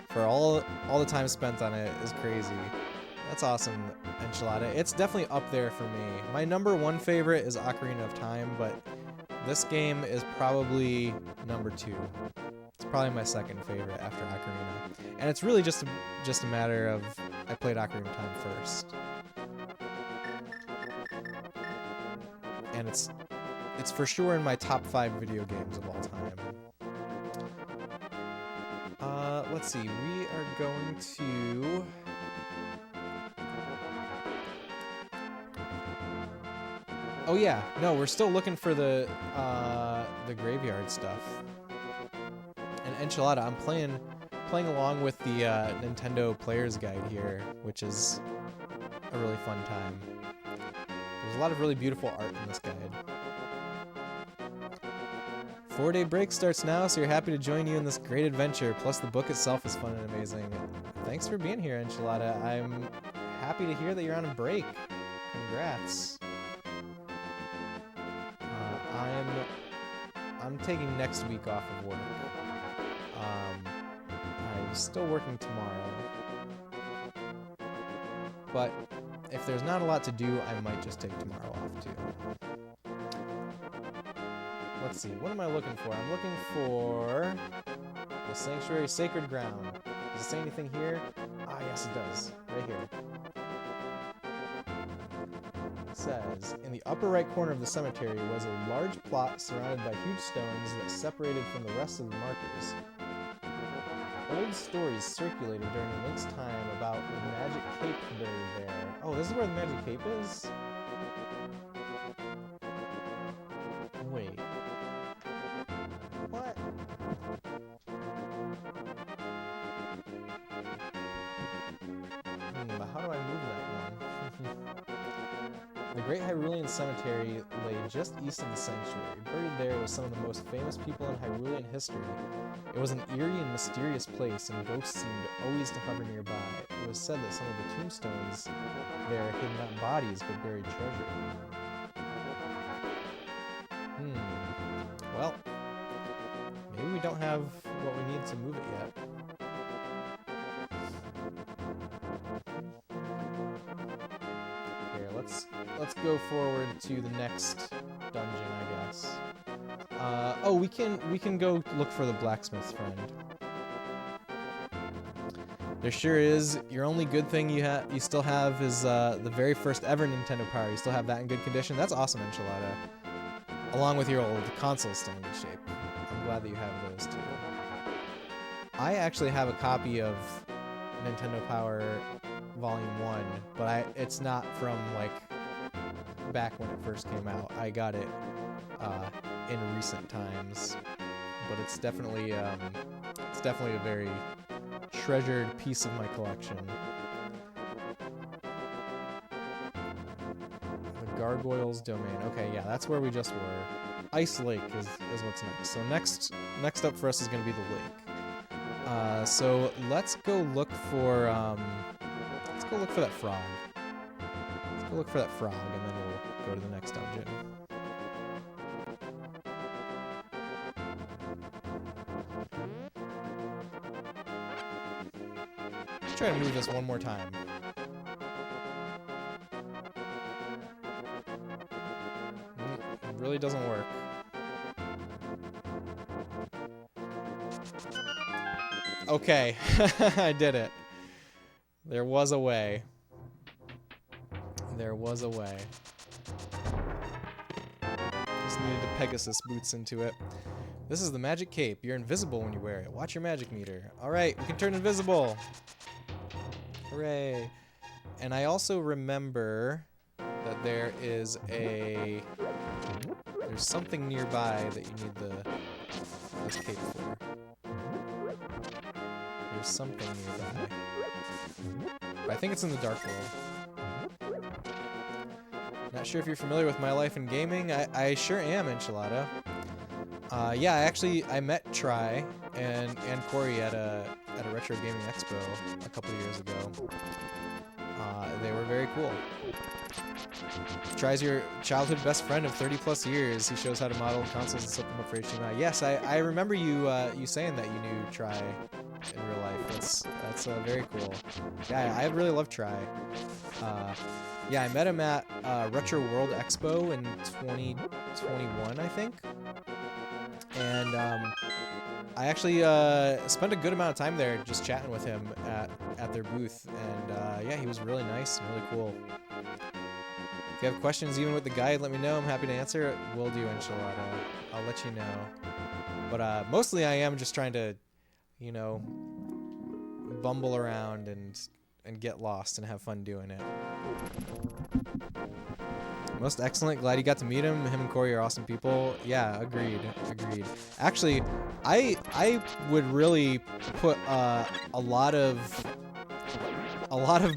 for all the time spent on it is crazy. That's awesome, Enchilada. It's definitely up there for me. My number 1 favorite is Ocarina of Time, but this game is probably number 2. It's probably my 2nd favorite after Ocarina. And it's really just a matter of I played Ocarina of Time first. And it's for sure in my top 5 video games of all time. Let's see, we are going to... Oh yeah, no, we're still looking for the graveyard stuff. And Enchilada, I'm playing along with the Nintendo Player's Guide here, which is a really fun time. There's a lot of really beautiful art in this guide. 4-day break starts now, so you're happy to join you in this great adventure. Plus, the book itself is fun and amazing. Thanks for being here, Enchilada. I'm happy to hear that you're on a break. Congrats. I'm taking next week off of work. I'm still working tomorrow. But if there's not a lot to do, I might just take tomorrow off too. Let's see, what am I looking for? I'm looking for the Sanctuary Sacred Ground. Does it say anything here? Ah, yes it does. Right here. It says, in the upper right corner of the cemetery was a large plot surrounded by huge stones that separated from the rest of the markers. Old stories circulated during Link's time about the magic cape buried there. Oh, this is where the magic cape is? Wait. What? But how do I move that one? The Great Hyrulean Cemetery lay just east of the sanctuary. Buried there was some of the most famous people in Hyrulean history. It was an eerie and mysterious place, and ghosts seemed always to hover nearby. It was said that some of the tombstones there hid not bodies, but buried treasure. Well, maybe we don't have what we need to move it yet. Here, let's go forward to the next dungeon, I guess. Oh, we can go look for the blacksmith's friend. There sure is. Your only good thing you still have is the very first ever Nintendo Power. You still have that in good condition. That's awesome, Enchilada. Along with your old console still in good shape. I'm glad that you have those too. I actually have a copy of Nintendo Power Volume 1, but it's not from like back when it first came out. I got it in recent times, but it's definitely a very treasured piece of my collection. The Gargoyles Domain. Okay, yeah, that's where we just were. Ice Lake is what's next. So next up for us is going to be the lake. So let's go look for that frog. Let's go look for that frog, and then we'll go to the next dungeon. Let's try to move this one more time. It really doesn't work. Okay, I did it. There was a way. There was a way. Just needed to Pegasus boots into it. This is the magic cape. You're invisible when you wear it. Watch your magic meter. Alright, we can turn invisible. Hooray. And I also remember that there is a There's something nearby that you need this cape for. There's something nearby. But I think it's in the Dark World. Not sure if you're familiar with my life in gaming. I sure am, Enchilada. Yeah, I met Tri and Corey at a retro gaming expo a couple years ago. They were very cool. Tri's your childhood best friend of 30 plus years. He shows how to model consoles and set them up for HDMI. Yes, I remember you saying that you knew Tri in real life. That's very cool. Yeah, I really love Tri. Yeah, I met him at Retro World Expo in 2021, I think. And I actually spent a good amount of time there just chatting with him at their booth. And yeah, he was really nice and really cool. If you have questions even with the guide, let me know. I'm happy to answer. Will do, Enchilada. I'll let you know. But mostly I am just trying to, you know, bumble around and get lost and have fun doing it. Most excellent. Glad you got to meet him. Him and Corey are awesome people. Yeah, agreed. Actually, I would really put a lot of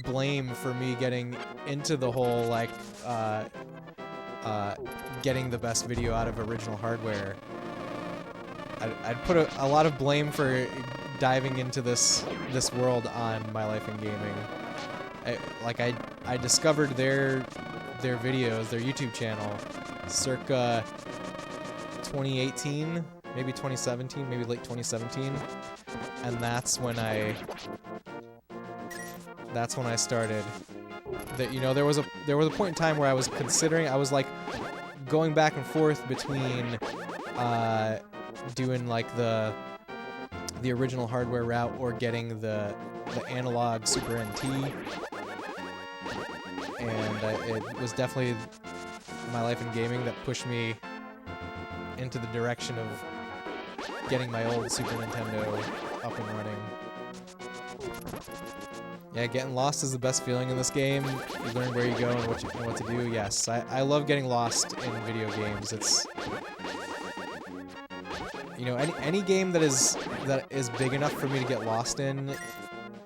blame for me getting into the whole like getting the best video out of original hardware. I'd put a lot of blame for diving into this world on My Life in Gaming. I discovered their videos, their YouTube channel, circa 2018, maybe 2017, maybe late 2017, and that's when I started. That, you know, there was a point in time where I was considering, I was like going back and forth between doing like the original hardware route or getting the analog Super NT. And it was definitely My Life in Gaming that pushed me into the direction of getting my old Super Nintendo up and running. Yeah, getting lost is the best feeling in this game. You learn where you go and what to do. Yes, I love getting lost in video games. It's, you know, any game that is big enough for me to get lost in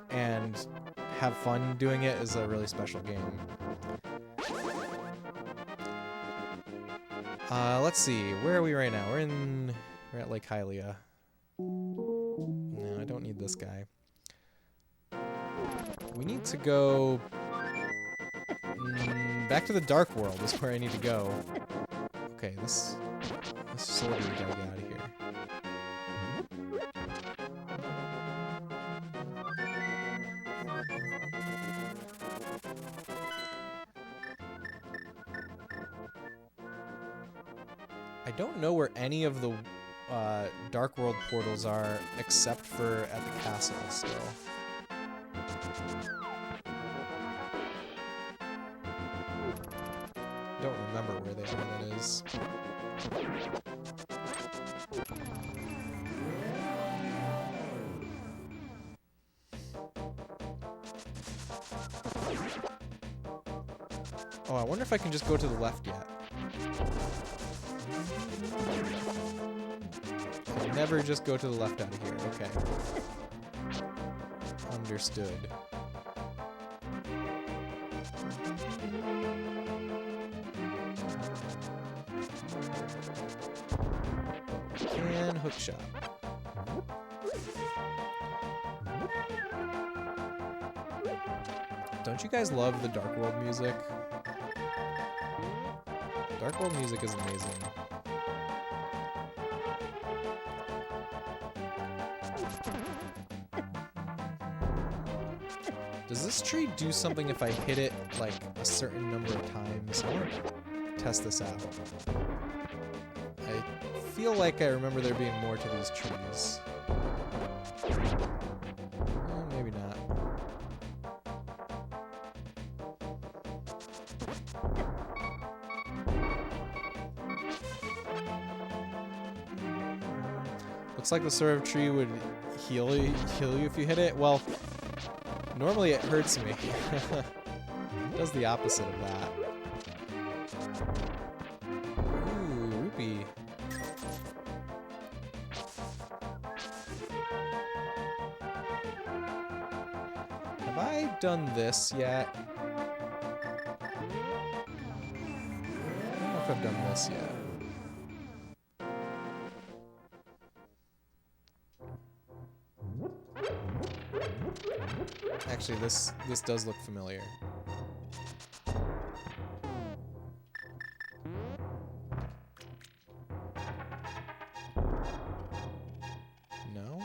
and have fun doing it is a really special game. Let's see, where are we right now? We're at Lake Hylia. No, I don't need this guy. We need to go back to the Dark World is where I need to go. Okay, this soldier gotta get out of here. I don't know where any of the Dark World portals are except for at the castle still. Don't remember where they are, that is. Oh, I wonder if I can just go to the left yet. I'll never just go to the left out of here. Okay. Understood. And hookshot. Don't you guys love the Dark World music? Dark World music is amazing. Does this tree do something if I hit it like a certain number of times? I want to test this out. I feel like I remember there being more to these trees. Maybe not. Looks like the sort of tree would heal you if you hit it. Well, normally it hurts me. It does the opposite of that. Ooh, rupee. Have I done this yet? I don't know if I've done this yet. Actually, this does look familiar. No?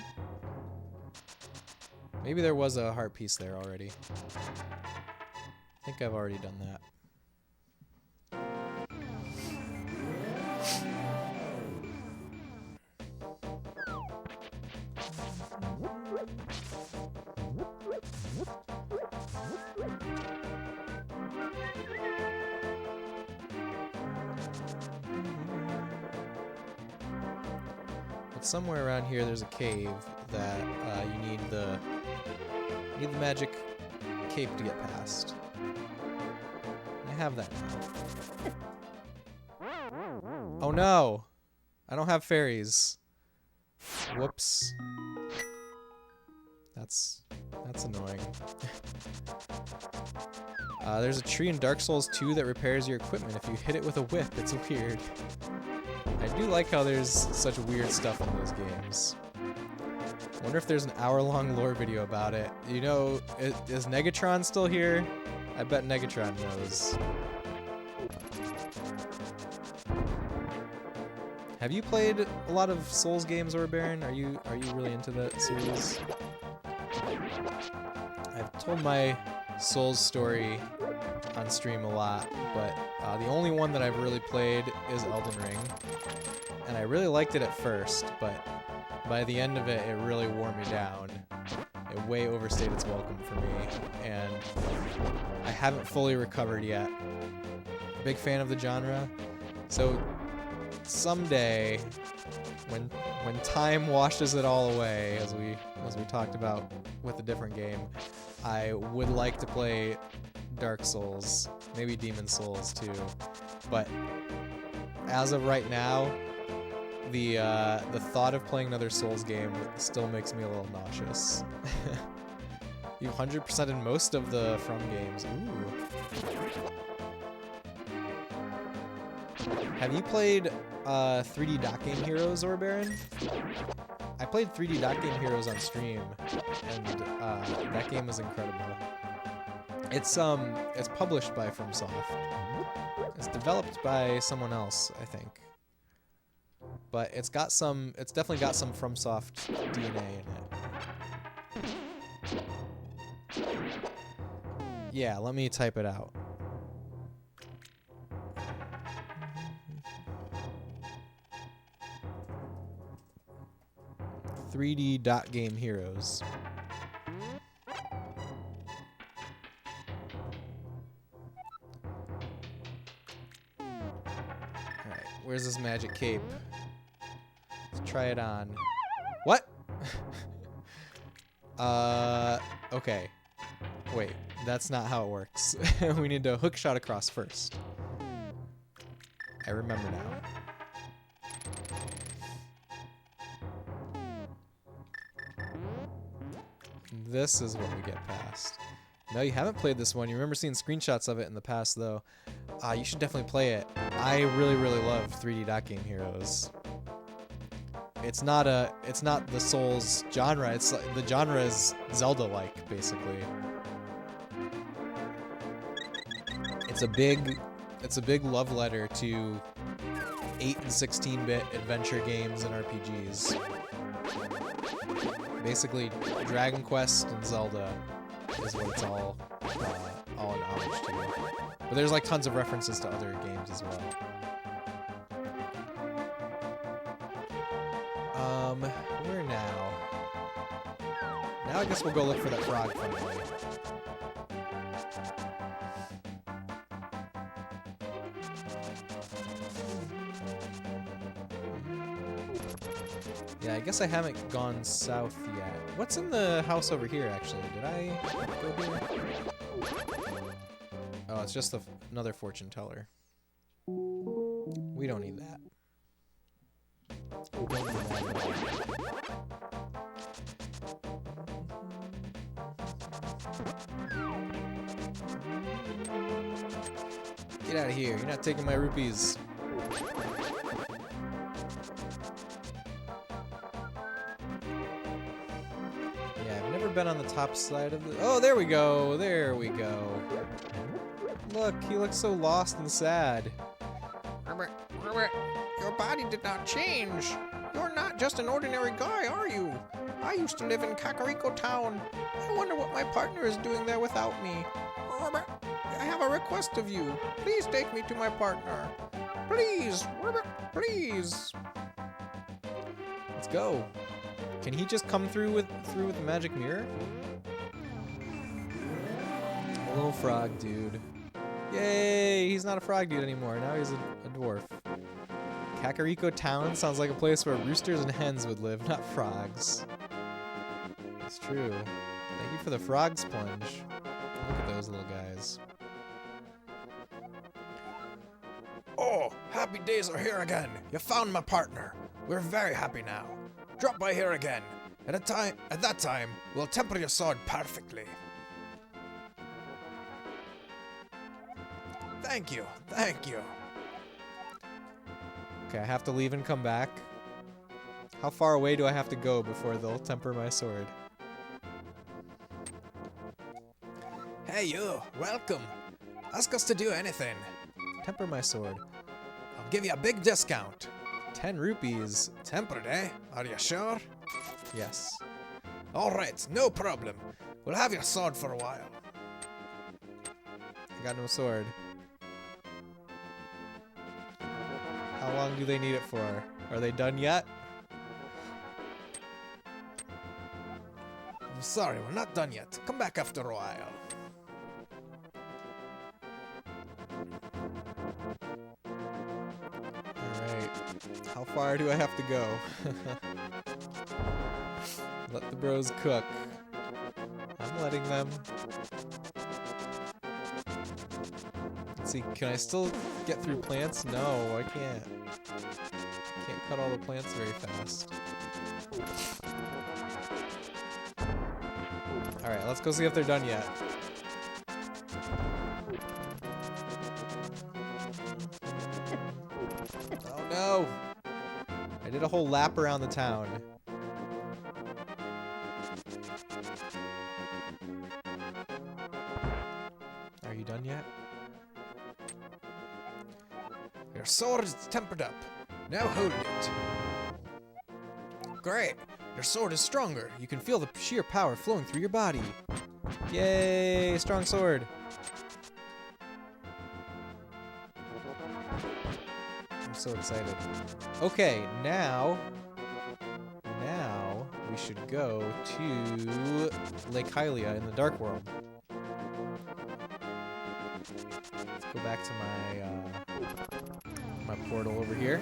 Maybe there was a heart piece there already. I think I've already done that. But somewhere around here there's a cave that you need the magic cape to get past. I have that now. Oh no! I don't have fairies. Whoops. That's annoying. There's a tree in Dark Souls 2 that repairs your equipment if you hit it with a whip. It's weird. I do like how there's such weird stuff in those games. I wonder if there's an hour-long lore video about it. You know, is Negatron still here? I bet Negatron knows. Have you played a lot of Souls games, or Baron? Are you really into that series? I've told my Souls story on stream a lot, but the only one that I've really played is Elden Ring. And I really liked it at first, but by the end of it, it really wore me down. It way overstayed its welcome for me, and I haven't fully recovered yet. Big fan of the genre, so someday, when time washes it all away, as we talked about with a different game, I would like to play Dark Souls, maybe Demon Souls too. But as of right now, the thought of playing another Souls game still makes me a little nauseous. You've 100% in most of the From games. Ooh. Have you played 3D Dot Game Heroes, or Baron? I played 3D Dot Game Heroes on stream, and that game is incredible. It's published by FromSoft. It's developed by someone else, I think. But it's definitely got some FromSoft DNA in it. Yeah, let me type it out. "3D Dot Game Heroes." Alright, where's this magic cape? Let's try it on. What? Okay. Wait, that's not how it works. We need to hook shot across first. I remember now. This is what we get past. No, you haven't played this one. You remember seeing screenshots of it in the past, though. You should definitely play it. I really, really love 3D Dot Game Heroes. It's not the Souls genre. It's like, the genre is Zelda-like, basically. It's a big love letter to 8 and 16-bit adventure games and RPGs. Basically, Dragon Quest and Zelda is what it's all an homage to. But there's like tons of references to other games as well. Where now? Now I guess we'll go look for that frog finally. Yeah, I guess I haven't gone south yet. What's in the house over here, actually? Did I go here? Oh, it's just another fortune teller. We don't need that. We don't need that at all. Get out of here. You're not taking my rupees. Yeah, I've never been on the top side of the... Oh, there we go. There we go. Look, he looks so lost and sad. Your body did not change. You're not just an ordinary guy, are you? I used to live in Kakariko Town. I wonder what my partner is doing there without me. I have a request of you. Please take me to my partner. Please, please. Let's go. Can he just come through with the magic mirror? A little frog dude. Yay! He's not a frog dude anymore. Now he's a dwarf. Kakariko Town sounds like a place where roosters and hens would live, not frogs. It's true. Thank you for the frog sponge. Look at those little guys. Oh, happy days are here again. You found my partner. We're very happy now. Drop by here again. At that time, we'll temper your sword perfectly. Thank you. Thank you. Okay, I have to leave and come back. How far away do I have to go before they'll temper my sword? Hey you, welcome. Ask us to do anything. Temper my sword. I'll give you a big discount. 10 rupees. Tempered, eh? Are you sure? Yes. Alright, no problem. We'll have your sword for a while. I got no sword. How long do they need it for? Are they done yet? I'm sorry, we're not done yet. Come back after a while. Alright. How far do I have to go? Let the bros cook. I'm letting them. Let's see, can I still get through plants? No, I can't. Can't cut all the plants very fast. Alright, let's go see if they're done yet. Oh no! I did a whole lap around the town. Are you done yet? Your sword is tempered up. Now hold it. Great. Your sword is stronger. You can feel the sheer power flowing through your body. Yay! Strong sword. I'm so excited. Okay, now we should go to Lake Hylia in the Dark World. Let's go back to my portal over here.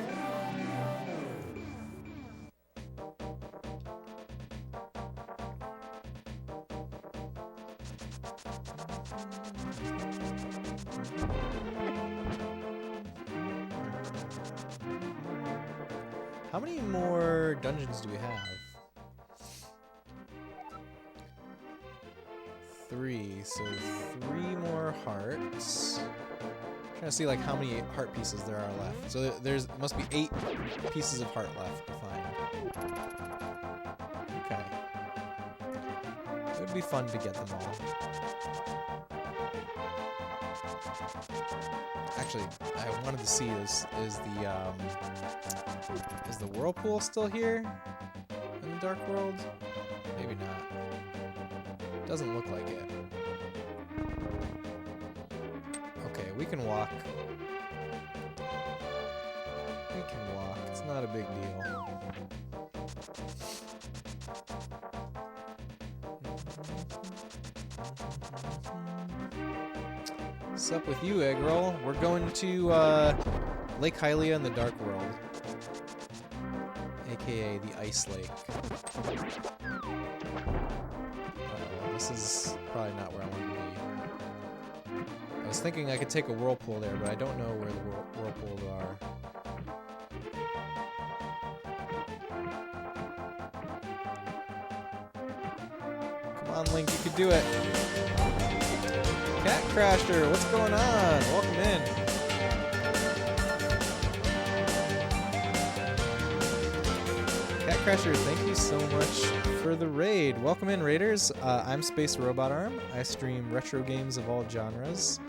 How many more dungeons do we have? 3, so 3 more hearts. Trying to see like how many heart pieces there are left. So there's must be 8 pieces of heart left to find. Okay. It would be fun to get them all. Actually, I wanted to see is the whirlpool still here in the Dark World? Maybe not. Doesn't look like it. Okay, we can walk. We can walk. It's not a big deal. What's up with you, Egg Roll? We're going to Lake Hylia in the Dark World. AKA the Ice Lake. Uh-oh, this is probably not where I want to be. I was thinking I could take a whirlpool there, but I don't know where the whirlpools are. Come Come on, Link, you can do it. Cat Crasher, what's going on? Welcome in. Cat Crasher, thank you so much for the raid. Welcome in, raiders. I'm Space Robot Arm. I stream retro games of all genres,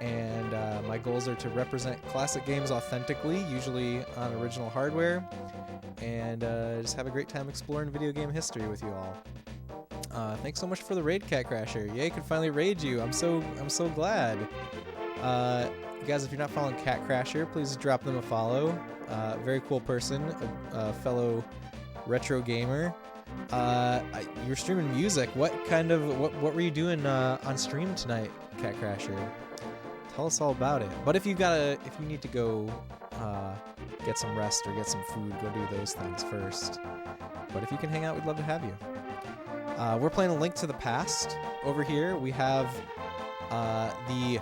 and my goals are to represent classic games authentically, usually on original hardware, and just have a great time exploring video game history with you all. Thanks so much for the raid, Cat Crasher. Yay, could finally raid you. I'm so glad. Guys, if you're not following Cat Crasher, please drop them a follow. Very cool person, a fellow retro gamer. You're streaming music. What were you doing on stream tonight, Cat Crasher? Tell us all about it. But if you need to go get some rest or get some food, go do those things first. But if you can hang out, we'd love to have you. We're playing A Link to the Past. Over here, we have the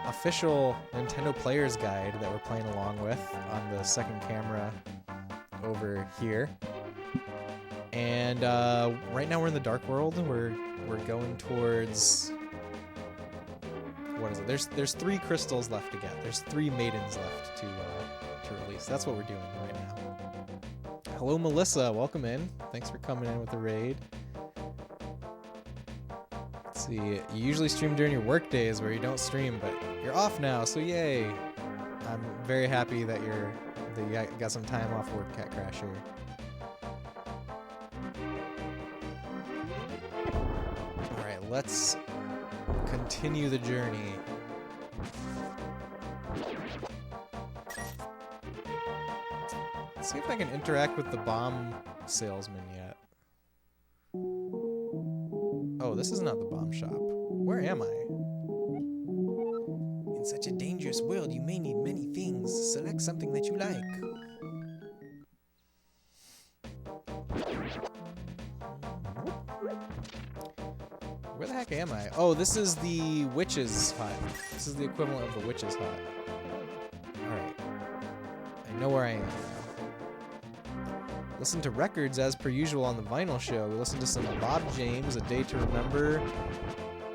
official Nintendo Player's Guide that we're playing along with on the second camera over here. And right now we're in the Dark World. We're going towards... What is it? There's 3 crystals left to get. There's 3 maidens left to release. That's what we're doing right now. Hello, Melissa. Welcome in. Thanks for coming in with the raid. Let's see. You usually stream during your work days where you don't stream, but you're off now, so yay. I'm very happy that you got some time off work, Cat Crasher. Alright, let's continue the journey. Let's see if I can interact with the bomb salesman yet. Oh, this is not the bomb shop. Where am I? In such a dangerous world, you may need many things. Select something that you like. Where the heck am I? Oh, this is the witch's hut. This is the equivalent of the witch's hut. Alright. I know where I am now. Listen to records as per usual on the vinyl show. We listened to some Bob James, A Day to Remember,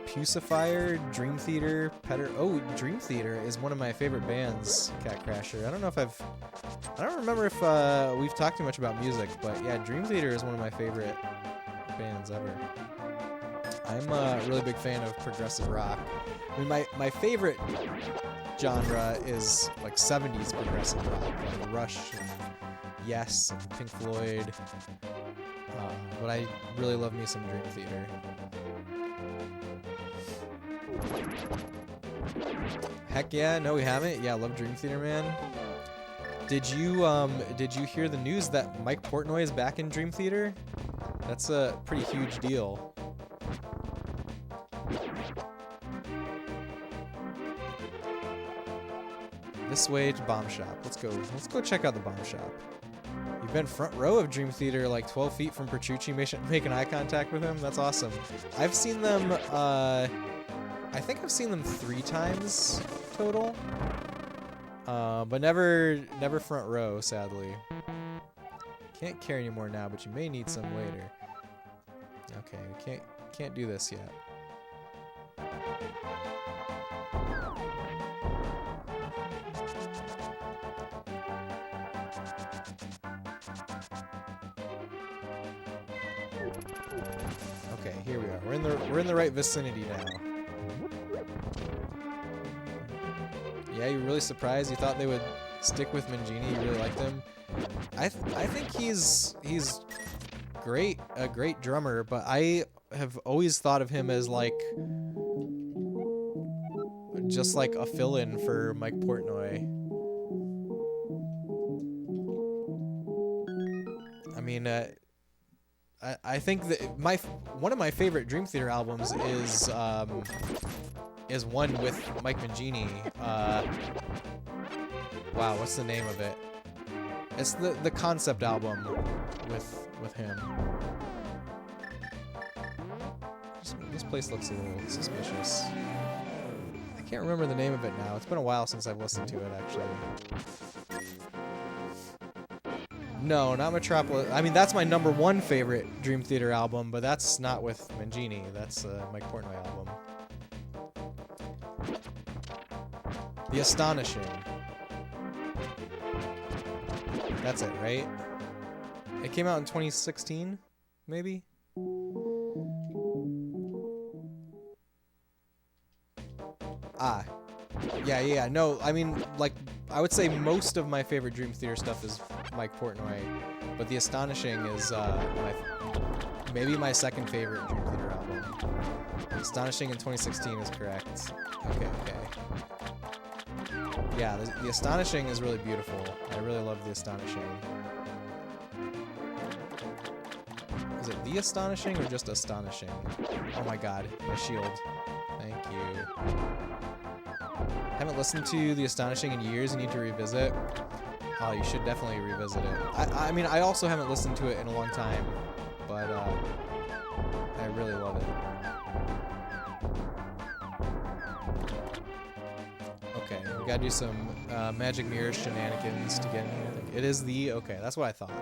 Pucifier, Dream Theater, Petter. Oh, Dream Theater is one of my favorite bands, Cat Crasher. I don't remember if we've talked too much about music, but yeah, Dream Theater is one of my favorite bands ever. I'm a really big fan of progressive rock. I mean, my favorite genre is like 70s progressive rock, like Rush and Yes and Pink Floyd. But I really love me some Dream Theater. Heck yeah, no we haven't. Yeah, I love Dream Theater, man. Did you hear the news that Mike Portnoy is back in Dream Theater? That's a pretty huge deal. This way to Bomb Shop. Let's go check out the Bomb Shop. You've been front row of Dream Theater, like 12 feet from Petrucci, making eye contact with him. That's awesome. I've seen them, I think I've seen them 3 times total. But never front row, sadly. Can't carry anymore now, but you may need some later. Okay, we can't do this yet. Okay, here we are. We're in the right vicinity now. Yeah, you're really surprised? You thought they would stick with Mangini? You really liked him? I think he's great, a great drummer, but I have always thought of him as like just like a fill-in for Mike Portnoy. I mean, I think that one of my favorite Dream Theater albums is one with Mike Mangini. Wow, what's the name of it? It's the concept album with him. This place looks a little suspicious. I can't remember the name of it now. It's been a while since I've listened to it, actually. No, not Metropolis. I mean, that's my #1 favorite Dream Theater album, but that's not with Mangini. That's a Mike Portnoy album. The Astonishing. That's it, right? It came out in 2016, maybe? Ah. Yeah. No, I mean, like, I would say most of my favorite Dream Theater stuff is Mike Portnoy, but The Astonishing is maybe my second favorite Dream Theater album. The Astonishing in 2016 is correct. Okay. Yeah, the Astonishing is really beautiful. I really love The Astonishing. Is it The Astonishing or just Astonishing? Oh my god, my shield. Thank you. Haven't listened to The Astonishing in years. You need to revisit. Oh, you should definitely revisit it. I mean, I also haven't listened to it in a long time, but I really love it. Okay, we gotta do some Magic Mirror shenanigans to get in here. It is the... Okay, that's what I thought.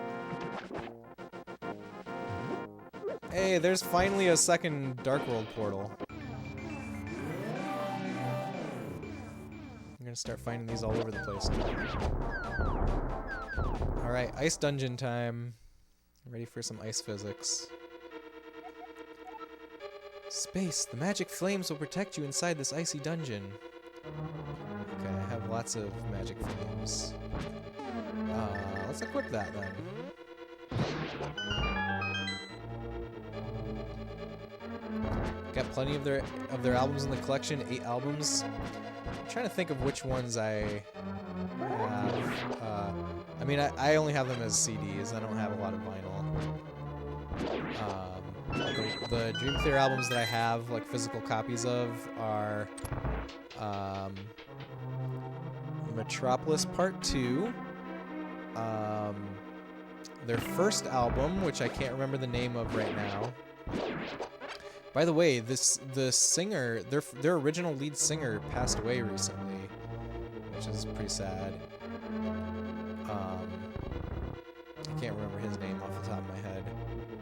Hey, there's finally a second Dark World portal. I'm gonna start finding these all over the place now. Alright, ice dungeon time. Ready for some ice physics. Space, the magic flames will protect you inside this icy dungeon. Okay, I have lots of magic flames. Let's equip that then. Got plenty of their albums in the collection, 8 albums. I'm trying to think of which ones I have. I mean, I only have them as CDs. I don't have a lot of vinyl. The Dream Theater albums that I have, like, physical copies of, are Metropolis Part 2, their first album, which I can't remember the name of right now. By the way, the singer, their original lead singer passed away recently, which is pretty sad. I can't remember his name off the top of my head,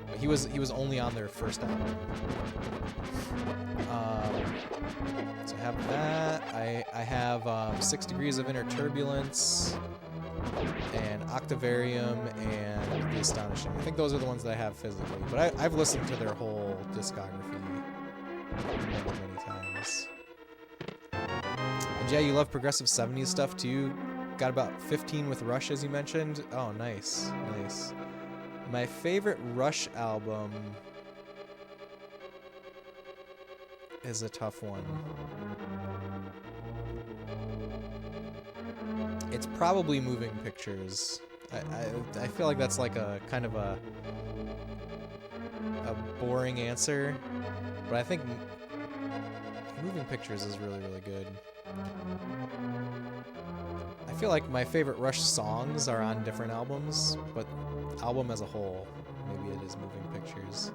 but he was only on their first album. So I have that. I have 6 Degrees of Inner Turbulence, and Octavarium, and The Astonishing. I think those are the ones that I have physically, but I've listened to their whole discography many times. And yeah, you love progressive 70s stuff too. Got about 15 with Rush, as you mentioned. Oh, nice. My favorite Rush album is a tough one. It's probably Moving Pictures. I feel like that's like a kind of a boring answer, but I think Moving Pictures is really, really good. I feel like my favorite Rush songs are on different albums, but album as a whole, maybe it is Moving Pictures.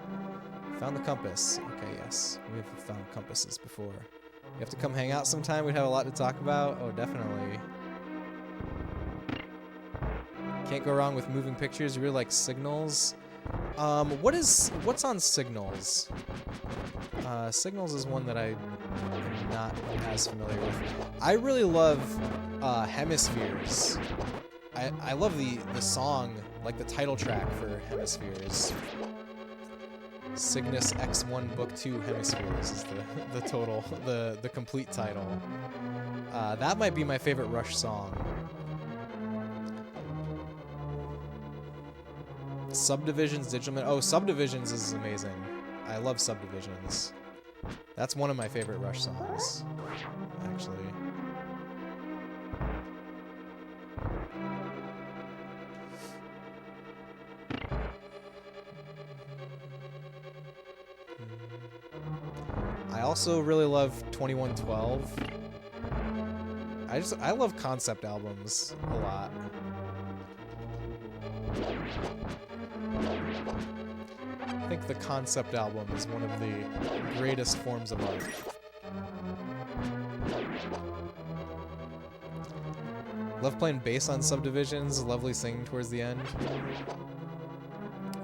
Found the compass. Okay, yes. We've found compasses before. You have to come hang out sometime. We'd have a lot to talk about. Oh, definitely. Can't go wrong with Moving Pictures. You really like Signals. What's on Signals? Signals is one that I am not as familiar with. I really love Hemispheres. I love the song, like the title track for Hemispheres. Cygnus X1 Book 2 Hemispheres is the total, the complete title. That might be my favorite Rush song. Subdivisions, Digital... Oh, Subdivisions is amazing. I love Subdivisions. That's one of my favorite Rush songs, actually. I also really love 2112. I love concept albums a lot. I think the concept album is one of the greatest forms of art. Love playing bass on Subdivisions. Lovely singing towards the end.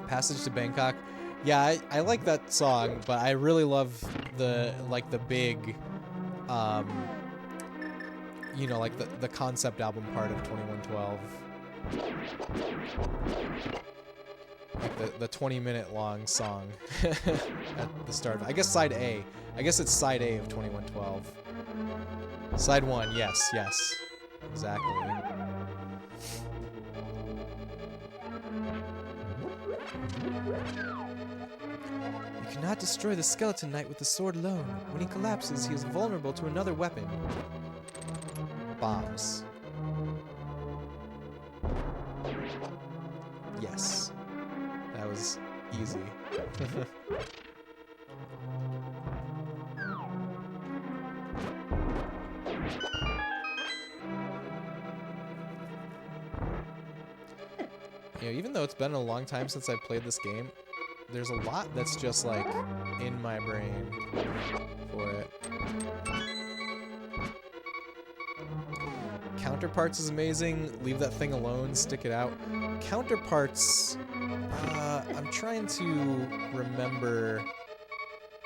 Passage to Bangkok. Yeah, I like that song, but I really love the big, you know, like the concept album part of 2112. Like the 20-minute long song at the start. I guess side A. I guess it's side A of 2112. Side 1, yes, yes. Exactly. You cannot destroy the Skeleton Knight with the sword alone. When he collapses, he is vulnerable to another weapon. Bombs. Yes. That was easy. You know, even though it's been a long time since I've played this game, there's a lot that's just like in my brain for it. Counterparts is amazing. Leave that thing alone. Stick it out. Counterparts. I'm trying to remember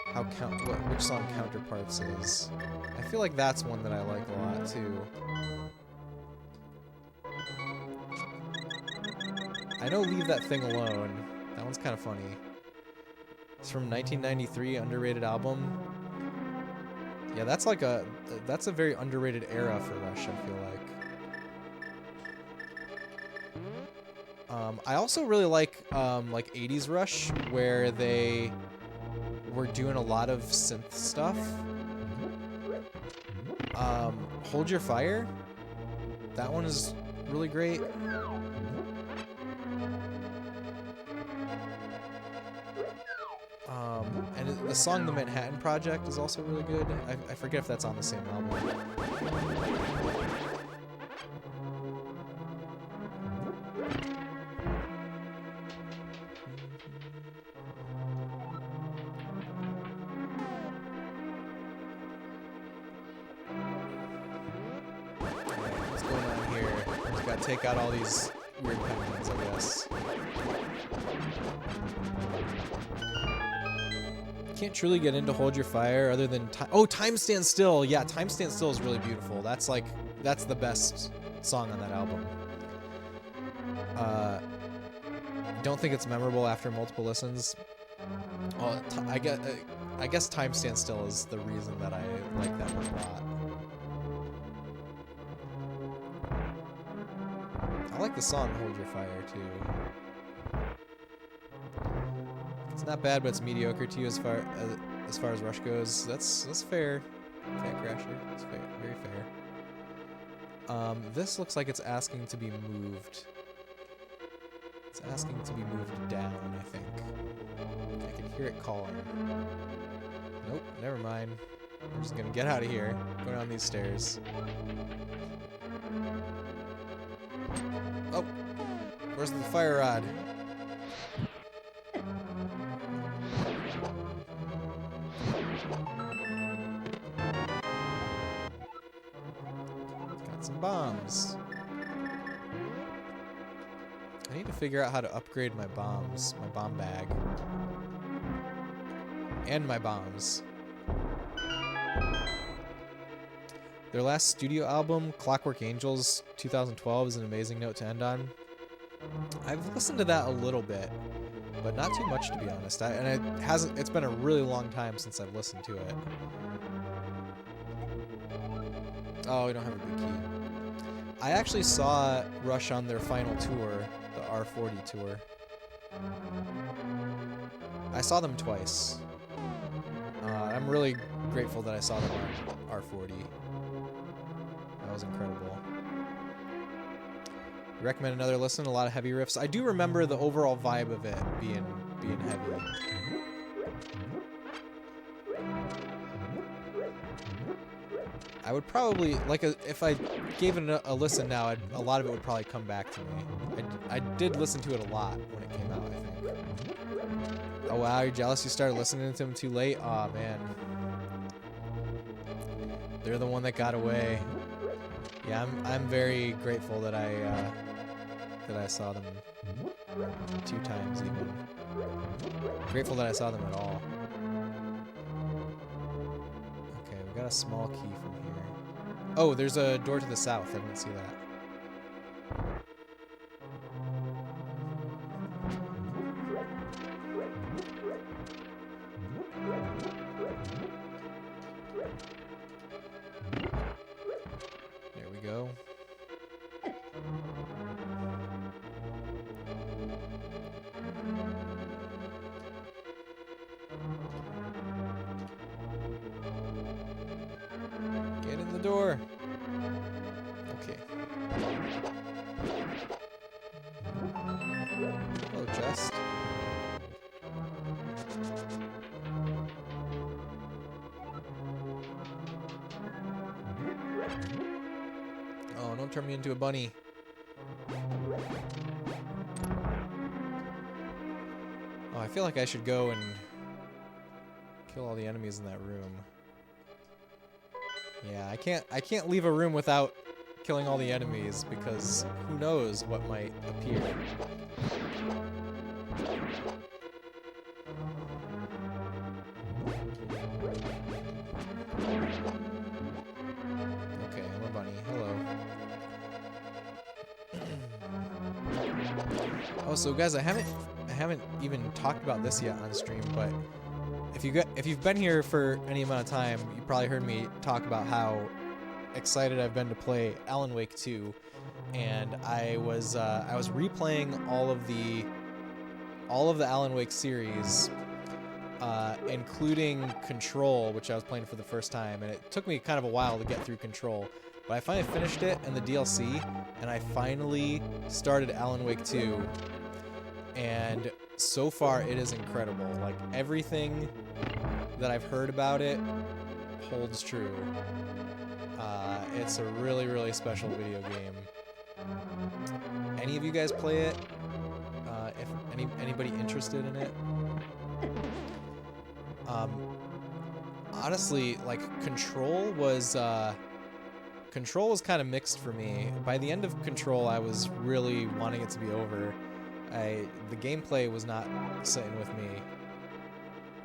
how which song Counterparts is. I feel like that's one that I like a lot too. I know Leave That Thing Alone. That one's kind of funny. It's from 1993, underrated album. Yeah, that's like that's a very underrated era for Rush, I feel like. I also really like 80s Rush, where they were doing a lot of synth stuff. Hold Your Fire. That one is really great. And the song The Manhattan Project is also really good. I forget if that's on the same album. What's going on here? Just gotta take out all these weird penguins, I guess. Can't truly get into Hold Your Fire other than Time Stands Still. Yeah, Time Stands Still is really beautiful. That's the best song on that album. Don't think it's memorable after multiple listens. Well, I guess Time Stands Still is the reason that I like that one a lot. I like the song Hold Your Fire too. It's not bad, but it's mediocre to you as far as Rush goes. That's fair. Cat Crasher. It's fair, very fair. This looks like it's asking to be moved. It's asking to be moved down, I think. I can hear it calling. Nope, never mind. I'm just gonna get out of here. Go down these stairs. Oh! Where's the fire rod? Got some bombs. I need to figure out how to upgrade my bombs, my bomb bag. And my bombs. Their last studio album, Clockwork Angels 2012, is an amazing note to end on. I've listened to that a little bit, but not too much, to be honest. It's been a really long time since I've listened to it. Oh, we don't have a big key. I actually saw Rush on their final tour, the R40 tour. I saw them twice. I'm really grateful that I saw them on R40. That was incredible. Recommend another listen. A lot of heavy riffs. I do remember the overall vibe of it being heavy. I would probably if I gave it a listen now, a lot of it would probably come back to me. I did listen to it a lot when it came out, I think. Oh wow, you're jealous you started listening to them too late? Aw, man. They're the one that got away. Yeah, I'm very grateful that I saw them 2 times even. Grateful that I saw them at all. Okay, we got a small key from here. Oh, there's a door to the south. I didn't see that. There we go. Get in the door. Okay. Hello, chest. Oh, don't turn me into a bunny. Oh, I feel like I should go and kill all the enemies in that room. Yeah, I can't leave a room without killing all the enemies because who knows what might appear. Okay, I'm a bunny. Hello. Oh, so guys, I haven't even talked about this yet on stream, but if you've been here for any amount of time, you probably heard me talk about how excited I've been to play Alan Wake 2, and I was replaying all of the Alan Wake series, including Control, which I was playing for the first time, and it took me kind of a while to get through Control, but I finally finished it and the DLC, and I finally started Alan Wake 2, and so far it is incredible. Like, everything that I've heard about it holds true. It's a really, really special video game. Any of you guys play it? If anybody interested in it? Honestly, like, Control was kind of mixed for me. By the end of Control, I was really wanting it to be over. The gameplay was not sitting with me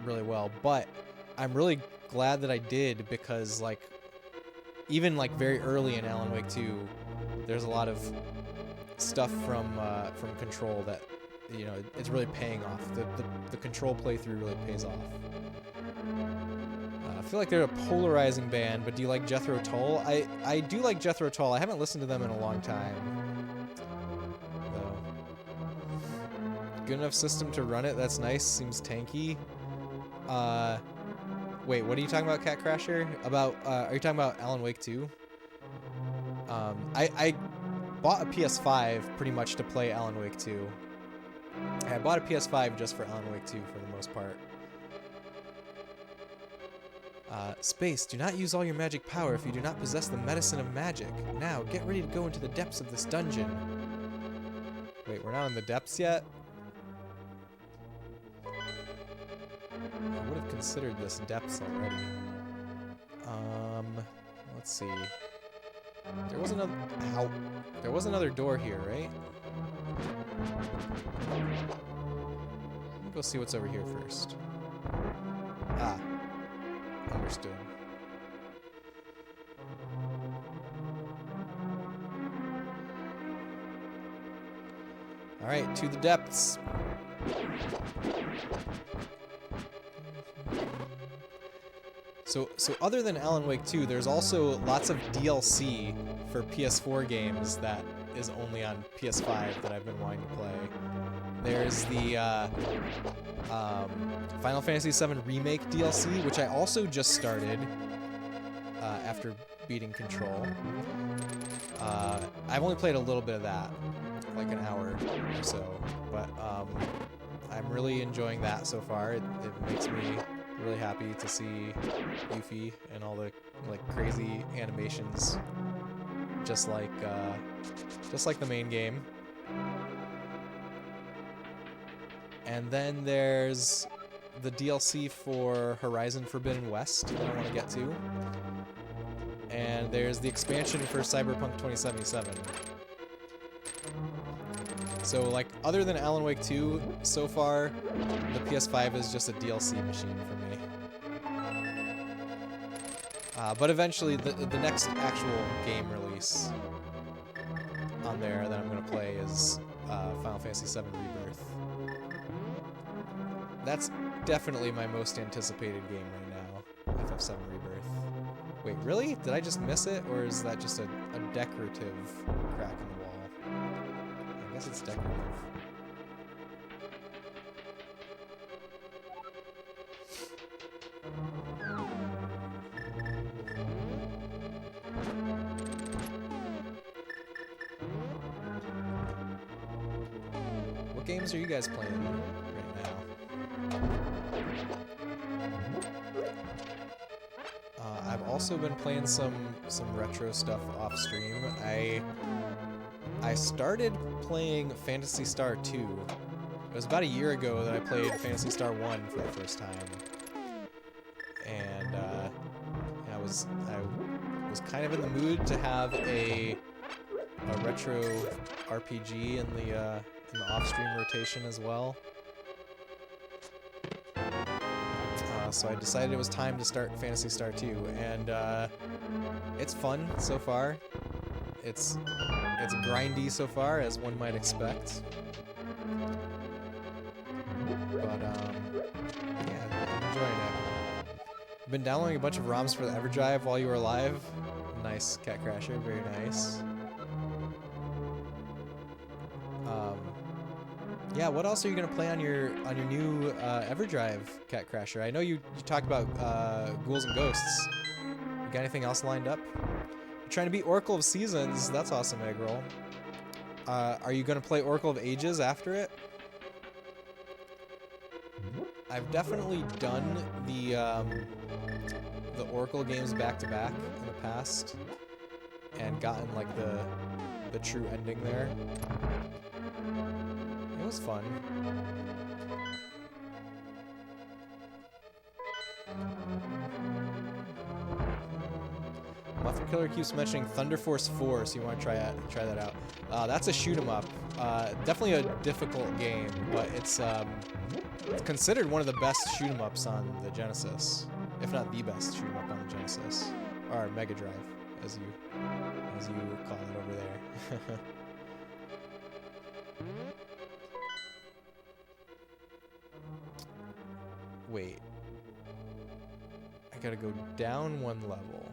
really well, but I'm really glad that I did, because, like, even like very early in Alan Wake 2, there's a lot of stuff from Control that, you know, it's really paying off. The Control playthrough really pays off. I feel like they're a polarizing band, but do you like Jethro Tull? I do like Jethro Tull. I haven't listened to them in a long time, though. Good enough system to run it. That's nice. Seems tanky. Wait, what are you talking about, Cat Crasher? About, are you talking about Alan Wake 2? I bought a PS5 pretty much to play Alan Wake 2. I bought a PS5 just for Alan Wake 2 for the most part. Space, do not use all your magic power if you do not possess the medicine of magic. Now, get ready to go into the depths of this dungeon. Wait, we're not in the depths yet? I would have considered this depths already. Let's see. There was another... Ow. There was another door here, right? Let me go see what's over here first. Ah. Understood. Alright, to the depths. So other than Alan Wake 2, there's also lots of DLC for PS4 games that is only on PS5 that I've been wanting to play. There's the Final Fantasy VII Remake DLC, which I also just started after beating Control. I've only played a little bit of that, like an hour or so, but I'm really enjoying that so far. It makes me really happy to see Yuffie and all the like crazy animations, just like the main game. And then there's the DLC for Horizon Forbidden West that I want to get to. and there's the expansion for Cyberpunk 2077. So, like, other than Alan Wake 2, so far, the PS5 is just a DLC machine for me. But eventually, the next actual game release on there that I'm going to play is Final Fantasy VII Rebirth. That's definitely my most anticipated game right now, FF7 Rebirth. Wait, really? Did I just miss it, or is that just a decorative crack in the wall? I guess it's decorative. What games are you guys playing right now? I've also been playing some retro stuff off stream. I started playing Phantasy Star 2. It was about a year ago that I played Phantasy Star 1 for the first time, and I was kind of in the mood to have a retro RPG in the off-stream rotation as well. So I decided it was time to start Phantasy Star 2, and it's fun so far. It's grindy so far, as one might expect. But yeah, I'm enjoying it. I've been downloading a bunch of ROMs for the EverDrive while you were alive. Nice, Cat Crasher, very nice. Yeah, what else are you gonna play on your new EverDrive, Cat Crasher? I know you talked about Ghouls and Ghosts. You got anything else lined up? You're trying to beat Oracle of Seasons. That's awesome, Eggroll. Are you gonna play Oracle of Ages after it? I've definitely done the Oracle games back to back in the past, and gotten like the true ending there. It was fun. Muffin Killer keeps mentioning Thunder Force 4, so you want to try that out. That's a shoot 'em up. Definitely a difficult game, but it's considered one of the best shoot 'em ups on the Genesis, if not the best shoot 'em up on the Genesis, or Mega Drive, as you call it over there. Wait. I gotta go down one level.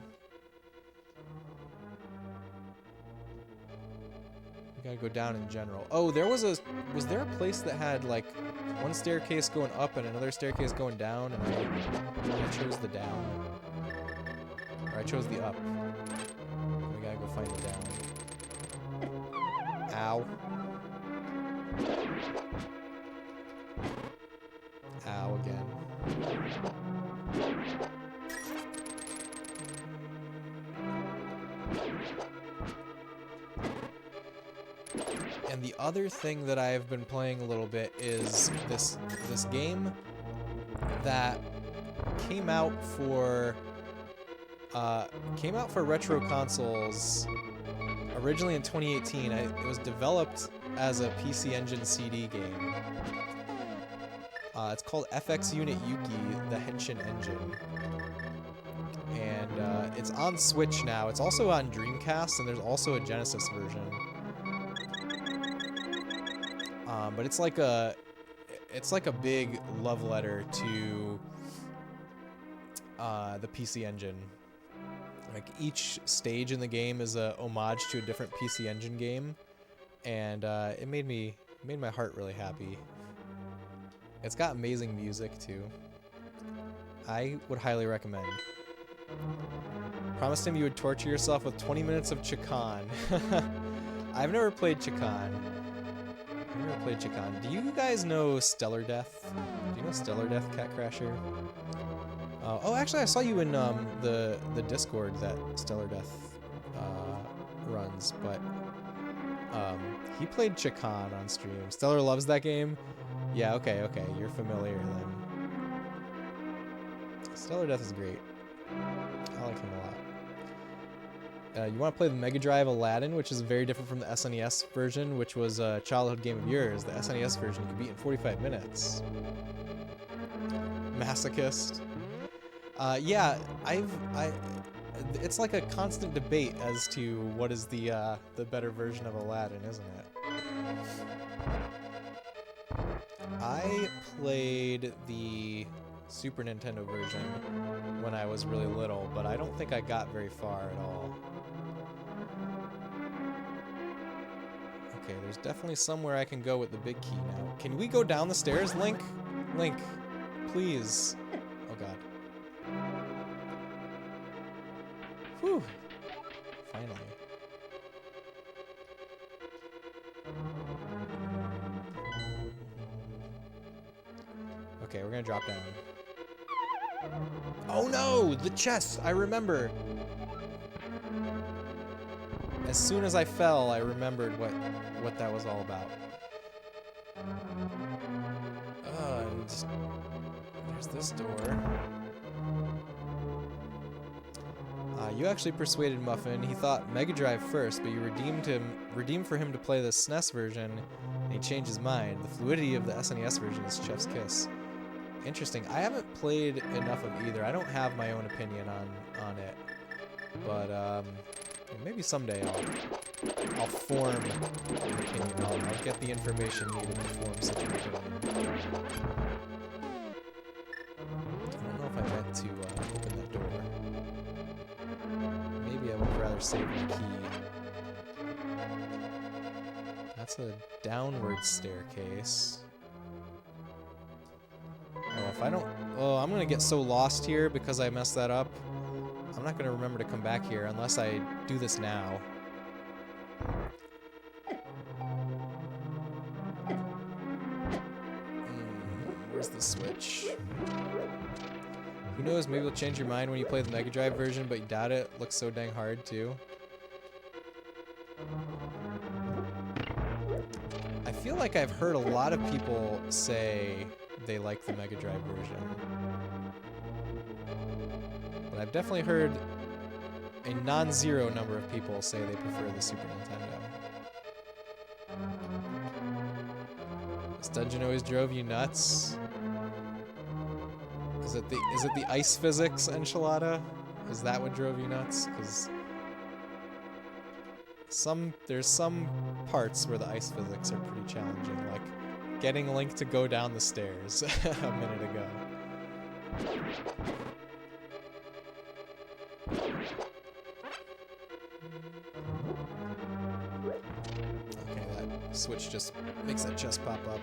I gotta go down in general. Oh, was there a place that had like one staircase going up and another staircase going down, and I chose the down. Or I chose the up. We gotta go find the down. Ow. Ow again. And the other thing that I've been playing a little bit is this game that came out for retro consoles originally in 2018. It was developed as a PC Engine CD game. It's called FX Unit Yuki, the Henshin Engine. And it's on Switch now. It's also on Dreamcast, and there's also a Genesis version. But it's like a big love letter to the PC Engine. Like, each stage in the game is a homage to a different PC Engine game, and it made my heart really happy. It's got amazing music too. I would highly recommend. Promised him you would torture yourself with 20 minutes of Chakan. I've never played Chakan. Do you guys know Stellar Death? Do you know Stellar Death, Cat Crasher? Oh, actually, I saw you in the Discord that Stellar Death runs, but he played Chakan on stream. Stellar loves that game. Yeah, okay, you're familiar then. Stellar Death is great. I like him a lot. You want to play the Mega Drive Aladdin, which is very different from the SNES version, which was a childhood game of yours. The SNES version you can beat in 45 minutes. Masochist. Yeah, it's like a constant debate as to what is the better version of Aladdin, isn't it? I played the Super Nintendo version when I was really little, but I don't think I got very far at all. Okay, there's definitely somewhere I can go with the big key now. Can we go down the stairs, Link? Link, please. Oh god. Whew. Finally. Okay, we're gonna drop down. Oh no! The chest! I remember! As soon as I fell, I remembered what that was all about. And there's this door. You actually persuaded Muffin. He thought Mega Drive first, but you redeemed for him to play the SNES version, and he changed his mind. The fluidity of the SNES version is Chef's Kiss. Interesting. I haven't played enough of either. I don't have my own opinion on it, but maybe someday I'll form an opinion. I'll get the information needed to form such an opinion. I don't know if I meant to open that door. Maybe I would have rather saved the key. That's a downward staircase. Oh, if I don't... Oh, I'm gonna get so lost here because I messed that up. I'm not gonna remember to come back here unless I do this now. Where's the switch? Who knows, maybe you'll change your mind when you play the Mega Drive version, but you doubt it. Looks so dang hard, too. I feel like I've heard a lot of people say they like the Mega Drive version. But I've definitely heard a non-zero number of people say they prefer the Super Nintendo. This dungeon always drove you nuts. Is it the ice physics, Enchilada? Is that what drove you nuts? Because there's some parts where the ice physics are pretty challenging, like getting Link to go down the stairs a minute ago. Okay, that switch just makes that chest pop up.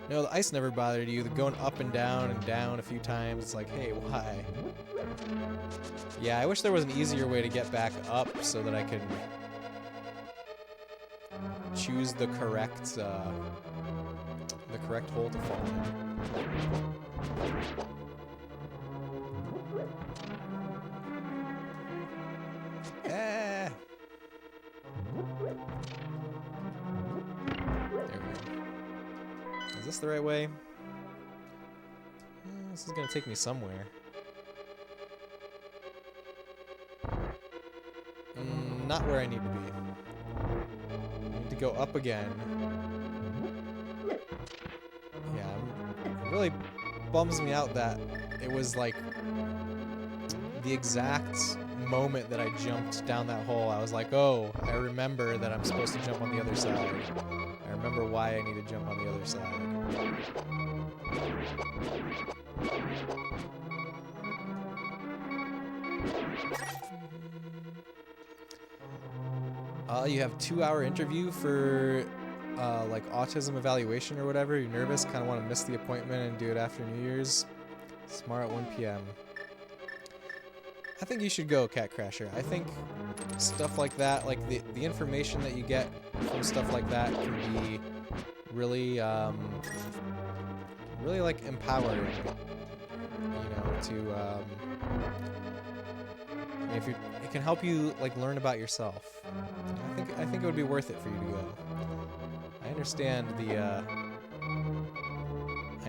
No, the ice never bothered you. The going up and down a few times, it's like, hey, why? Yeah, I wish there was an easier way to get back up so that I could choose the correct hole to fall in. Ah! There we go. Is this the right way? This is gonna take me somewhere. Not where I need to be. I need to go up again. Yeah, it really bums me out that it was like the exact moment that I jumped down that hole. I was like, oh, I remember that I'm supposed to jump on the other side. I remember why I need to jump on the other side. You have 2-hour interview for like autism evaluation or whatever. You're nervous, kind of want to miss the appointment and do it after New Year's. It's tomorrow at 1 p.m. I think you should go, Cat Crasher. I think stuff like that, like the information that you get from stuff like that can be really, really like empowering, you know, to, I mean, it can help you like learn about yourself. I think it would be worth it for you to go. I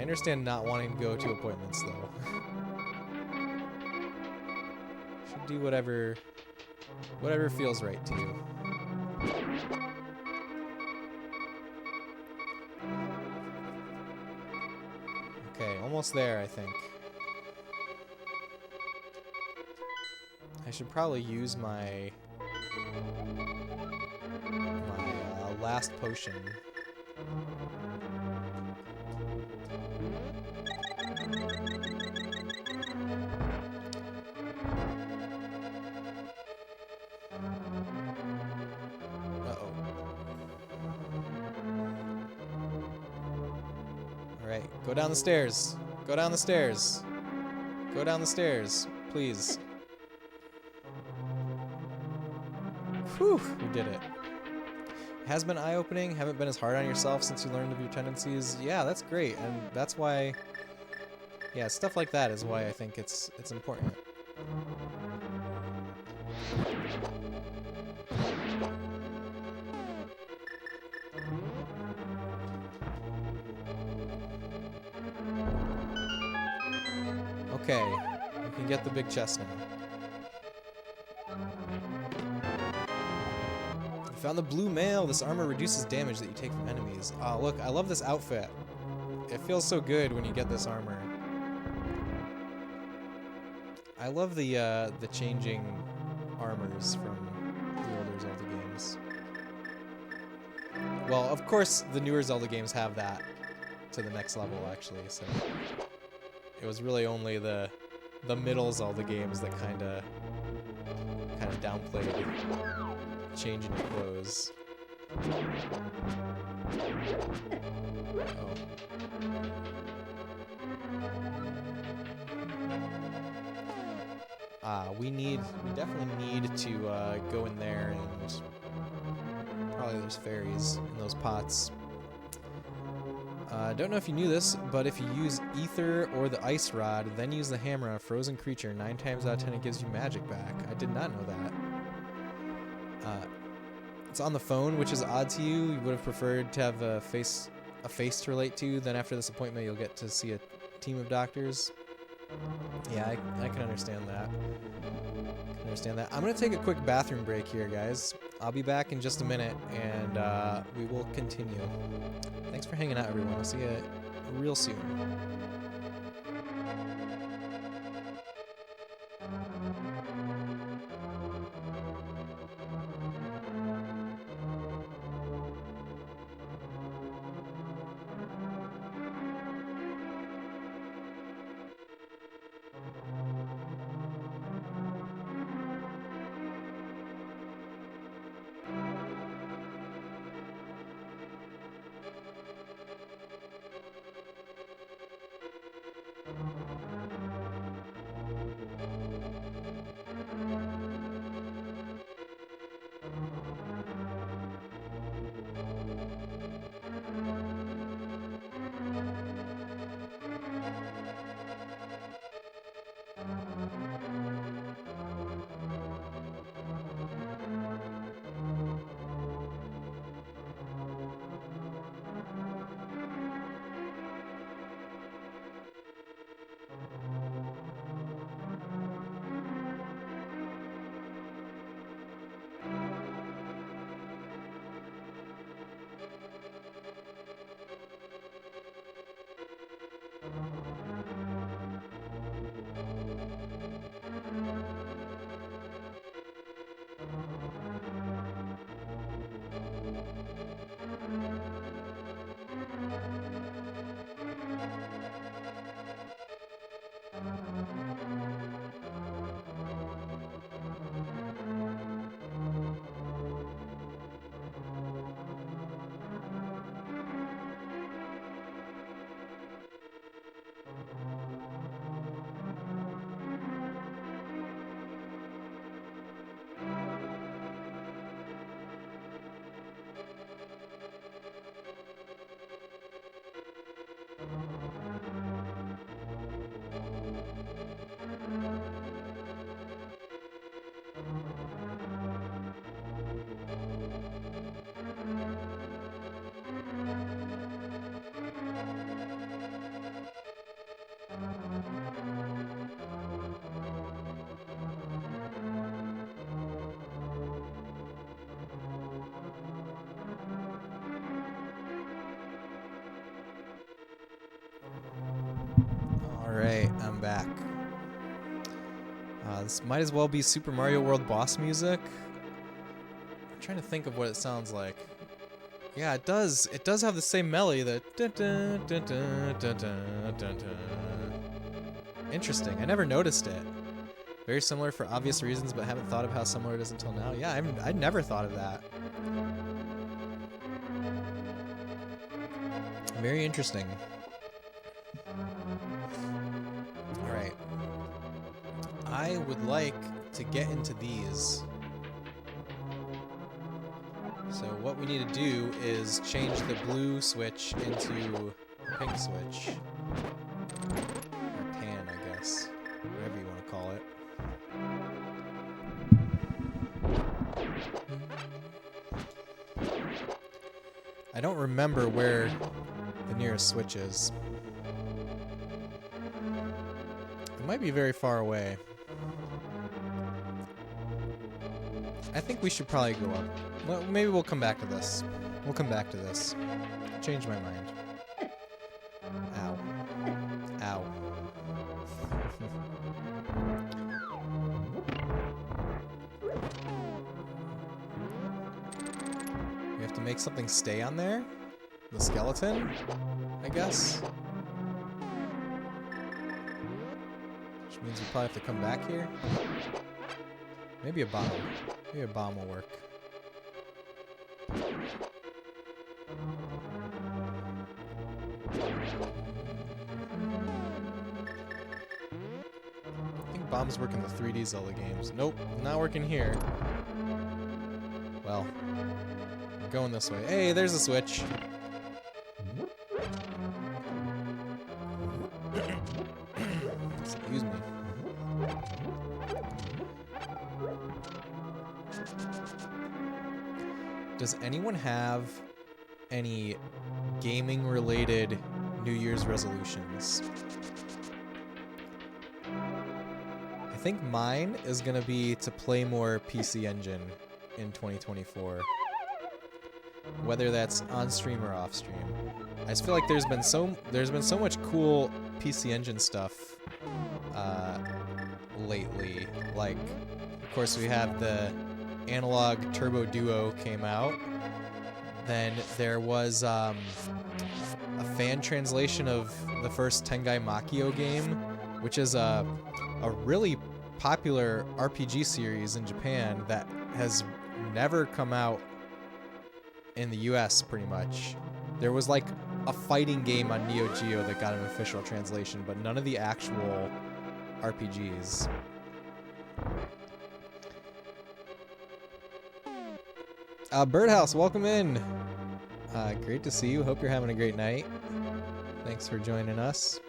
understand not wanting to go to appointments though. Should do whatever Whatever feels right to you. Okay, almost there, I think. I should probably use my last potion. Uh-oh. Alright, go down the stairs. Go down the stairs. Go down the stairs, please. Whew, we did it. Has been eye-opening, haven't been as hard on yourself since you learned of your tendencies. Yeah, that's great, and that's why... Yeah, stuff like that is why I think it's important. Okay, we can get the big chest now. You found the blue mail. This armor reduces damage that you take from enemies. Oh, look, I love this outfit. It feels so good when you get this armor. I love the changing armors from the older Zelda games. Well, of course, the newer Zelda games have that to the next level, actually. So it was really only the middle Zelda games that kind of downplayed changing your clothes. We definitely need to go in there, and probably there's fairies in those pots. Don't know if you knew this, but if you use ether or the ice rod, then use the hammer on a frozen creature, 9 times out of 10 it gives you magic back. I did not know that. It's on the phone, which is odd to you. You would have preferred to have a face to relate to. Then after this appointment, you'll get to see a team of doctors. Yeah, I can understand that. I'm gonna take a quick bathroom break here, guys. I'll be back in just a minute, and we will continue. Thanks for hanging out, everyone. I'll see you real soon. Alright, I'm back. This might as well be Super Mario World boss music. I'm trying to think of what it sounds like. Yeah, it does. It does have the same melody. The dun dun dun dun dun dun dun dun. Interesting. I never noticed it. Very similar for obvious reasons, but haven't thought of how similar it is until now. Yeah, I never thought of that. Very interesting. Alright. I would like to get into these. So what we need to do is change the blue switch into a pink switch. Or pan, I guess. Whatever you want to call it. I don't remember where the nearest switch is. It might be very far away. I think we should probably go up. Well, maybe we'll come back to this. We'll come back to this. Change my mind. Ow. Ow. We have to make something stay on there? The skeleton? I guess? Which means we probably have to come back here? Maybe a bomb. Maybe a bomb will work. I think bombs work in the 3D Zelda games. Nope, not working here. Well, we're going this way. Hey, there's a switch. Excuse me. Does anyone have any gaming-related New Year's resolutions? I think mine is gonna be to play more PC Engine in 2024. Whether that's on stream or off stream. I just feel like there's been so much cool PC Engine stuff lately. Like, of course, we have the Analog Turbo Duo came out. Then there was a fan translation of the first Tengai Makio game, which is a really popular RPG series in Japan that has never come out in the US, pretty much. There was like a fighting game on Neo Geo that got an official translation, but none of the actual RPGs. Birdhouse, welcome in. Great to see you. Hope you're having a great night. Thanks for joining us.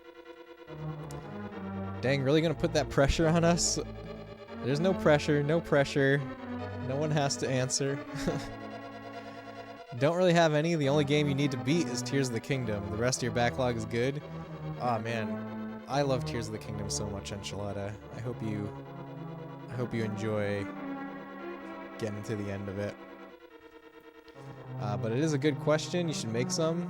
Dang, really gonna put that pressure on us? There's no pressure, no pressure. No one has to answer. Don't really have any. The only game you need to beat is Tears of the Kingdom. The rest of your backlog is good. Aw, man. I love Tears of the Kingdom so much, Enchilada. I hope you enjoy getting to the end of it. But it is a good question. You should make some.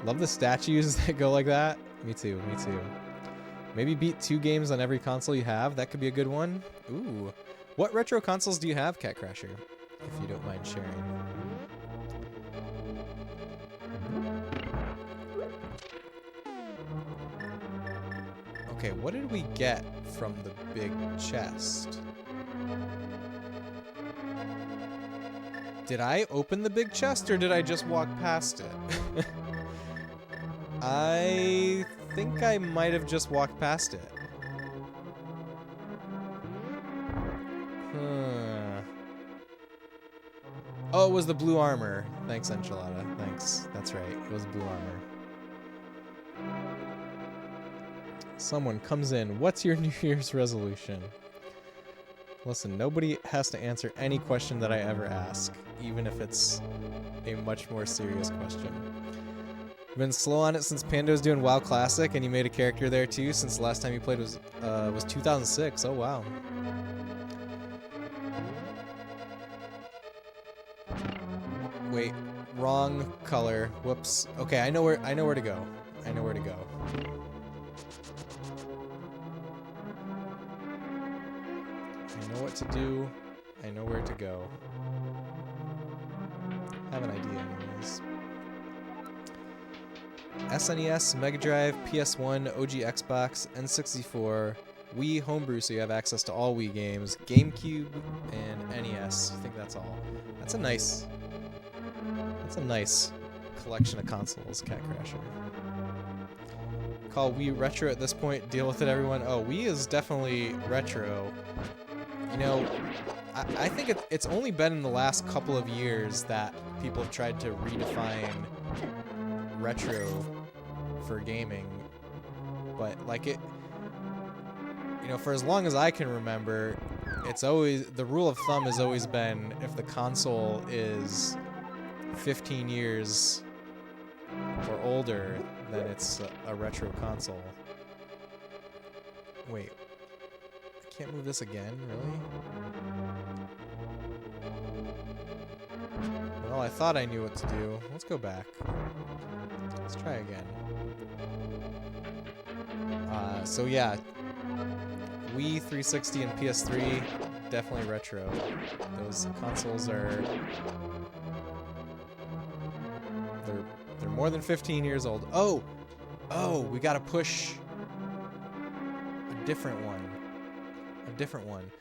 Love the statues that go like that. Me too, me too. Maybe beat 2 games on every console you have. That could be a good one. Ooh. What retro consoles do you have, Cat Crasher? If you don't mind sharing. Okay, what did we get from the big chest? Did I open the big chest or did I just walk past it? I think I might have just walked past it. Huh. Oh, it was the blue armor. Thanks, Enchilada. Thanks. That's right. It was blue armor. Someone comes in. What's your New Year's resolution? Listen, nobody has to answer any question that I ever ask, even if it's a much more serious question. Been slow on it since Pando's doing WoW Classic, and you made a character there too since the last time you played was 2006. Oh wow. Wait, wrong color. Whoops. Okay, I know where to go. I know where to go. I know what to do. I know where to go. Have an idea anyways. SNES, Mega Drive, PS1, OG Xbox, N64, Wii Homebrew, so you have access to all Wii games, GameCube, and NES. I think that's all. That's a nice collection of consoles, Cat Crasher. Call Wii retro at this point. Deal with it, everyone. Oh, Wii is definitely retro. You know, I think it's only been in the last couple of years that people have tried to redefine retro for gaming. But like it, you know, for as long as I can remember, it's always, the rule of thumb has always been if the console is 15 years or older, then it's a retro console. Wait, I can't move this again, really? Well, I thought I knew what to do. Let's go back. Let's try again. So yeah, Wii, 360, and PS3, definitely retro. Those consoles are... They're more than 15 years old. Oh! Oh, we gotta push a different one. A different one.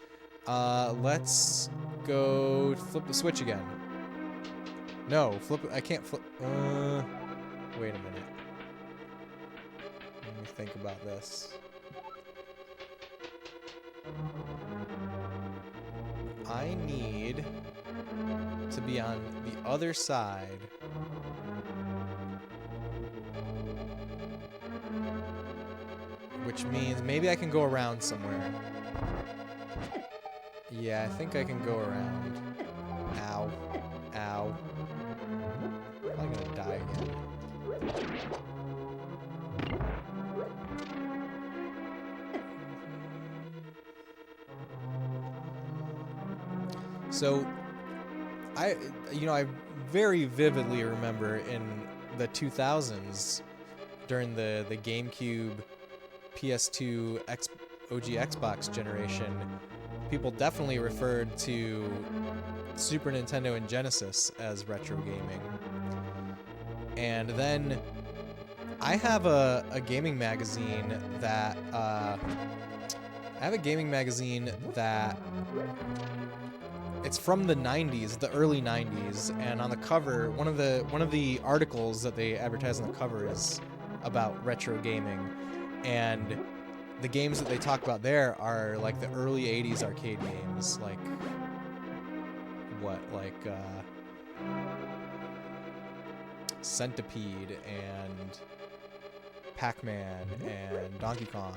Let's go flip the switch again. No, flip it. I can't flip. Wait a minute. Let me think about this. I need to be on the other side. Which means maybe I can go around somewhere. Yeah, I think I can go around. Ow. Ow. I'm gonna die again. So, I very vividly remember in the 2000s, during the GameCube, PS2, OG Xbox generation, people definitely referred to Super Nintendo and Genesis as retro gaming. And then I have a gaming magazine that it's from the 90s, the early 90s, and on the cover, one of the articles that they advertise on the cover is about retro gaming. And the games that they talk about there are like the early 80s arcade games, like Centipede and Pac-Man and Donkey Kong.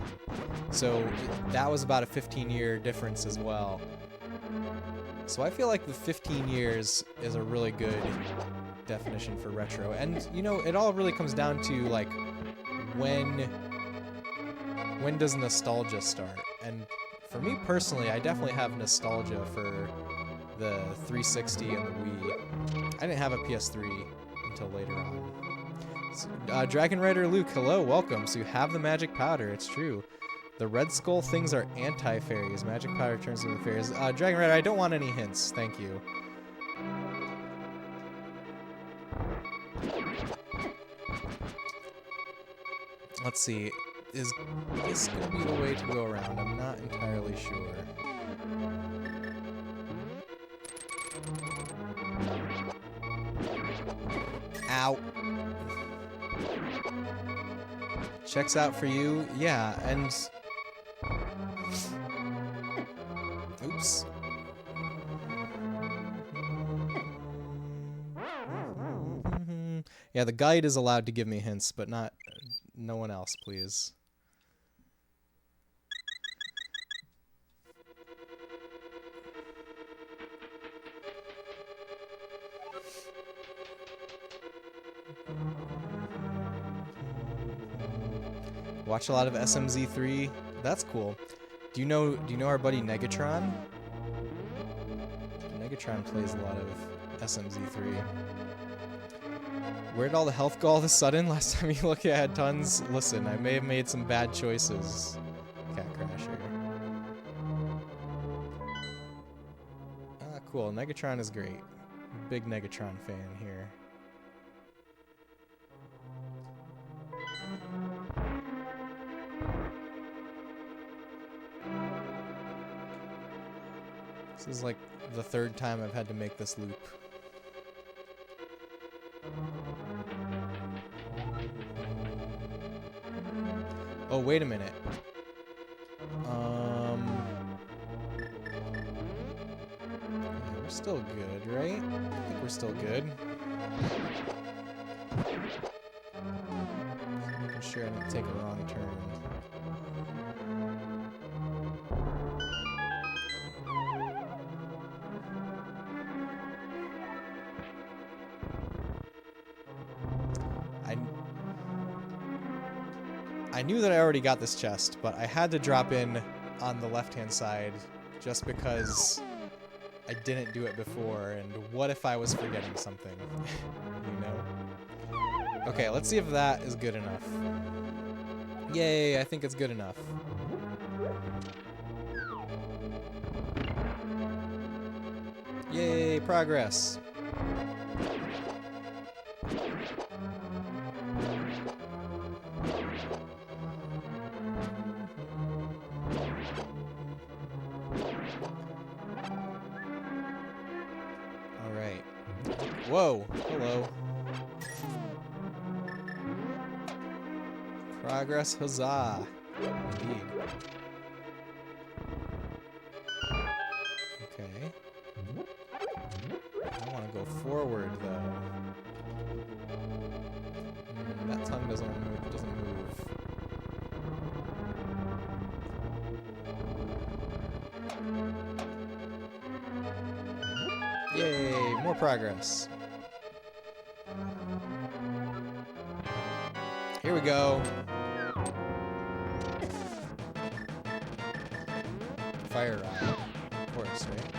So that was about a 15-year difference as well. So I feel like the 15 years is a really good definition for retro. And, you know, it all really comes down to, like, when does nostalgia start? And for me personally, I definitely have nostalgia for the 360 and the Wii. I didn't have a PS3 until later on. So, Dragon Rider Luke, hello, welcome. So you have the magic powder, it's true. The Red Skull things are anti-fairies. Magic powder turns into fairies. Dragon Rider, I don't want any hints, thank you. Let's see. Is this going to be the way to go around? I'm not entirely sure. Ow. Checks out for you. Yeah, and... Oops. Yeah, the guide is allowed to give me hints, but not... no one else, please. Watch a lot of SMZ3. That's cool. Do you know our buddy Negatron? Negatron plays a lot of SMZ3. Where'd all the health go all of a sudden? Last time you looked, I had tons. Listen, I may have made some bad choices. Cat Crasher. cool. Negatron is great. Big Negatron fan here. This is like the third time I've had to make this loop. Oh, wait a minute. Yeah, we're still good, right? I think we're still good. Just making sure I didn't take a wrong turn. I knew that I already got this chest, but I had to drop in on the left-hand side just because I didn't do it before, and what if I was forgetting something? You know? Okay, let's see if that is good enough. Yay, I think it's good enough. Yay, progress. Alright. Whoa, hello. Progress, huzzah. Indeed. Okay. I want to go forward, though. That tongue doesn't move. Yay, more progress. Here we go. Fire ride. Of course, right?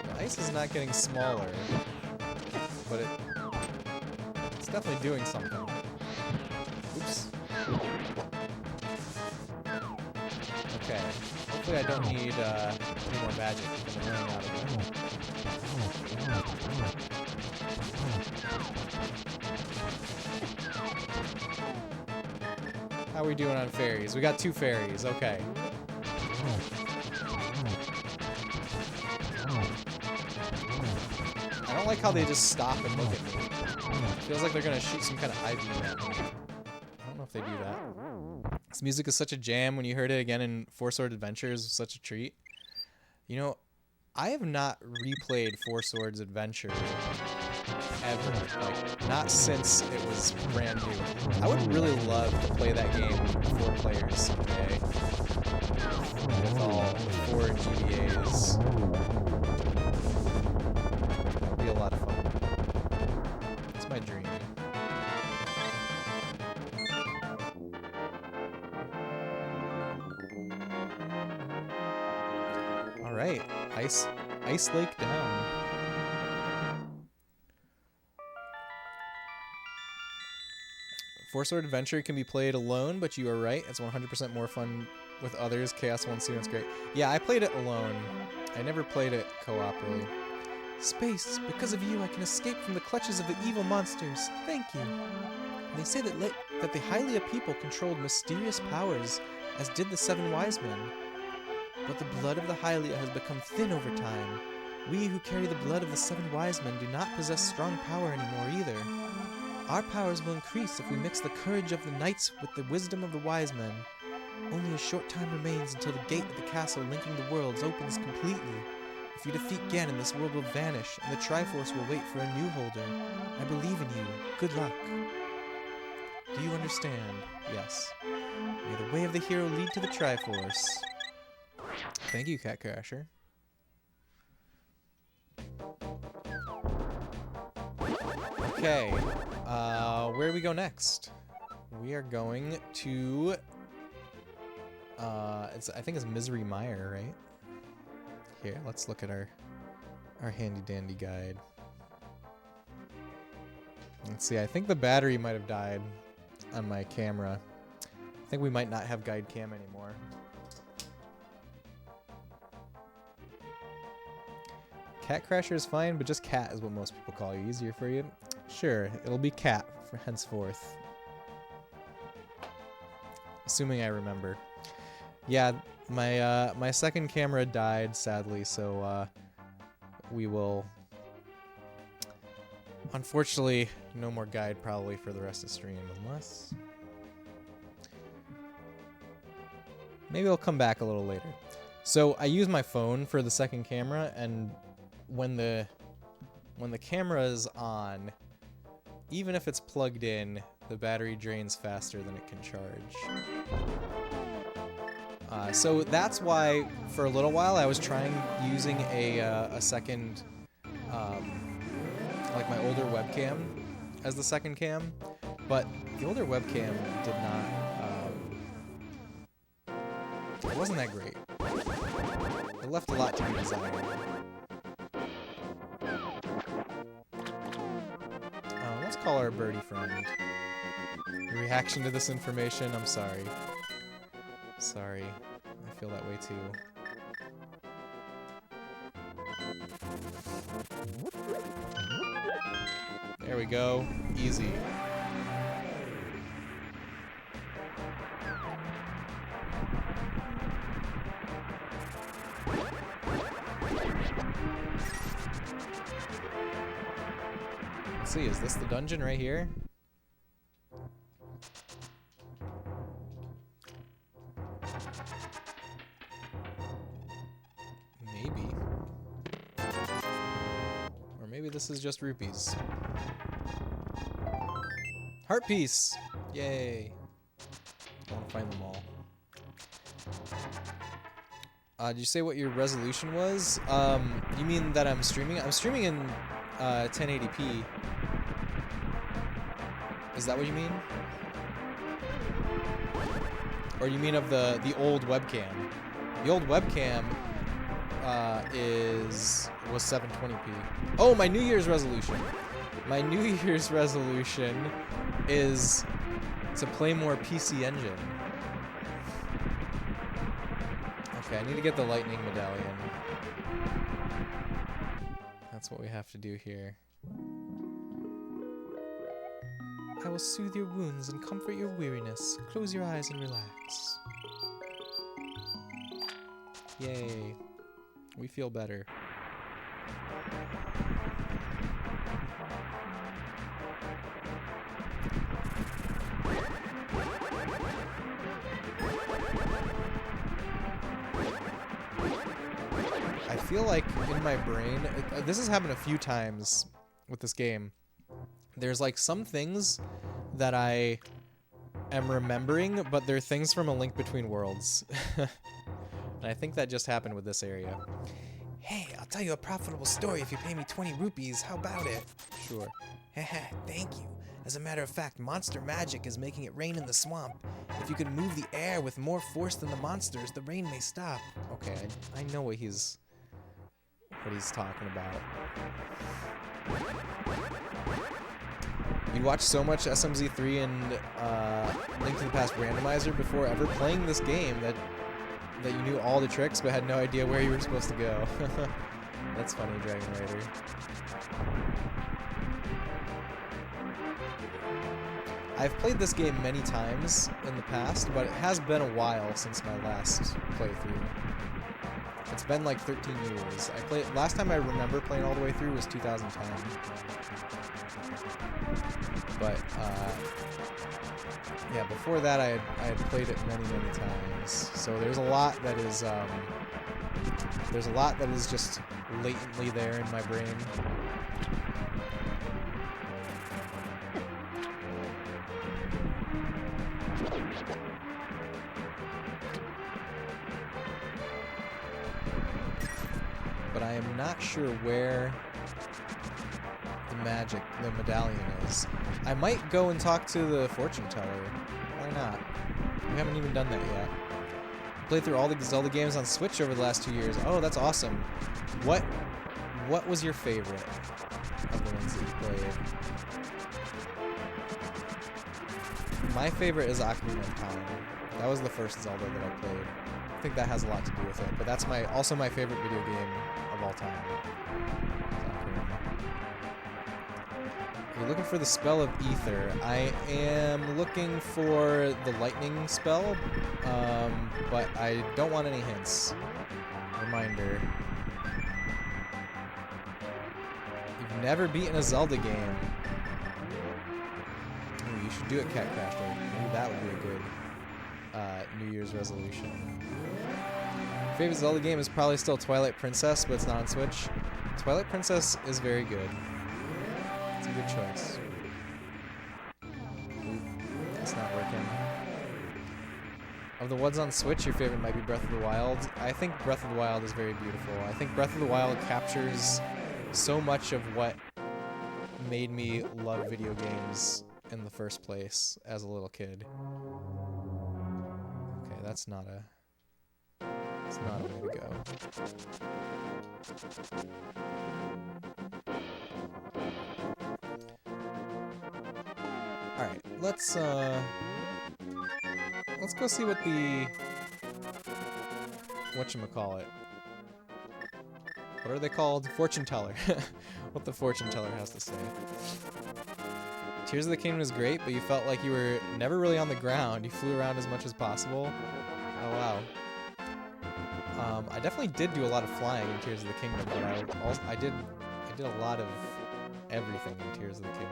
The ice is not getting smaller, but it's definitely doing something. Oops. Okay. Hopefully I don't need any more magic because I'm running out of it. How are we doing on fairies? We got 2 fairies. Okay. I don't like how they just stop and look at me. Feels like they're gonna shoot some kind of eye beam at me. I don't know if they do that. This music is such a jam. When you heard it again in Four Sword Adventures, it was such a treat. You know, I have not replayed Four Swords Adventure ever. Like, not since it was brand new. I would really love to play that game with 4 players someday. With all 4 GBAs. That would be a lot of fun. It's my dream. Alright, Ice Lake down. Four Sword Adventure can be played alone, but you are right, it's 100% more fun with others. Chaos 1 Student's great. Yeah, I played it alone. I never played it co-op, really. Space, because of you I can escape from the clutches of the evil monsters. Thank you. They say that the Hylia people controlled mysterious powers, as did the 7 wise men. But the blood of the Hylia has become thin over time. We who carry the blood of the 7 wise men do not possess strong power anymore either. Our powers will increase if we mix the courage of the knights with the wisdom of the wise men. Only a short time remains until the gate of the castle linking the worlds opens completely. If you defeat Ganon, this world will vanish, and the Triforce will wait for a new holder. I believe in you. Good luck. Do you understand? Yes. May the way of the hero lead to the Triforce. Thank you, Cat Crasher. Okay, where do we go next? We are going to, I think it's Misery Mire, right? Here, let's look at our handy dandy guide. Let's see, I think the battery might have died on my camera. I think we might not have guide cam anymore. Cat Crasher is fine, but just Cat is what most people call you. Easier for you? Sure, it'll be Cat for henceforth. Assuming I remember. Yeah, my second camera died, sadly, so we will... Unfortunately, no more guide probably for the rest of the stream, unless... Maybe I'll come back a little later. So I use my phone for the second camera, and when the camera is on, even if it's plugged in, the battery drains faster than it can charge. So that's why, for a little while, I was trying using a second, like my older webcam as the second cam, but the older webcam did not, it wasn't that great. It left a lot to be desired. Let's call our birdie friend. Your reaction to this information, I'm sorry. Sorry. I feel that way too. There we go. Easy. Let's see, is this the dungeon right here? Maybe. Or maybe this is just rupees. Heart piece! Yay! I want to find them all. Did you say what your resolution was? You mean that I'm streaming? I'm streaming in 1080p. Is that what you mean? Or you mean of the old webcam? The old webcam was 720p. Oh, my New Year's resolution. My New Year's resolution is to play more PC Engine. Okay, I need to get the lightning medallion. That's what we have to do here. I will soothe your wounds and comfort your weariness. Close your eyes and relax. Yay. We feel better. I feel like in my brain, this has happened a few times with this game. There's like some things that I am remembering, but they're things from A Link Between Worlds. And I think that just happened with this area. Hey, I'll tell you a profitable story if you pay me 20 rupees. How about it? Sure. Haha, thank you. As a matter of fact, monster magic is making it rain in the swamp. If you can move the air with more force than the monsters, the rain may stop. Okay, I know what he's talking about. You'd watch so much SMZ3 and Link to the Past Randomizer before ever playing this game that you knew all the tricks but had no idea where you were supposed to go. That's funny, Dragon Rider. I've played this game many times in the past, but it has been a while since my last playthrough. It's been like 13 years. Last time I remember playing all the way through was 2010. But yeah, before that I had played it many times. So there's a lot that is just latently there in my brain. But I am not sure where the medallion is. I might go and talk to the fortune teller. Why not? We haven't even done that yet. Played through all the Zelda games on Switch over the last 2 years. Oh, that's awesome. What was your favorite of the ones that you played? My favorite is Ocarina of Time. That was the first Zelda that I played. I think that has a lot to do with it, but that's also my favorite video game of all time. You're looking for the spell of ether. I am looking for the lightning spell, but I don't want any hints. Reminder. You've never beaten a Zelda game. Ooh, you should do it, Cat Crasher. Maybe that would be a good New Year's resolution. Favorite Zelda game is probably still Twilight Princess, but it's not on Switch. Twilight Princess is very good. It's a good choice. Oop, it's not working. Of the ones on Switch, your favorite might be Breath of the Wild. I think Breath of the Wild is very beautiful. I think Breath of the Wild captures so much of what made me love video games in the first place as a little kid. Okay, that's not a way to go. Alright, let's go see what the whatchamacallit. What are they called? Fortune teller. What the fortune teller has to say. Tears of the Kingdom is great, but you felt like you were never really on the ground. You flew around as much as possible. Oh wow. I definitely did do a lot of flying in Tears of the Kingdom, but I did a lot of everything in Tears of the Kingdom.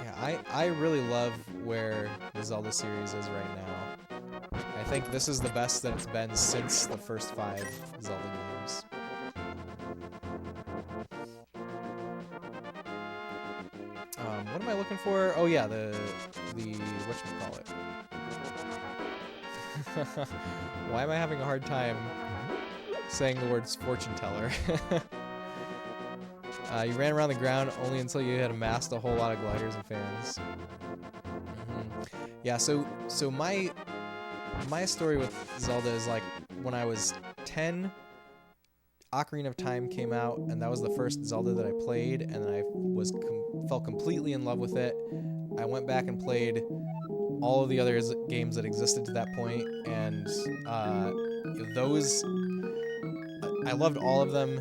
Yeah, I really love where the Zelda series is right now. I think this is the best that it's been since the first 5 Zelda games. What am I looking for? Oh yeah, the whatchamacallit. Why am I having a hard time saying the words fortune teller? You ran around the ground only until you had amassed a whole lot of gliders and fans. Yeah, so my story with Zelda is like when I was 10, Ocarina of Time came out, and that was the first Zelda that I played, and I fell completely in love with it. I went back and played all of the other games that existed to that point, and I loved all of them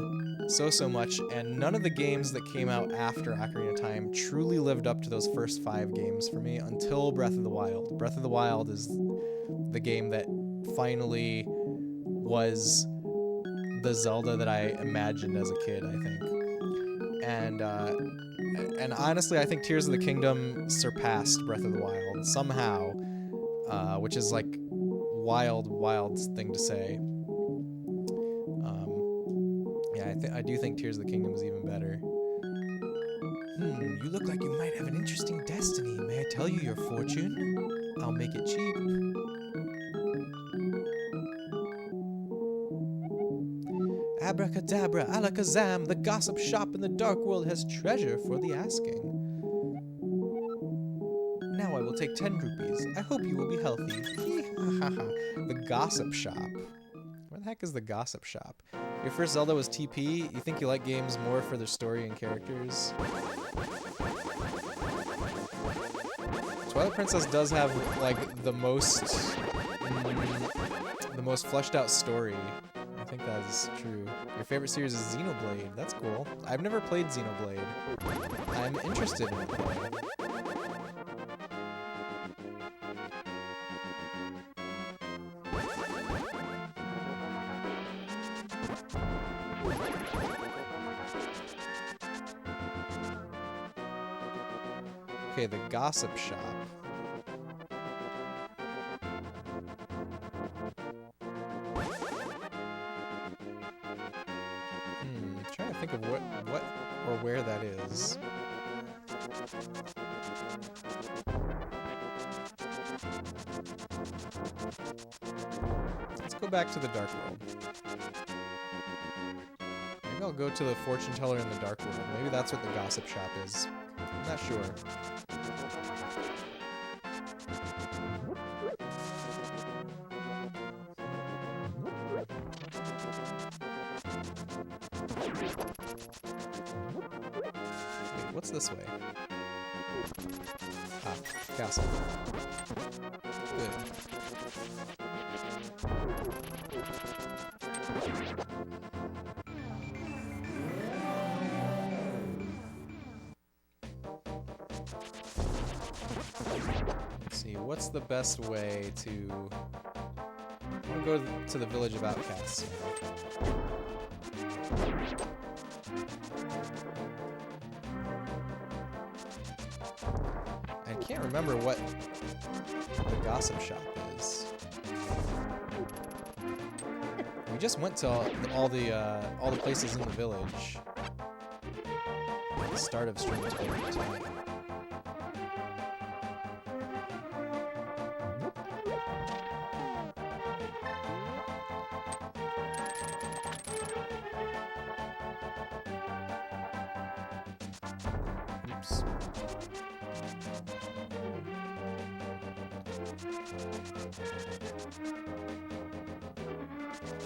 so much, and none of the games that came out after Ocarina of Time truly lived up to those first 5 games for me until Breath of the Wild. Breath of the Wild is the game that finally was the Zelda that I imagined as a kid, I think. And honestly, I think Tears of the Kingdom surpassed Breath of the Wild somehow, which is like wild thing to say. Yeah, I do think Tears of the Kingdom is even better. You look like you might have an interesting destiny. May I tell you your fortune? I'll make it cheap. Abracadabra, alakazam, the gossip shop in the dark world has treasure for the asking. Now I will take 10 rupees. I hope you will be healthy. The gossip shop. Where the heck is the gossip shop? Your first Zelda was TP. You think you like games more for their story and characters? Twilight Princess does have like the most fleshed out story. I think that is true. Your favorite series is Xenoblade. That's cool. I've never played Xenoblade. I'm interested in it though. Okay, the gossip shop. Trying to think of what or where that is. Let's go back to the Dark World. Maybe I'll go to the fortune teller in the Dark World. Maybe that's what the gossip shop is. I'm not sure. what's this way? Ah, castle. Good. Let's see, what's the best way to... I want to go to the village of outcasts now. I can't remember what the gossip shop is. We just went to all the places in the village at the start of stream tonight. Oops.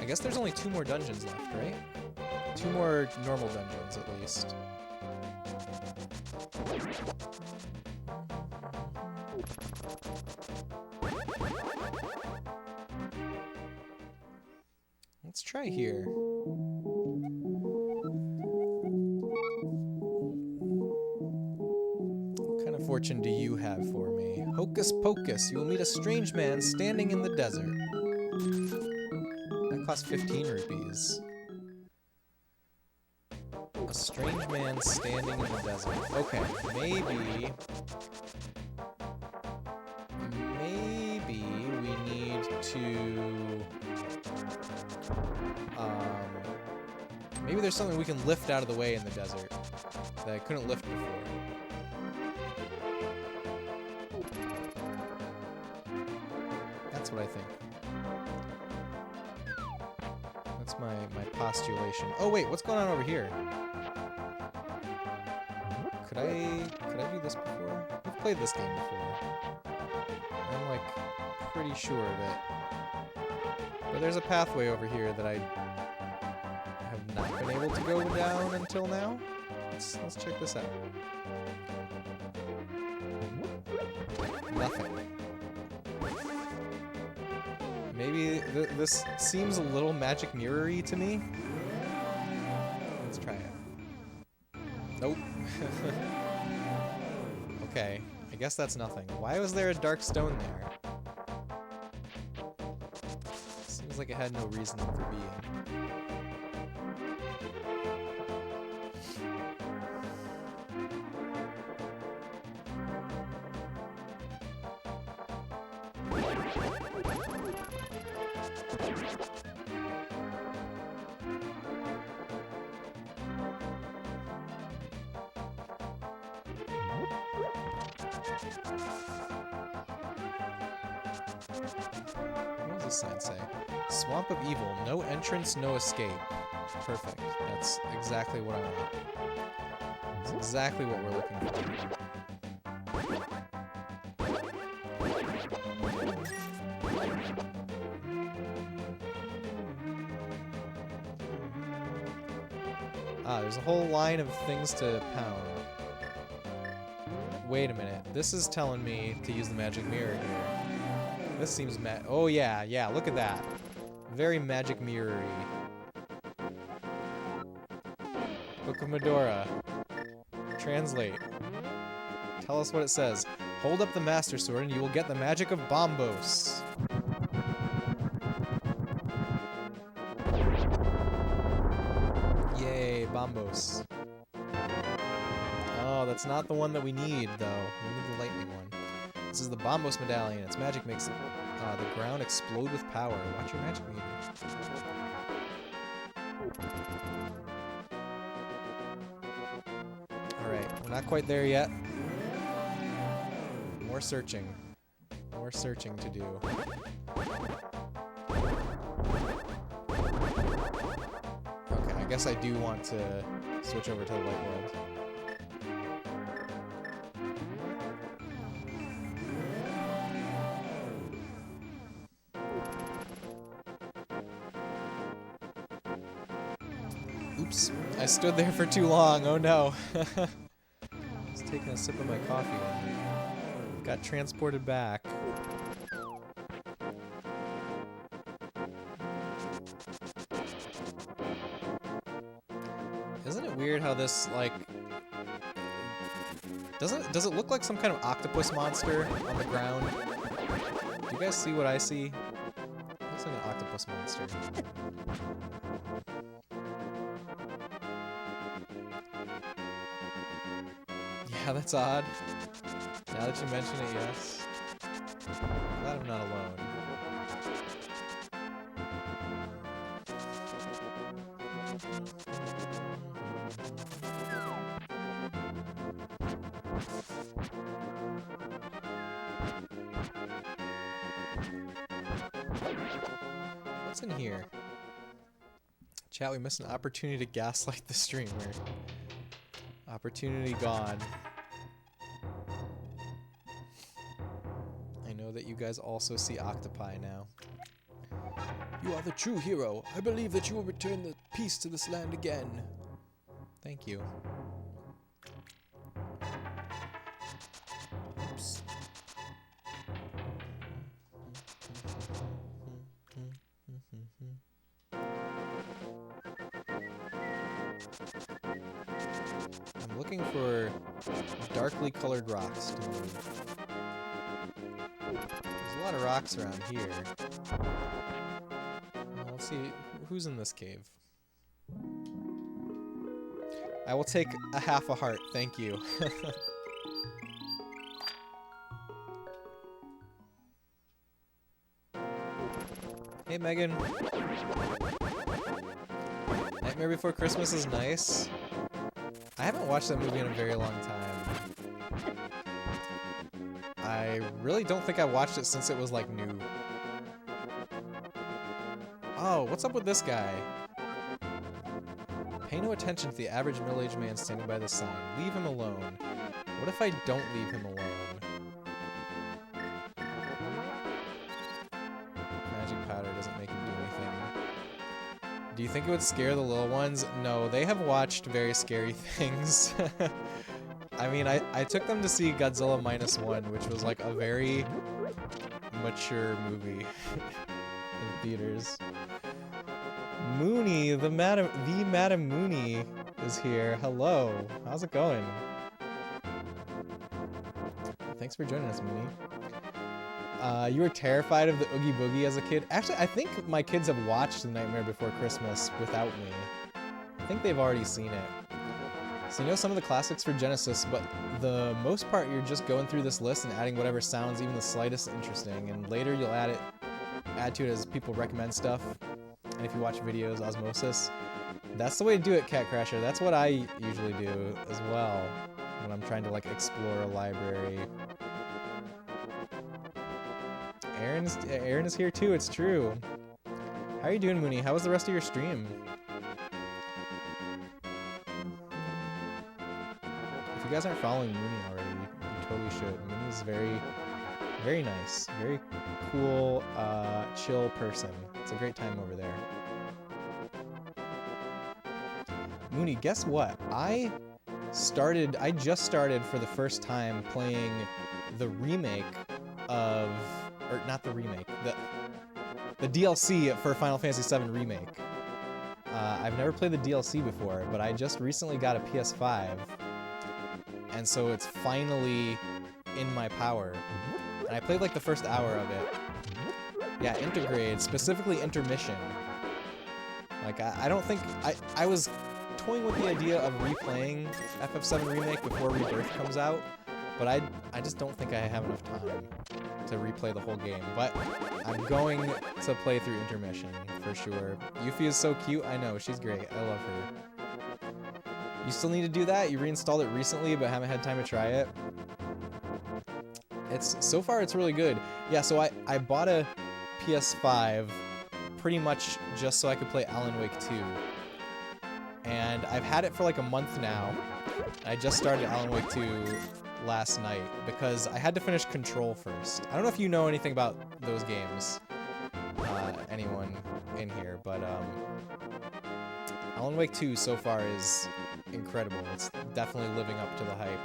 I guess there's only 2 more dungeons left, right? 2 more normal dungeons, at least. Let's try here. What kind of fortune do you have for me? Hocus pocus, you will meet a strange man standing in the desert. That costs 15 rupees. A strange man standing in the desert. Okay, maybe we need to... maybe there's something we can lift out of the way in the desert that I couldn't lift before. That's what I think. That's my postulation. Oh wait, what's going on over here? Could I do this before? We've played this game before. I'm like pretty sure of it. But there's a pathway over here that I have not been able to go down until now. Let's check this out. Nothing. Maybe this seems a little magic mirror-y to me. Let's try it. Nope. Okay, I guess that's nothing. Why was there a dark stone there? Seems like it had no reason for being. What does this sign say? Swamp of Evil. No entrance, no escape. Perfect. That's exactly what I want. That's exactly what we're looking for. Ah, there's a whole line of things to pound. Wait a minute. This is telling me to use the magic mirror here. This seems oh yeah, look at that. Very magic mirror-y. Book of Medora. Translate. Tell us what it says. Hold up the Master Sword and you will get the magic of Bombos. Yay, Bombos. Oh, that's not the one that we need, though. We need the lightning one. This is the Bombos medallion. Its magic makes the ground explode with power. Watch your magic meter. Alright, we're not quite there yet. More searching. More searching to do. Okay, I guess I do want to switch over to the light world. Oops, I stood there for too long, oh no. taking a sip of my coffee. Got transported back. Isn't it weird how this, like... Does it look like some kind of octopus monster on the ground? Do you guys see what I see? It looks like an octopus monster. Yeah, that's odd. Now that you mention it, yes. Glad I'm not alone. What's in here? Chat, we missed an opportunity to gaslight the streamer. Opportunity gone. I know that you guys also see octopi now. You are the true hero. I believe that you will return the peace to this land again. Thank you. Oops. I'm looking for darkly colored rocks to move. There's a lot of rocks around here. Well, let's see who's in this cave. I will take a half a heart, thank you. Hey Megan. Nightmare Before Christmas is nice. I haven't watched that movie in a very long time. I really don't think I watched it since it was like new. Oh, what's up with this guy? Pay no attention to the average middle-aged man standing by the sign. Leave him alone. What if I don't leave him alone? Magic powder doesn't make him do anything. Do you think it would scare the little ones? No, they have watched very scary things. I mean, I took them to see Godzilla -1, which was like a very mature movie in theaters. Mooney, the Madam Mooney is here. Hello. How's it going? Thanks for joining us, Mooney. You were terrified of the Oogie Boogie as a kid? Actually, I think my kids have watched The Nightmare Before Christmas without me. I think they've already seen it. So you know some of the classics for Genesis, but the most part you're just going through this list and adding whatever sounds even the slightest interesting, and later you'll add to it as people recommend stuff. And if you watch videos, osmosis. That's the way to do it, Cat Crasher. That's what I usually do as well when I'm trying to like explore a library. Aaron is here too, it's true. How are you doing, Mooney? How was the rest of your stream? If you guys aren't following Mooney already, you totally should. Mooney's very, very nice. Very cool, chill person. It's a great time over there. Mooney, guess what? I just started for the first time playing the remake of, or not the remake, the DLC for Final Fantasy VII Remake. I've never played the DLC before, but I just recently got a PS5, and so it's finally in my power. And I played like the first hour of it. Yeah, Intergrade, specifically Intermission. Like, I don't think, I was toying with the idea of replaying FF7 Remake before Rebirth comes out, but I just don't think I have enough time to replay the whole game. But I'm going to play through Intermission, for sure. Yuffie is so cute, I know, she's great, I love her. You still need to do that? You reinstalled it recently, but haven't had time to try it? So far it's really good. Yeah, so I bought a PS5 pretty much just so I could play Alan Wake 2. And I've had it for like a month now. I just started Alan Wake 2 last night because I had to finish Control first. I don't know if you know anything about those games, anyone in here, but Alan Wake 2 so far is incredible. It's definitely living up to the hype.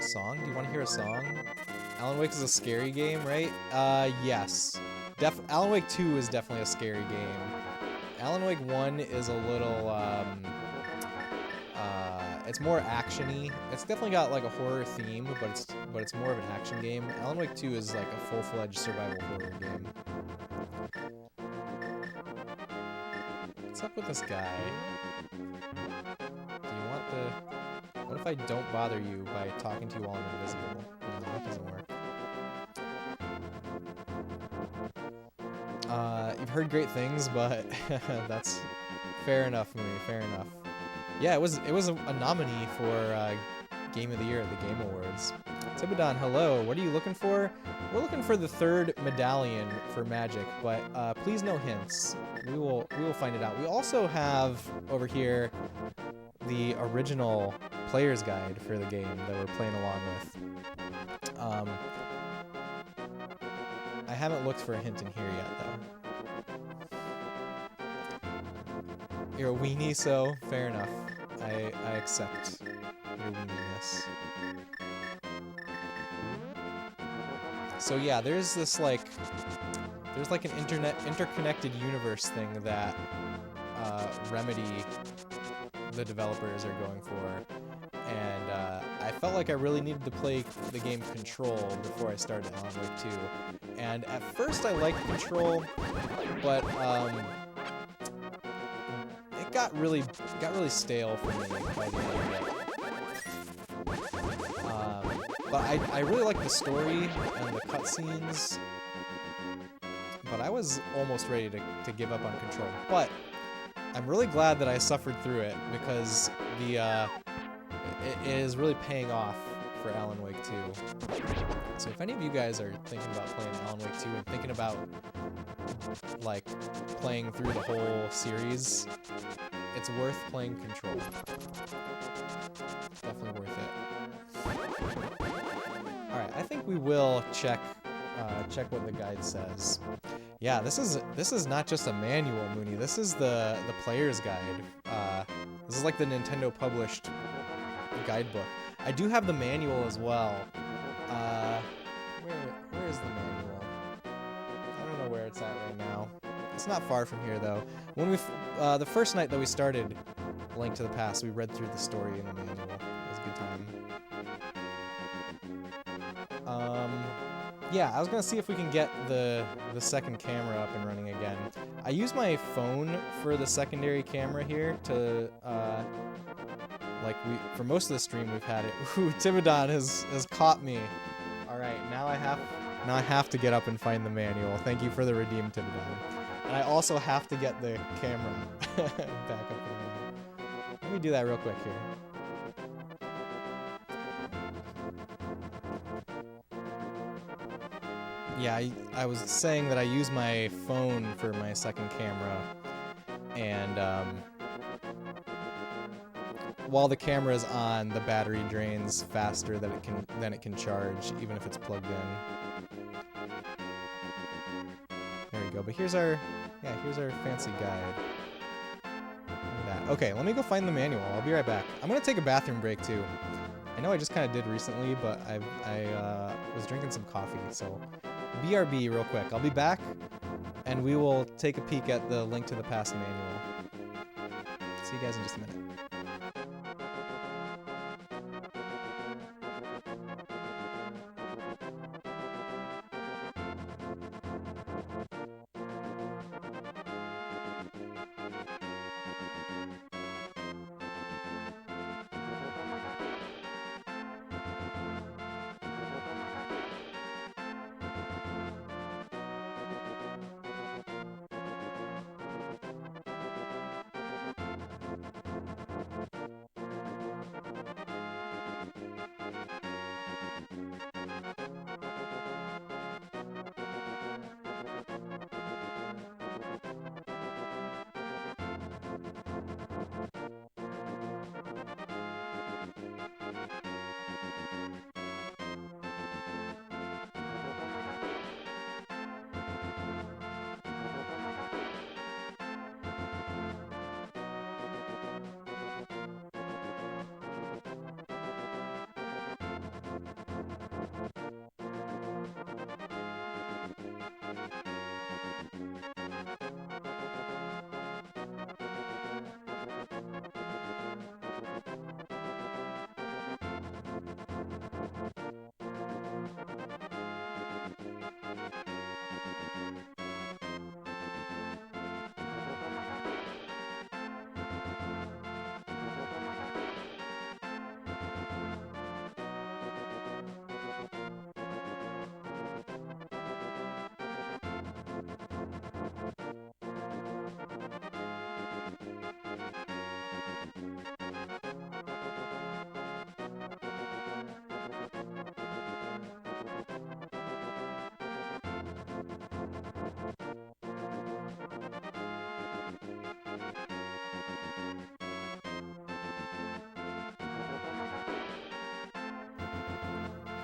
Song? Do you want to hear a song? Alan Wake is a scary game, right? Yes. Alan Wake 2 is definitely a scary game. Alan Wake 1 is a little, it's more action-y. It's definitely got like a horror theme, but it's more of an action game. Alan Wake 2 is like a full-fledged survival horror game. What's up with this guy? Do you want the... What if I don't bother you by talking to you while I'm invisible? No, that doesn't work. You've heard great things, but that's fair enough, movie. Fair enough. Yeah, it was a nominee for Game of the Year at the Game Awards. Tibidon, hello. What are you looking for? We're looking for the 3rd medallion for Magic, but please no hints. We will find it out. We also have over here the original player's guide for the game that we're playing along with. I haven't looked for a hint in here yet, though. You're a weenie, so fair enough. I accept your weeniness. So yeah, there's this like an interconnected universe thing that Remedy, the developers, are going for, and I felt like I really needed to play the game Control before I started Alan Wake 2. And at first I liked Control, but it got really stale for me by the end of it. But I really liked the story and the cutscenes, but I was almost ready to give up on Control. But I'm really glad that I suffered through it, because it is really paying off for Alan Wake 2. So if any of you guys are thinking about playing Alan Wake 2 and thinking about like playing through the whole series, it's worth playing Control. Definitely worth it. Alright, I think we will check what the guide says. Yeah, this is not just a manual, Mooney. This is the player's guide. This is like the Nintendo published guidebook. I do have the manual as well. Where is the manual? I don't know where it's at right now. It's not far from here though. When we the first night that we started Link to the Past, we read through the story in the manual. It was a good time. Yeah, I was gonna see if we can get the second camera up and running again. I use my phone for the secondary camera here to for most of the stream we've had it. Ooh, Tibidon has caught me. All right, now I have to get up and find the manual. Thank you for the redeem, Tibidon. And I also have to get the camera back up and running. Let me do that real quick here. Yeah, I was saying that I use my phone for my second camera, and while the camera is on, the battery drains faster than it can charge, even if it's plugged in. There we go. But here's our fancy guide. Look at that. Okay, let me go find the manual. I'll be right back. I'm gonna take a bathroom break too. I know I just kind of did recently, but I was drinking some coffee, so BRB real quick. I'll be back, and we will take a peek at the Link to the Past manual. See you guys in just a minute.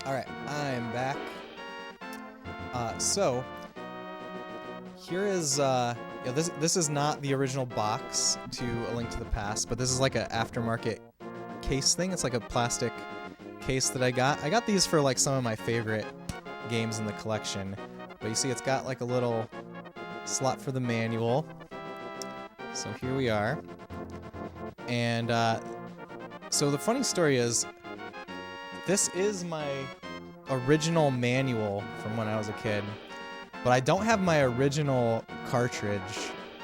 Alright, I'm back. So here is yeah, this is not the original box to A Link to the Past, but this is like an aftermarket case thing. It's like a plastic case that I got. I got these for like some of my favorite games in the collection. But you see it's got like a little slot for the manual. So here we are. And so the funny story is, this is my original manual from when I was a kid, but I don't have my original cartridge.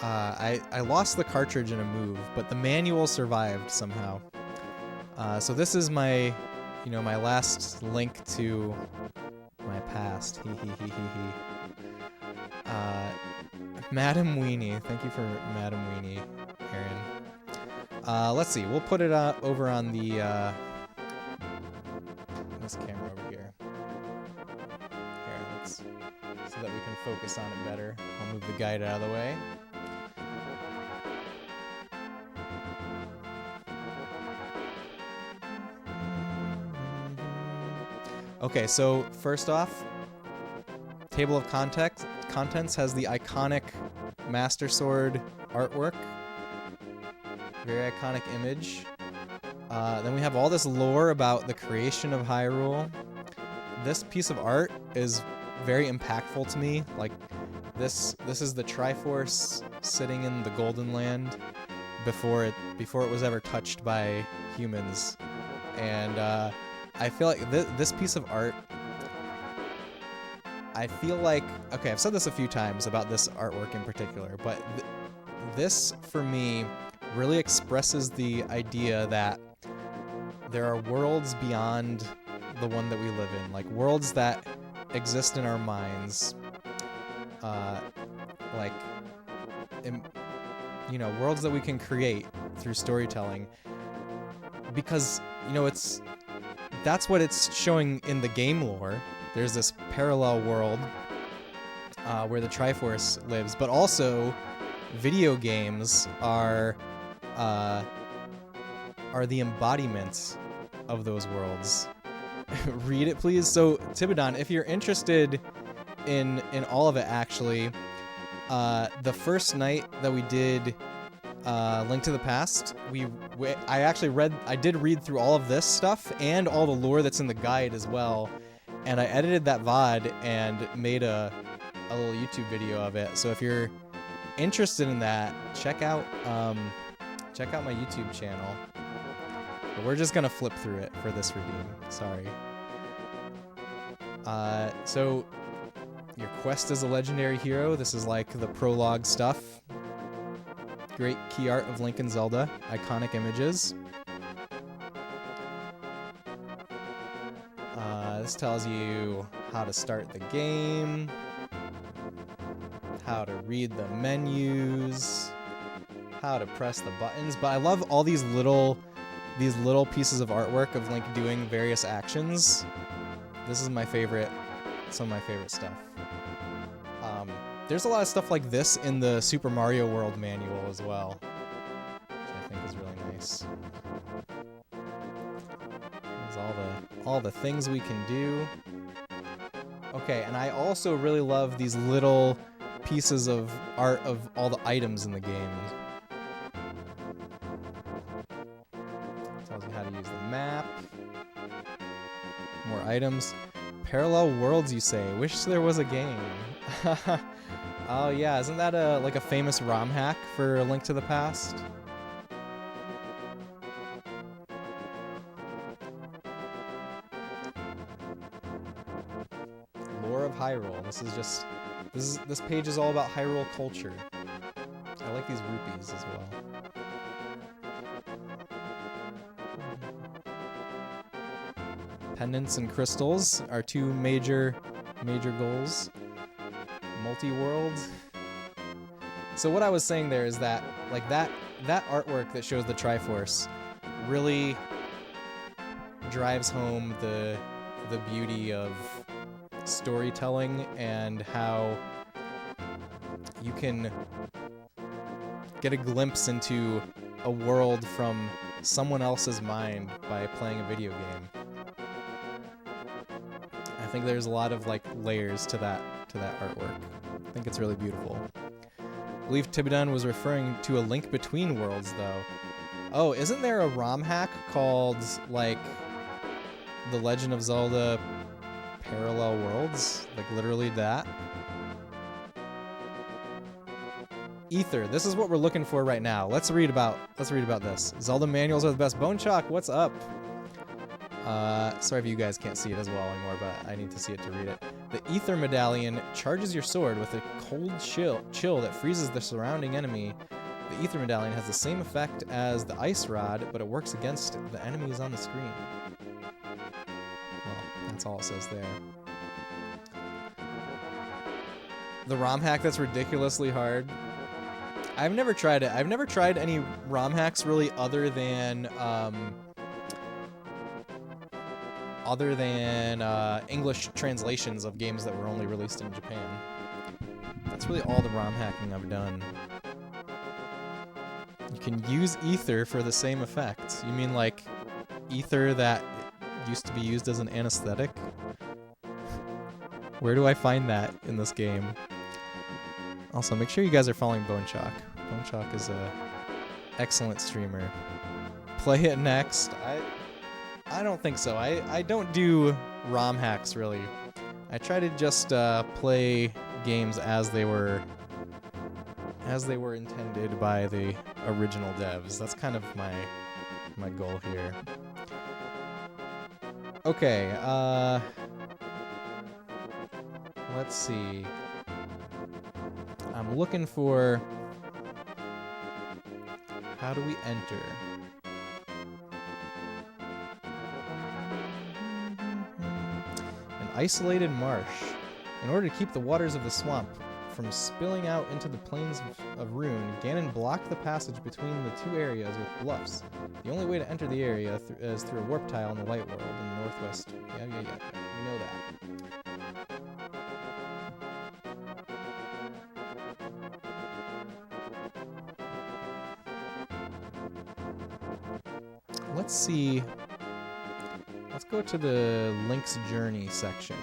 I lost the cartridge in a move, but the manual survived somehow. So this is my, you know, my last link to my past. Madam Weenie. Thank you for Madam Weenie, Aaron. Let's see. We'll put it over on the this camera over here. Here, let's so that we can focus on it better. I'll move the guide out of the way. Okay, so first off, table of contents has the iconic Master Sword artwork. Very iconic image. Then we have all this lore about the creation of Hyrule. This piece of art is very impactful to me. Like, this is the Triforce sitting in the Golden Land before it was ever touched by humans. And I feel like this piece of art, I feel like, okay, I've said this a few times about this artwork in particular, but this, for me, really expresses the idea that there are worlds beyond the one that we live in, like worlds that exist in our minds, like, you know, worlds that we can create through storytelling, because, you know, that's what it's showing in the game lore. There's this parallel world where the Triforce lives, but also video games are the embodiments of those worlds. Read it, please. So, Tibidon, if you're interested in all of it, actually, the first night that we did Link to the Past, I did read through all of this stuff and all the lore that's in the guide as well, and I edited that VOD and made a little YouTube video of it. So if you're interested in that, check out my YouTube channel. But we're just gonna flip through it for this redeem. Sorry. So your quest as a legendary hero. This is like the prologue stuff. Great key art of Link and Zelda. Iconic images. This tells you how to start the game, how to read the menus, how to press the buttons. But I love all these little pieces of artwork of Link doing various actions. This is some of my favorite stuff. There's a lot of stuff like this in the Super Mario World manual as well, which I think is really nice. There's all the things we can do. Okay, and I also really love these little pieces of art of all the items in the game. Tells you how to use the map. More items. Parallel worlds, you say? Wish there was a game. Oh yeah, isn't that like a famous ROM hack for A Link to the Past? Lore of Hyrule. This page is all about Hyrule culture. I like these rupees as well. Pendants and crystals are two major goals. Multi-world. So what I was saying there is that, like, that artwork that shows the Triforce really drives home the beauty of storytelling and how you can get a glimpse into a world from someone else's mind by playing a video game. think there's a lot of like layers to that artwork. I think it's really beautiful. I believe Tibidun was referring to a link between worlds, though. Oh, isn't there a ROM hack called like The Legend of Zelda Parallel Worlds? Like literally that? Ether. This is what we're looking for right now. Let's read about this. Zelda manuals are the best. Bone Chalk, what's up? Sorry if you guys can't see it as well anymore, but I need to see it to read it. The Ether Medallion charges your sword with a cold chill that freezes the surrounding enemy. The Ether Medallion has the same effect as the Ice Rod, but it works against the enemies on the screen. Well, that's all it says there. The ROM hack that's ridiculously hard. I've never tried it. I've never tried any ROM hacks really other than English translations of games that were only released in Japan. That's really all the ROM hacking I've done. You can use ether for the same effects. You mean like ether that used to be used as an anesthetic? Where do I find that in this game? Also, make sure you guys are following Bone Chalk. Bone Chalk is a excellent streamer. Play it next. I don't think so. I don't do ROM hacks really. I try to just play games as they were intended by the original devs. That's kind of my goal here. Okay, let's see. I'm looking for... How do we enter? An isolated marsh. In order to keep the waters of the swamp from spilling out into the plains of Rune, Ganon blocked the passage between the two areas with bluffs. The only way to enter the area is through a warp tile in the light world in the northwest. Yeah. We know that. Let's see. Let's go to the Link's Journey section.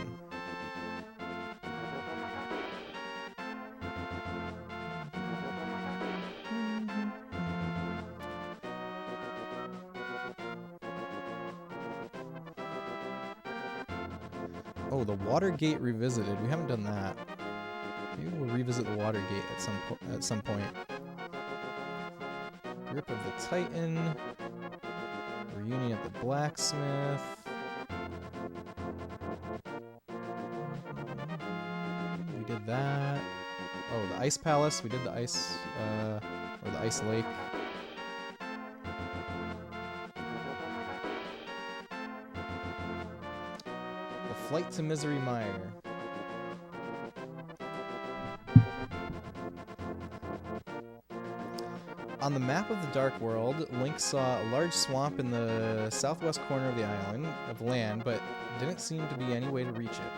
Oh, the Water Gate Revisited. We haven't done that. Maybe we'll revisit the Water Gate at some point. Grip of the Titan. Reunion at the Blacksmith. We did that. Oh, the Ice Palace. We did the Ice, or the Ice Lake. The Flight to Misery Mire. On the map of the Dark World, Link saw a large swamp in the southwest corner of the island of land, but didn't seem to be any way to reach it.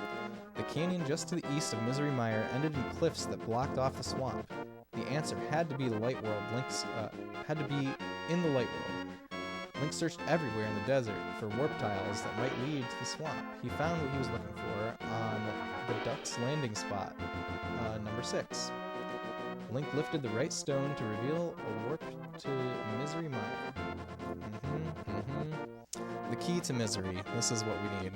The canyon just to the east of Misery Mire ended in cliffs that blocked off the swamp. The answer had to be the Light World. Had to be in the Light World. Link searched everywhere in the desert for warp tiles that might lead to the swamp. He found what he was looking for on the Duck's landing spot, number 6. Link lifted the right stone to reveal a warp to Misery Mire. The key to Misery. This is what we need.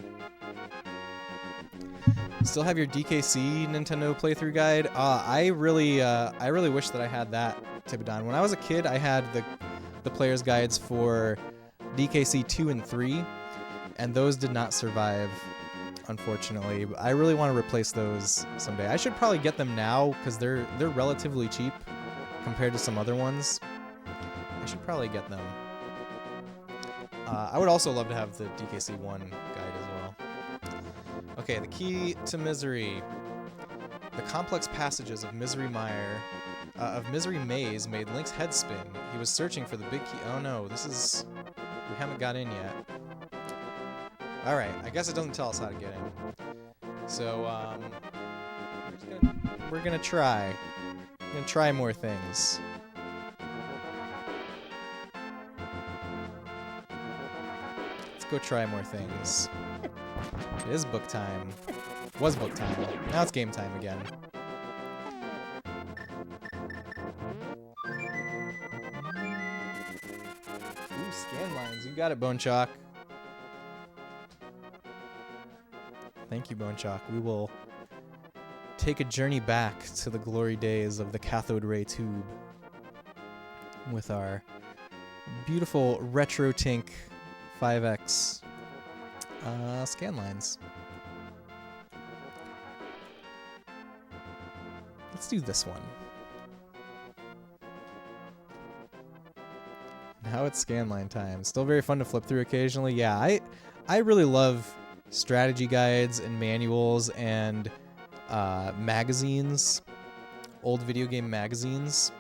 Still have your DKC Nintendo playthrough guide? I really wish that I had that, Tibidon. When I was a kid, I had the player's guides for DKC 2 and 3, and those did not survive, unfortunately. But I really want to replace those someday. I should probably get them now because they're relatively cheap compared to some other ones. I should probably get them. I would also love to have the DKC 1 guide as well. Okay, the key to Misery. The complex passages of Misery Mire, of Misery Maze made Link's head spin. He was searching for the big key. Oh no, we haven't got in yet. Alright, I guess it doesn't tell us how to get in. So, we're gonna try. We're gonna try more things. Let's go try more things. It is book time. Was book time. Now it's game time again. Ooh, scan lines. You got it, Bone Chalk. Thank you, Bone Chalk. We will take a journey back to the glory days of the cathode ray tube with our beautiful RetroTink 5X scan lines. Let's do this one. Now it's scan line time. Still very fun to flip through occasionally. Yeah, I really love strategy guides and manuals and magazines, old video game magazines.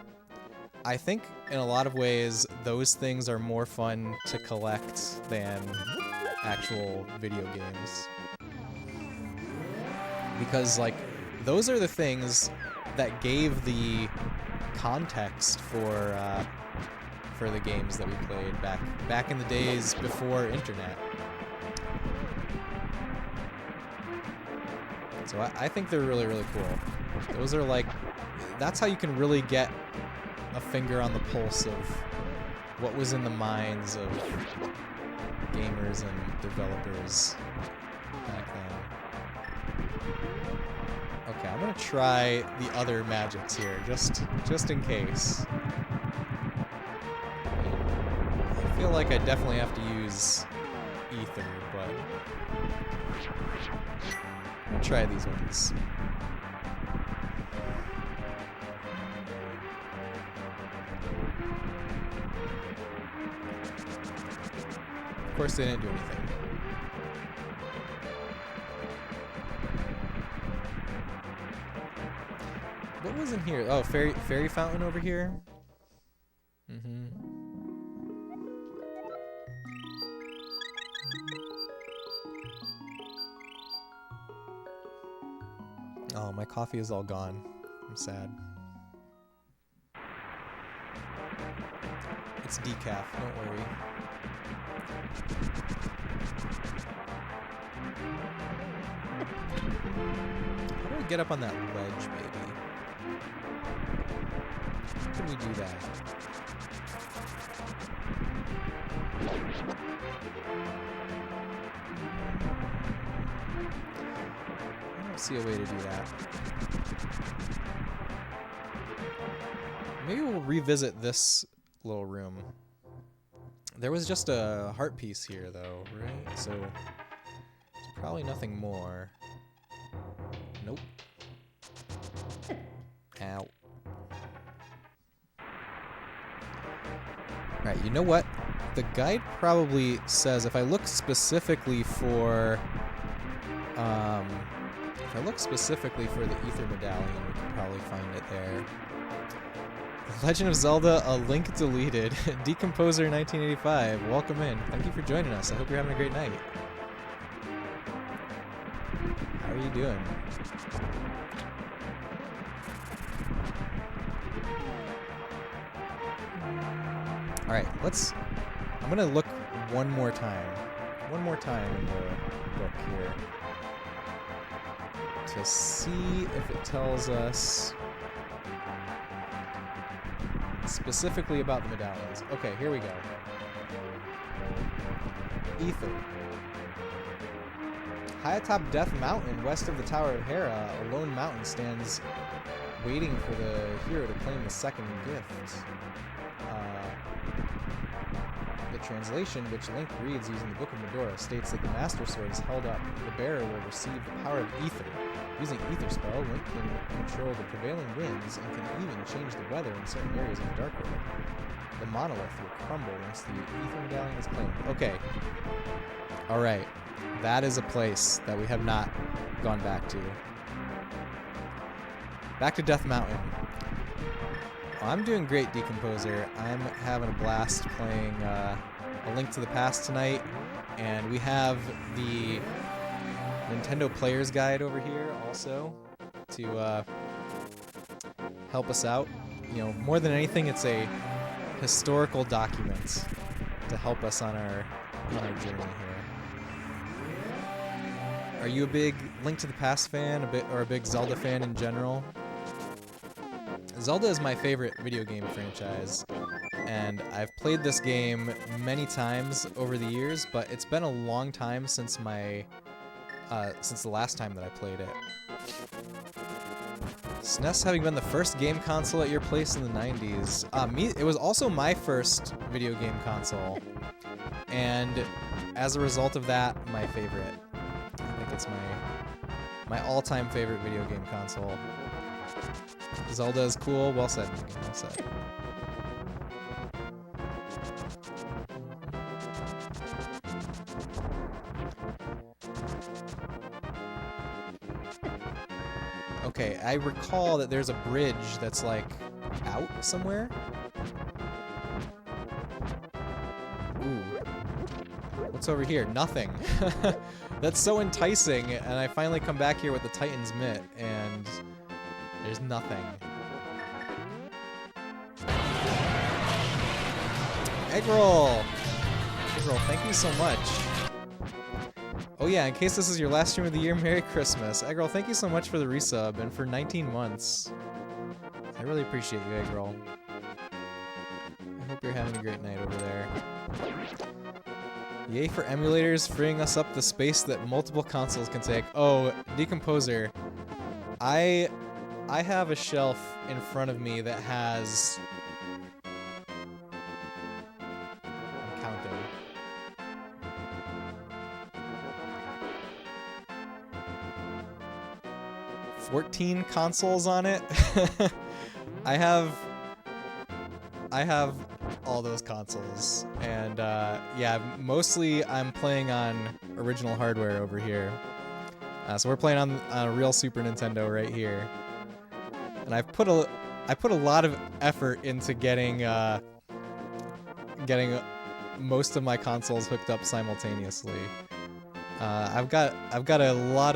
I think in a lot of ways those things are more fun to collect than actual video games. Because like those are the things that gave the context for the games that we played back in the days before internet. So I think they're really, really cool. Those are like, that's how you can really get a finger on the pulse of what was in the minds of gamers and developers back then. Okay, I'm gonna try the other magics here, just in case. I feel like I definitely have to use ether, but I'm gonna try these ones. Of course, they didn't do anything. What was in here? Oh, fairy fountain over here. Oh, my coffee is all gone. I'm sad. It's decaf, don't worry. How do we get up on that ledge, baby? How can we do that? I don't see a way to do that. Maybe we'll revisit this little room. There was just a heart piece here, though, right? So there's probably nothing more. Nope. Ow. Alright, you know what? The guide probably says if I look specifically for the ether medallion, we can probably find it there. The Legend of Zelda: A Link Deleted. Decomposer 1985. Welcome in. Thank you for joining us. I hope you're having a great night. How are you doing? Alright, I'm gonna look one more time in the book here to see if it tells us specifically about the medallions. Okay, here we go. Ether. High atop Death Mountain, west of the Tower of Hera, a lone mountain stands waiting for the hero to claim the second gift. The translation, which Link reads using the Book of Medora, states that the Master Sword is held up. The bearer will receive the power of Ether. Using Ether spell, Link can control the prevailing winds and can even change the weather in certain areas of the Dark World. The monolith will crumble once the Ether medallion is claimed. Okay. Alright. That is a place that we have not gone back to. Back to Death Mountain. Well, I'm doing great, Decomposer. I'm having a blast playing A Link to the Past tonight, and we have the Nintendo Player's Guide over here also to help us out. You know, more than anything, it's a historical document to help us on our journey here. Are you a big Link to the Past fan, or a big Zelda fan in general? Zelda is my favorite video game franchise, and I've played this game many times over the years, but it's been a long time since since the last time that I played it. SNES having been the first game console at your place in the 90s. It was also my first video game console, and as a result of that, my favorite. I think it's my all-time favorite video game console. Zelda is cool. Well said, Megan. Well said. Okay, I recall that there's a bridge that's like out somewhere. Ooh. What's over here? Nothing. That's so enticing, and I finally come back here with the Titan's Mitt, and there's nothing. Egg roll! Egg roll, thank you so much. Oh yeah, in case this is your last stream of the year, Merry Christmas. Egg roll, thank you so much for the resub, and for 19 months. I really appreciate you, Egg roll. I hope you're having a great night over there. Yay for emulators, freeing us up the space that multiple consoles can take. Oh, Decomposer. I have a shelf in front of me that has... I'm counting. 14 consoles on it. I have all those consoles, and yeah, mostly I'm playing on original hardware over here. So we're playing on a real Super Nintendo right here, and I put a lot of effort into getting most of my consoles hooked up simultaneously. I've got a lot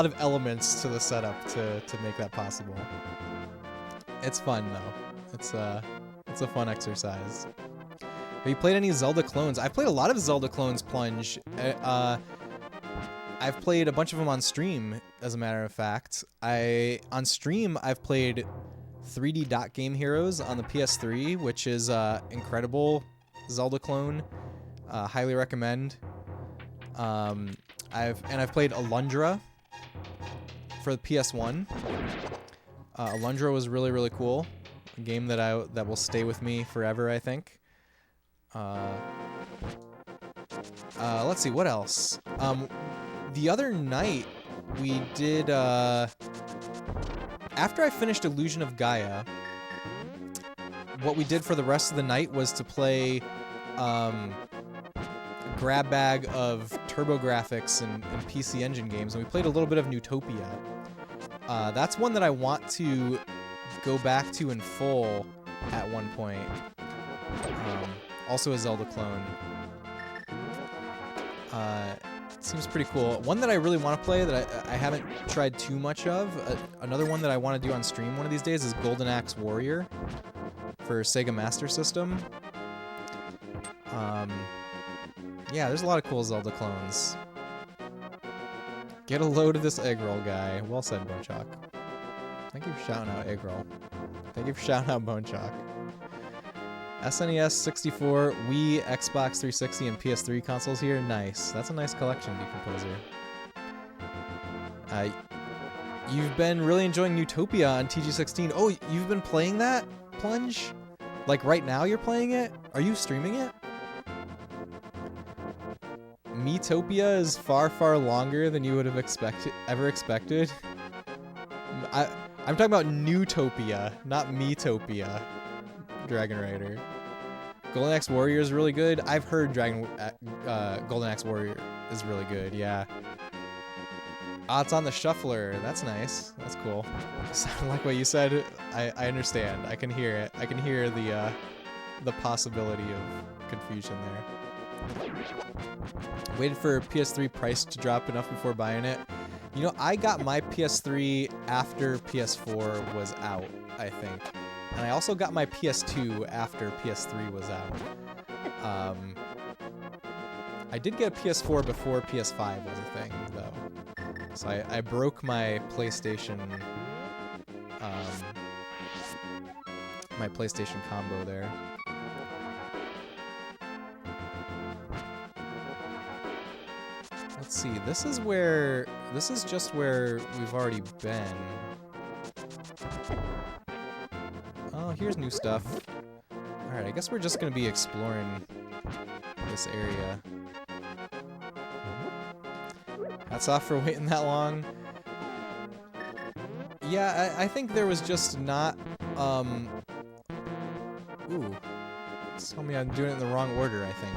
of elements to the setup to make that possible. It's fun though. It's a fun exercise. Have you played any Zelda clones? I've played a lot of Zelda clones, Plunge. I've played a bunch of them on stream, as a matter of fact. On stream, I've played 3D Dot Game Heroes on the PS3, which is incredible Zelda clone. Highly recommend. I've played Alundra for the PS1. Alundra was really, really cool. A game that will stay with me forever, I think. Let's see, what else? The other night, we did, after I finished Illusion of Gaia, what we did for the rest of the night was to play, grab bag of TurboGrafx and PC Engine games, and we played a little bit of Newtopia. That's one that I want to go back to in full at one point. Also a Zelda clone. Seems pretty cool. One that I really want to play that I haven't tried too much of, another one that I want to do on stream one of these days is Golden Axe Warrior for Sega Master System. Yeah, there's a lot of cool Zelda clones. Get a load of this egg roll guy. Well said, Bone Chalk. Thank you for shouting out egg roll. Thank you for shouting out Bone Chalk. SNES, 64, Wii, Xbox 360, and PS3 consoles here. Nice. That's a nice collection, Decomposer. You've been really enjoying Newtopia on TG16. Oh, you've been playing that, Plunge? Like right now you're playing it? Are you streaming it? Miitopia is far, far longer than you would have ever expected. I'm talking about Newtopia, not Miitopia. Dragon Rider. Golden Axe Warrior is really good. I've heard Golden Axe Warrior is really good, yeah. It's on the shuffler. That's nice. That's cool. Sounded like what you said. I understand. I can hear it. I can hear the possibility of confusion there. Waited for PS3 price to drop enough before buying it. You know, I got my PS3 after PS4 was out, I think. And I also got my PS2 after PS3 was out. I did get a PS4 before PS5 was a thing, though. So I broke my PlayStation combo there. Let's see. This is just where we've already been. Oh, here's new stuff. All right, I guess we're just gonna be exploring this area. Hats off for waiting that long. Yeah, I think there was just not, ooh. Tell me I'm doing it in the wrong order, I think.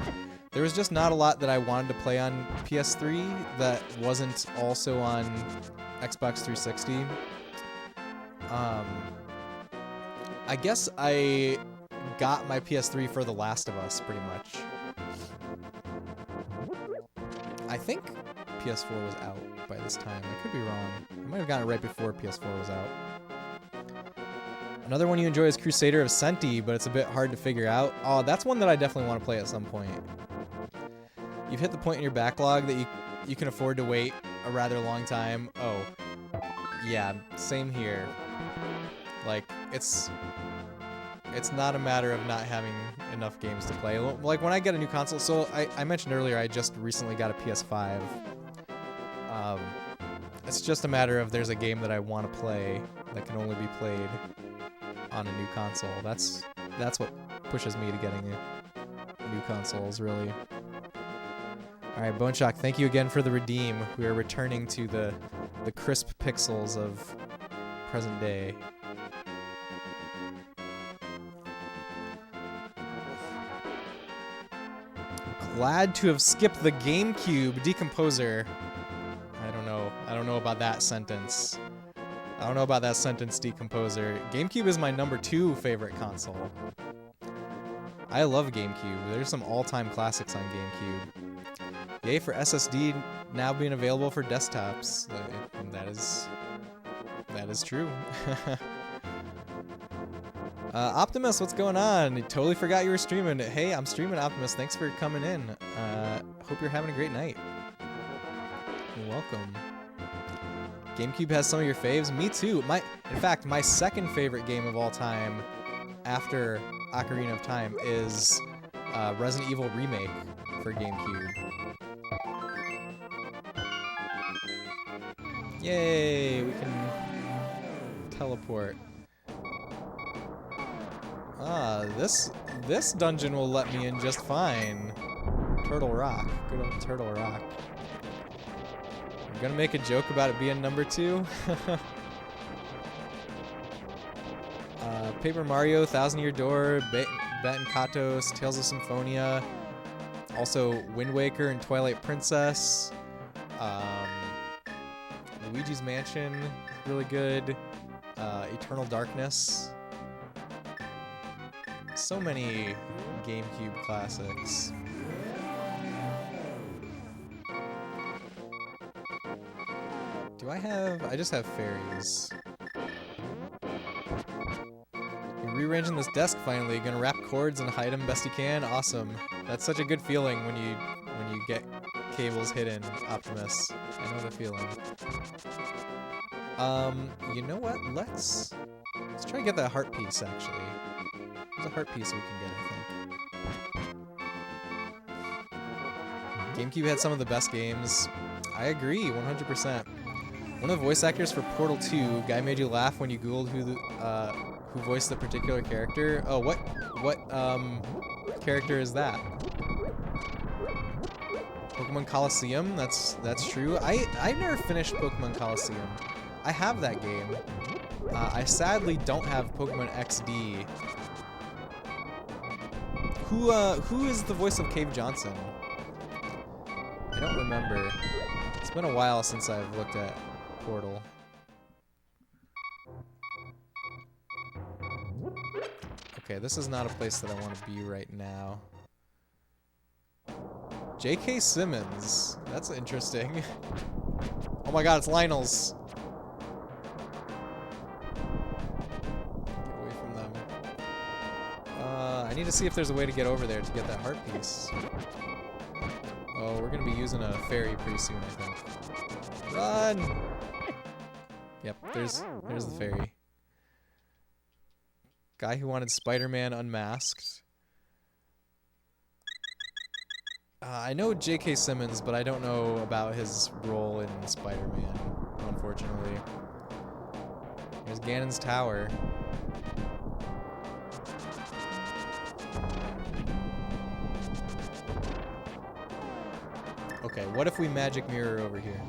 There was just not a lot that I wanted to play on PS3 that wasn't also on Xbox 360. I guess I got my PS3 for The Last of Us, pretty much. I think PS4 was out by this time. I could be wrong. I might have gotten it right before PS4 was out. Another one you enjoy is Crusader of Senti, but it's a bit hard to figure out. Oh, that's one that I definitely want to play at some point. You've hit the point in your backlog that you can afford to wait a rather long time. Oh, yeah, same here. Like, it's not a matter of not having enough games to play. Like, when I get a new console, so I mentioned earlier I just recently got a PS5. It's just a matter of there's a game that I want to play that can only be played on a new console. That's what pushes me to getting new consoles, really. Alright, Bone Shock, thank you again for the redeem. We are returning to the crisp pixels of present day. Glad to have skipped the GameCube, Decomposer. I don't know about that sentence. I don't know about that sentence, Decomposer. GameCube is my #2 favorite console. I love GameCube. There's some all-time classics on GameCube. Yay for SSD now being available for desktops. That is true. Optimus, what's going on? I totally forgot you were streaming. Hey, I'm streaming, Optimus. Thanks for coming in. Hope you're having a great night. You're welcome. GameCube has some of your faves. Me too. In fact, my second favorite game of all time after Ocarina of Time is Resident Evil Remake for GameCube. Yay, we can teleport. This dungeon will let me in just fine. Turtle Rock. Good old Turtle Rock. I'm gonna make a joke about it being #2. Paper Mario, Thousand Year Door, Baton Katos, Tales of Symphonia. Also Wind Waker and Twilight Princess. Luigi's Mansion, really good. Eternal Darkness. So many GameCube classics. I just have fairies. You're rearranging this desk finally. You're gonna wrap cords and hide them best you can. Awesome. That's such a good feeling when you get cables hidden, Optimus. I know the feeling. You know what? Let's try to get that heart piece, actually. There's a heart piece we can get, I think. GameCube had some of the best games. I agree, 100%. One of the voice actors for Portal 2, guy made you laugh when you googled who voiced the particular character. Oh, what character is that? Pokemon Coliseum? That's true. I've never finished Pokemon Coliseum. I have that game. I sadly don't have Pokemon XD. Who is the voice of Cave Johnson? I don't remember. It's been a while since I've looked at Portal. Okay, this is not a place that I want to be right now. J.K. Simmons. That's interesting. Oh my god, it's Lionel's. Get away from them. I need to see if there's a way to get over there to get that heart piece. Oh we're gonna be using a fairy pretty soon, I think. Run! Yep, there's the fairy. Guy who wanted Spider-Man unmasked. I know J.K. Simmons, but I don't know about his role in Spider-Man, unfortunately. There's Ganon's tower. Okay, what if we magic mirror over here?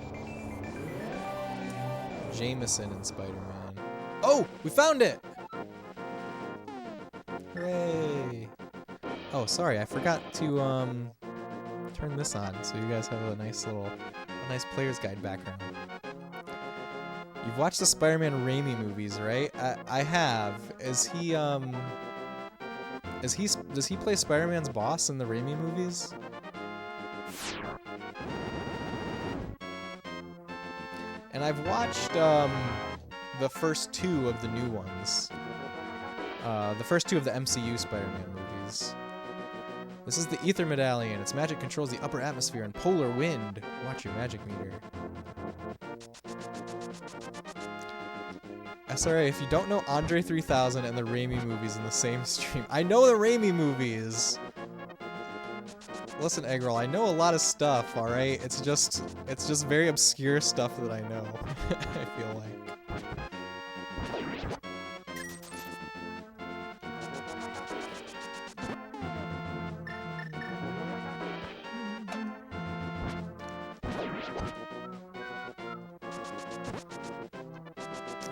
Jameson and Spider-Man. Oh, we found it! Hooray! Oh, sorry, I forgot to turn this on so you guys have a nice player's guide background. You've watched the Spider-Man Raimi movies, right? I have. Does he play Spider-Man's boss in the Raimi movies? And I've watched the first two of the new ones. The first two of the MCU Spider-Man movies. This is the Ether Medallion. Its magic controls the upper atmosphere and polar wind. Watch your magic meter. SRA, if you don't know Andre 3000 and the Raimi movies in the same stream. I know the Raimi movies! Listen, Eggroll, I know a lot of stuff, alright? It's just very obscure stuff that I know, I feel like.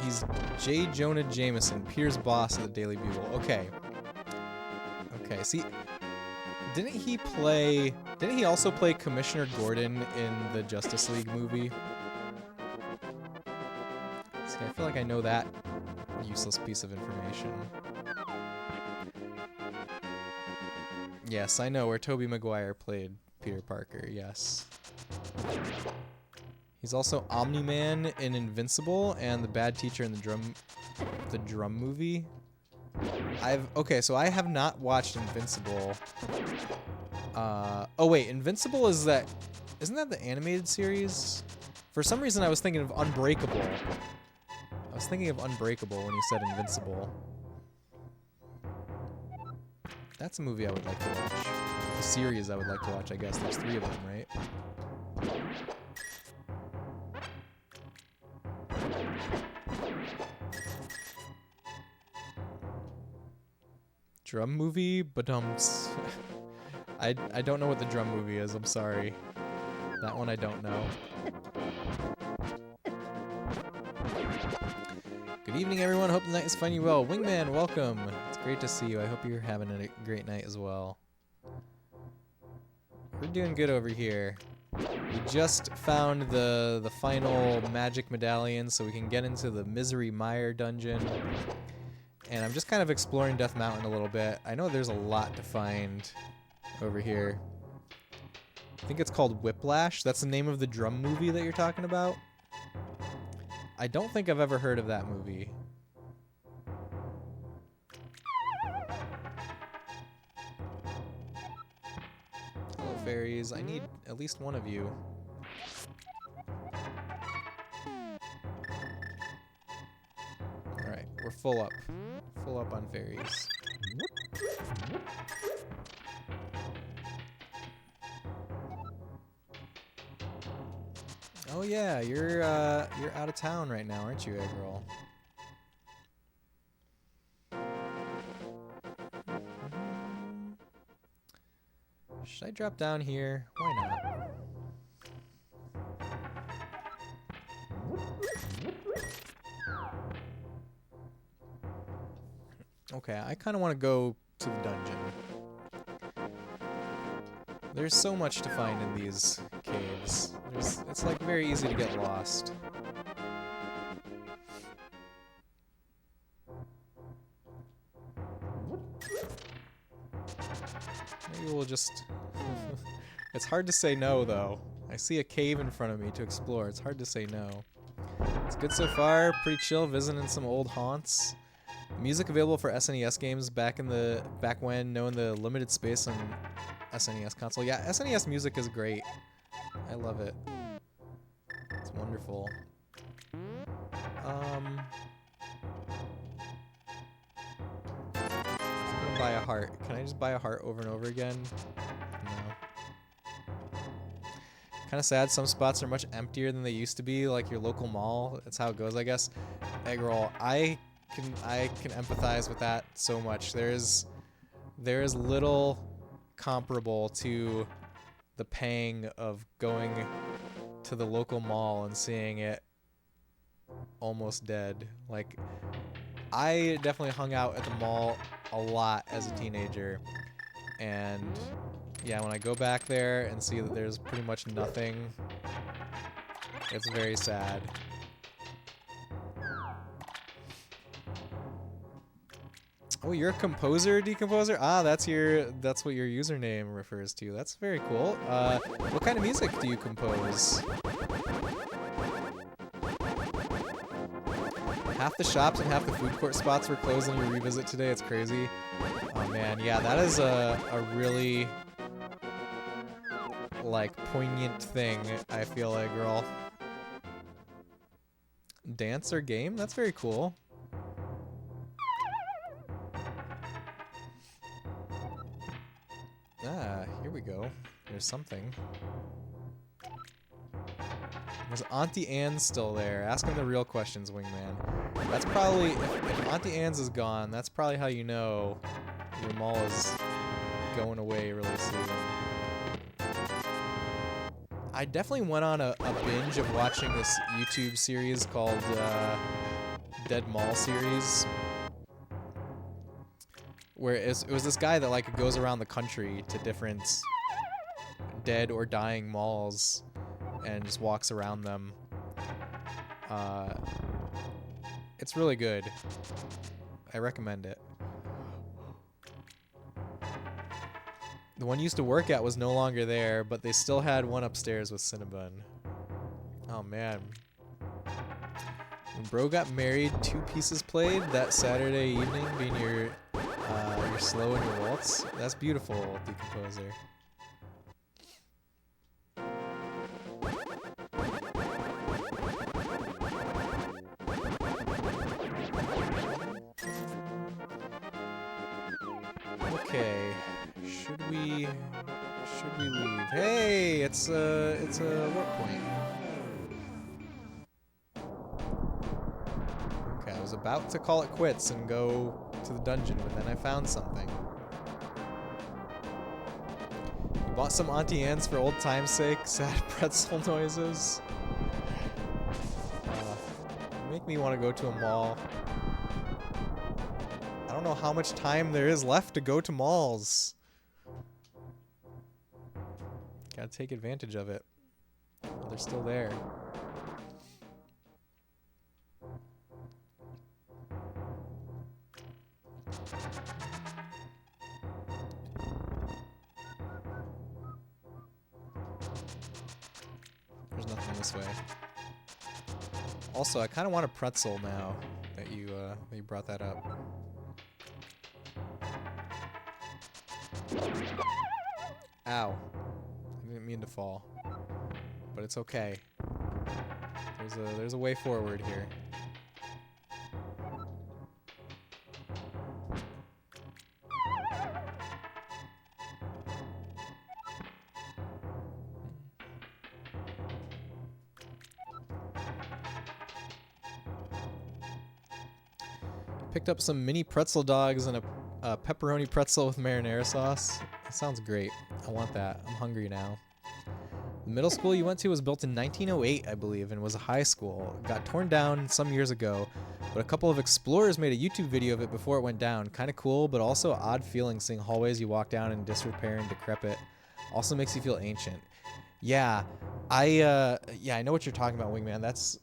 He's J. Jonah Jameson, Peter's boss at the Daily Bugle. Okay. Okay, see, didn't he also play Commissioner Gordon in the Justice League movie? See, I feel like I know that useless piece of information. Yes, I know where Tobey Maguire played Peter Parker, yes. He's also Omni-Man in Invincible and the bad teacher in the drum movie. Okay, so I have not watched Invincible. Oh wait, Invincible isn't that the animated series? For some reason I was thinking of Unbreakable. I was thinking of Unbreakable when you said Invincible. That's a movie I would like to watch. A series I would like to watch, I guess. There's 3 of them, right? Drum movie? Badumps. I don't know what the drum movie is, I'm sorry. That one I don't know. Good evening, everyone. Hope the night is finding you well. Wingman, welcome. It's great to see you. I hope you're having a great night as well. We're doing good over here. We just found the final magic medallion so we can get into the Misery Mire dungeon. And I'm just kind of exploring Death Mountain a little bit. I know there's a lot to find over here. I think it's called Whiplash. That's the name of the drum movie that you're talking about. I don't think I've ever heard of that movie. Hello, fairies. I need at least one of you. Alright, we're full up. Full up on fairies. Oh yeah, you're out of town right now, aren't you, Eggroll? Should I drop down here? Why not? Okay, I kind of want to go to the dungeon. There's so much to find in these caves. It's like very easy to get lost. Maybe we'll just... It's hard to say no, though. I see a cave in front of me to explore. It's hard to say no. It's good so far. Pretty chill, visiting some old haunts. Music available for SNES games back when, knowing the limited space on SNES console. Yeah, SNES music is great. I love it. It's wonderful. I'm gonna buy a heart. Can I just buy a heart over and over again? No. Kind of sad. Some spots are much emptier than they used to be, like your local mall. That's how it goes, I guess. Egg roll. I can empathize with that so much. There is little comparable to the pang of going to the local mall and seeing it almost dead. Like, I definitely hung out at the mall a lot as a teenager, and yeah, when I go back there and see that there's pretty much nothing, it's very sad. Oh, you're a composer, decomposer? Ah, that's what your username refers to. That's very cool. What kind of music do you compose? Half the shops and half the food court spots were closed on your revisit today. It's crazy. Oh man, yeah, that is a really like poignant thing, I feel like, girl. Dance or game? That's very cool. Ah, here we go. There's something. Was Auntie Anne's still there? Ask him the real questions, Wingman. That's probably, if Auntie Anne's is gone, that's probably how you know your mall is going away really soon. I definitely went on a binge of watching this YouTube series called Dead Mall Series, where it was this guy that like goes around the country to different dead or dying malls and just walks around them. It's really good. I recommend it. The one you used to work at was no longer there, but they still had one upstairs with Cinnabon. Oh man. When bro got married, 2 pieces played that Saturday evening being your slow and your waltz. That's beautiful, decomposer. Okay, should we leave? Hey, it's a work point. Okay, I was about to call it quits and go to the dungeon, but then I found something. You bought some Auntie Anne's for old time's sake. Sad pretzel noises. Make me want to go to a mall. I don't know how much time there is left to go to malls. Gotta take advantage of it. While they're still there. There's nothing this way. Also, I kind of want a pretzel now that you brought that up. Ow. I didn't mean to fall. But it's okay. There's a way forward here. Picked up some mini pretzel dogs and a pepperoni pretzel with marinara sauce. That sounds great. I want that. I'm hungry now. The middle school you went to was built in 1908, I believe, and was a high school. It got torn down some years ago, but a couple of explorers made a YouTube video of it before it went down. Kind of cool, but also odd feeling seeing hallways you walk down in disrepair and decrepit. Also makes you feel ancient. Yeah, I know what you're talking about, Wingman. That's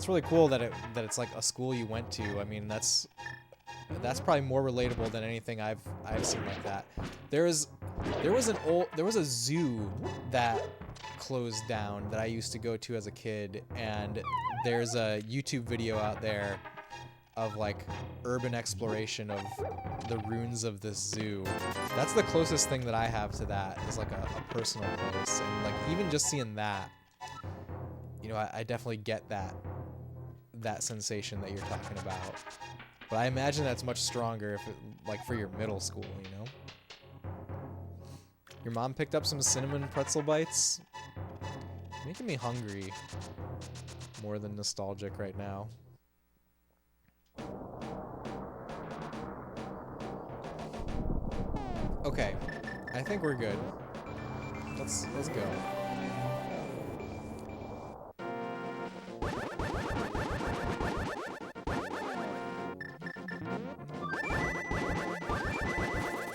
really cool that it's like a school you went to. I mean, that's probably more relatable than anything I've seen like that. There was a zoo that closed down that I used to go to as a kid, and there's a YouTube video out there of like urban exploration of the ruins of this zoo. That's the closest thing that I have to that, is like a personal place. And like even just seeing that, you know, I definitely get that sensation that you're talking about. But I imagine that's much stronger if it, like for your middle school, you know? Your mom picked up some cinnamon pretzel bites. Making me hungry more than nostalgic right now. Okay, I think we're good. Let's go.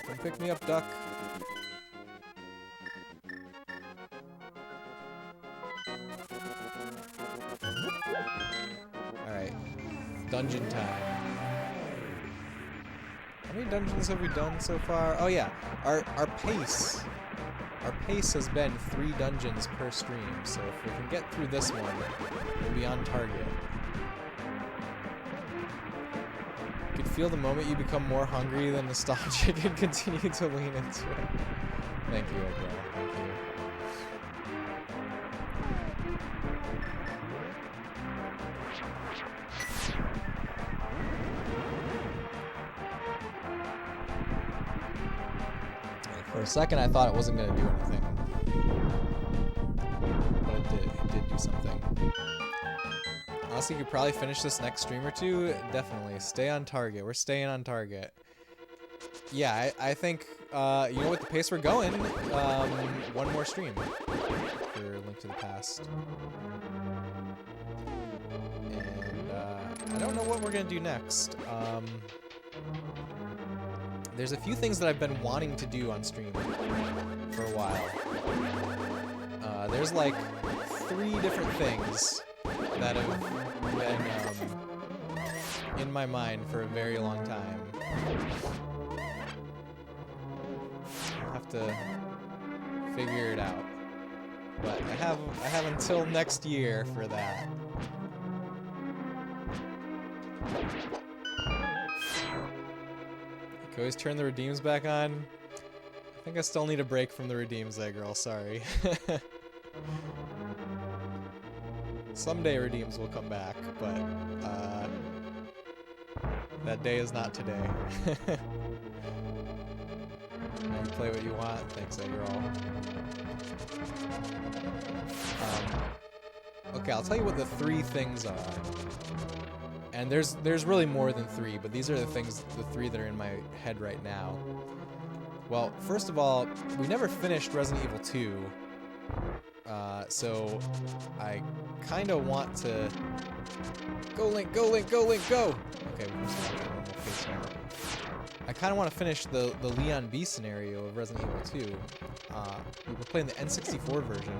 Come pick me up, duck. Alright. Dungeon time. How many dungeons have we done so far? Oh yeah, our pace. Our pace has been 3 dungeons per stream, so if we can get through this one, we'll be on target. You could feel the moment you become more hungry than nostalgic and continue to lean into it. Thank you, Edgar. Thank you. For a second, I thought it wasn't going to do anything. But it did. It did do something. Honestly, you could probably finish this next stream or two. Definitely. Stay on target. We're staying on target. Yeah, I think, you know, with the pace we're going, one more stream for Link to the Past. And, I don't know what we're going to do next. There's a few things that I've been wanting to do on stream for a while. There's like 3 different things that have been in my mind for a very long time. I'll have to figure it out. But I have until next year for that. You can always turn the redeems back on. I think I still need a break from the redeems there, girl. Sorry. Someday redeems will come back, but that day is not today. You play what you want. Thanks, Eggerall. Okay, I'll tell you what the 3 things are. And there's really more than 3, but these are the 3 that are in my head right now. Well, first of all, we never finished Resident Evil 2, so I kind of want to go Link, go Link, go Link, go. Okay, we're just gonna normal pace now. I kind of want to finish the Leon B scenario of Resident Evil 2. We were playing the N64 version.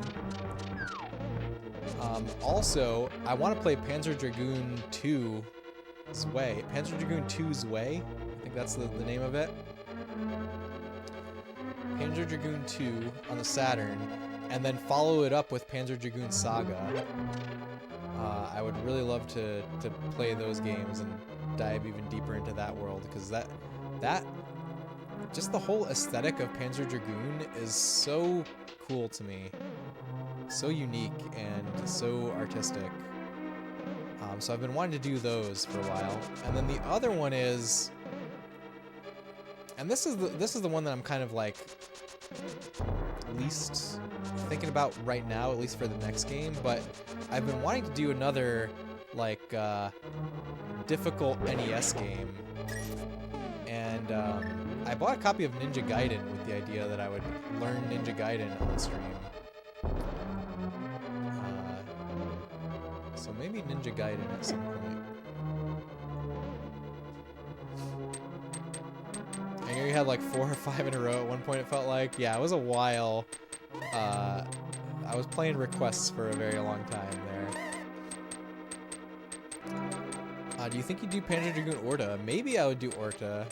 Also, I want to play Panzer Dragoon 2 Zwei. Panzer Dragoon 2 Zwei? I think that's the name of it. Panzer Dragoon 2 on the Saturn, and then follow it up with Panzer Dragoon Saga. I would really love to play those games and dive even deeper into that world, because that just the whole aesthetic of Panzer Dragoon is so cool to me. So unique and so artistic. So I've been wanting to do those for a while. And then the other one is, and this is the one that I'm kind of like least thinking about right now, at least for the next game, but I've been wanting to do another like difficult NES game. And I bought a copy of Ninja Gaiden with the idea that I would learn Ninja Gaiden on stream. So maybe Ninja Gaiden at some point. I know you had like 4 or 5 in a row at one point, it felt like. Yeah, it was a while. I was playing requests for a very long time there. Do you think you'd do Panzer Dragoon Orta? Maybe I would do Orta.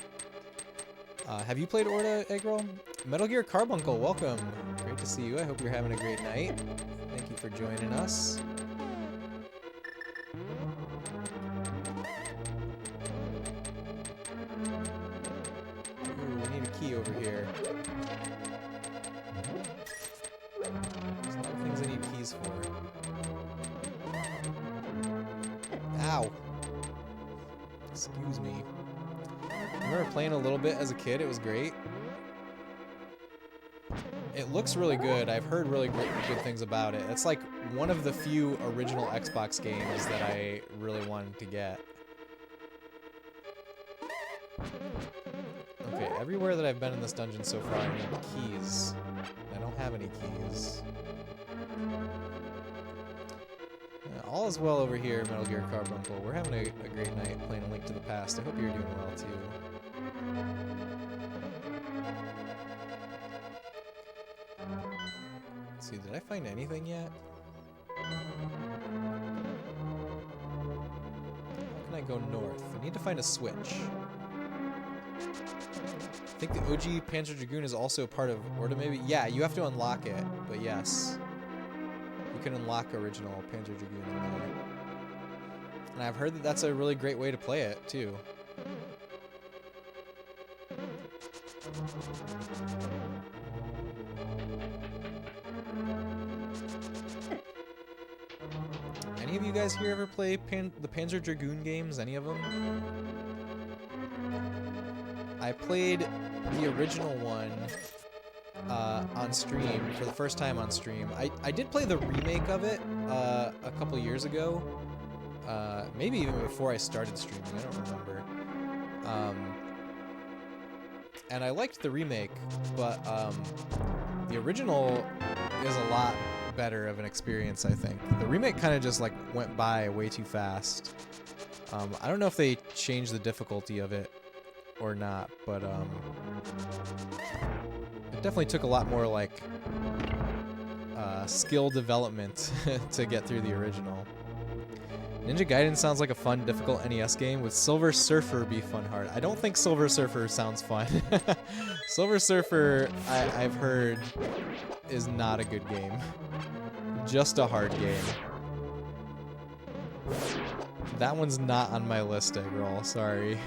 Have you played Orta, Eggroll? Metal Gear Carbuncle, welcome. Great to see you. I hope you're having a great night. Thank you for joining us. Ow. Excuse me. I remember playing a little bit as a kid. It was great. It looks really good. I've heard really good things about it. It's like one of the few original Xbox games that I really wanted to get. Okay, everywhere that I've been in this dungeon so far, I need keys. I don't have any keys. All is well over here, Metal Gear Carbuncle. We're having a great night playing A Link to the Past. I hope you're doing well, too. Let's see, did I find anything yet? How can I go north? I need to find a switch. I think the OG Panzer Dragoon is also part of, or maybe, yeah, you have to unlock it, but yes. You can unlock original Panzer Dragoon in there. And I've heard that that's a really great way to play it, too. Any of you guys here ever play the Panzer Dragoon games? Any of them? I played the original one on stream for the first time on stream. I did play the remake of it a couple years ago. Maybe even before I started streaming. I don't remember. And I liked the remake, but the original is a lot better of an experience, I think. The remake kind of just like went by way too fast. I don't know if they changed the difficulty of it or not, but it definitely took a lot more like skill development to get through the original. Ninja Gaiden sounds like a fun, difficult NES game. Would Silver Surfer be fun hard? I don't think Silver Surfer sounds fun. Silver Surfer, I've heard, is not a good game. Just a hard game. That one's not on my list, Eggroll. Sorry.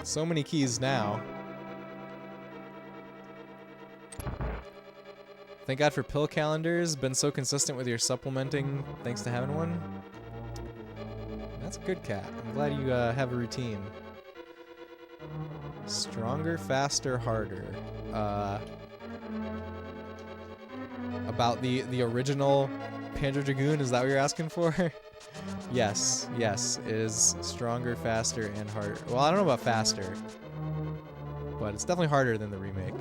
So many keys now. Thank God for pill calendars. Been so consistent with your supplementing thanks to having one. That's a good cat. I'm glad you have a routine. Stronger, faster, harder. About the original Panzer Dragoon, is that what you're asking for? Yes, yes, it is stronger, faster, and harder. Well, I don't know about faster, but it's definitely harder than the remake.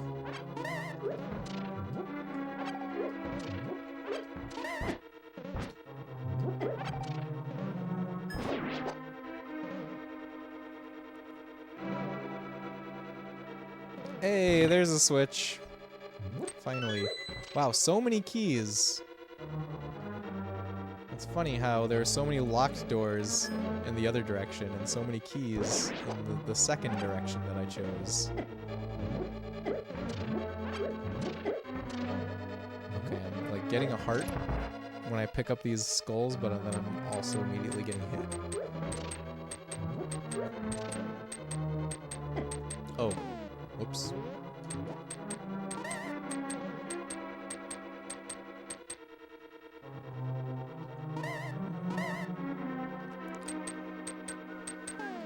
Hey, there's a switch. Finally. Wow, so many keys. It's funny how there are so many locked doors in the other direction and so many keys in the second direction that I chose. Okay, I'm like getting a heart when I pick up these skulls, but then I'm also immediately getting hit. Oh, whoops.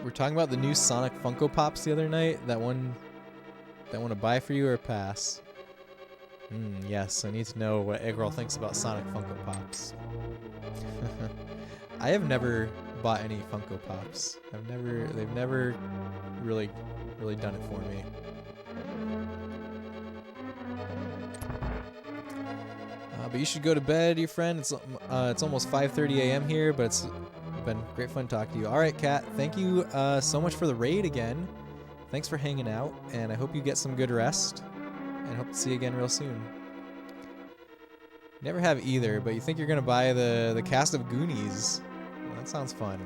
We're talking about the new Sonic Funko Pops the other night. That one to buy for you or pass? Yes, I need to know what Eggroll thinks about Sonic Funko Pops. I have never bought any Funko Pops. They've never really done it for me. But you should go to bed, your friend. It's almost 5:30 a.m. here, but it's been great fun talking to you. All right, Kat, thank you so much for the raid again. Thanks for hanging out, and I hope you get some good rest, and hope to see you again real soon. Never have either, but you think you're gonna buy the cast of Goonies? Well, that sounds fun.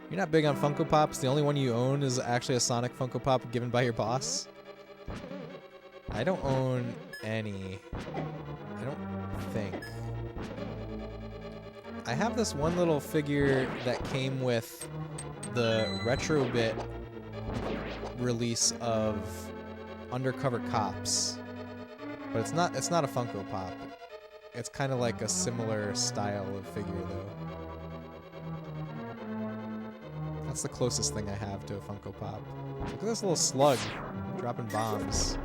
You're not big on Funko Pops. The only one you own is actually a Sonic Funko Pop given by your boss. I don't own any. I don't think. I have this one little figure that came with the Retrobit release of Undercover Cops But it's not a Funko Pop. It's kind of like a similar style of figure though. That's the closest thing I have to a Funko Pop. Look at this little slug dropping bombs.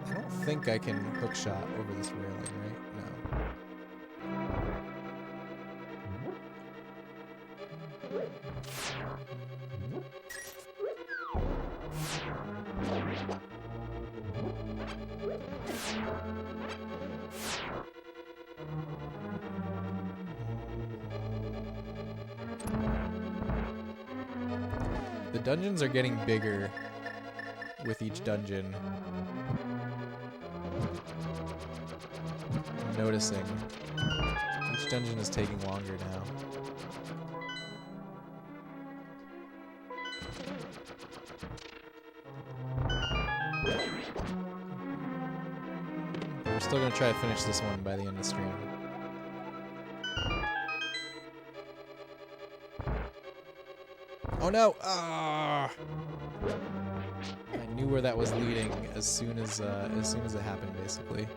I don't think I can hookshot over this railing, right? No. The dungeons are getting bigger with each dungeon. I'm noticing. Each dungeon is taking longer now. But we're still gonna try to finish this one by the end of the stream. Oh no! Ah! I knew where that was leading as soon as it happened, basically.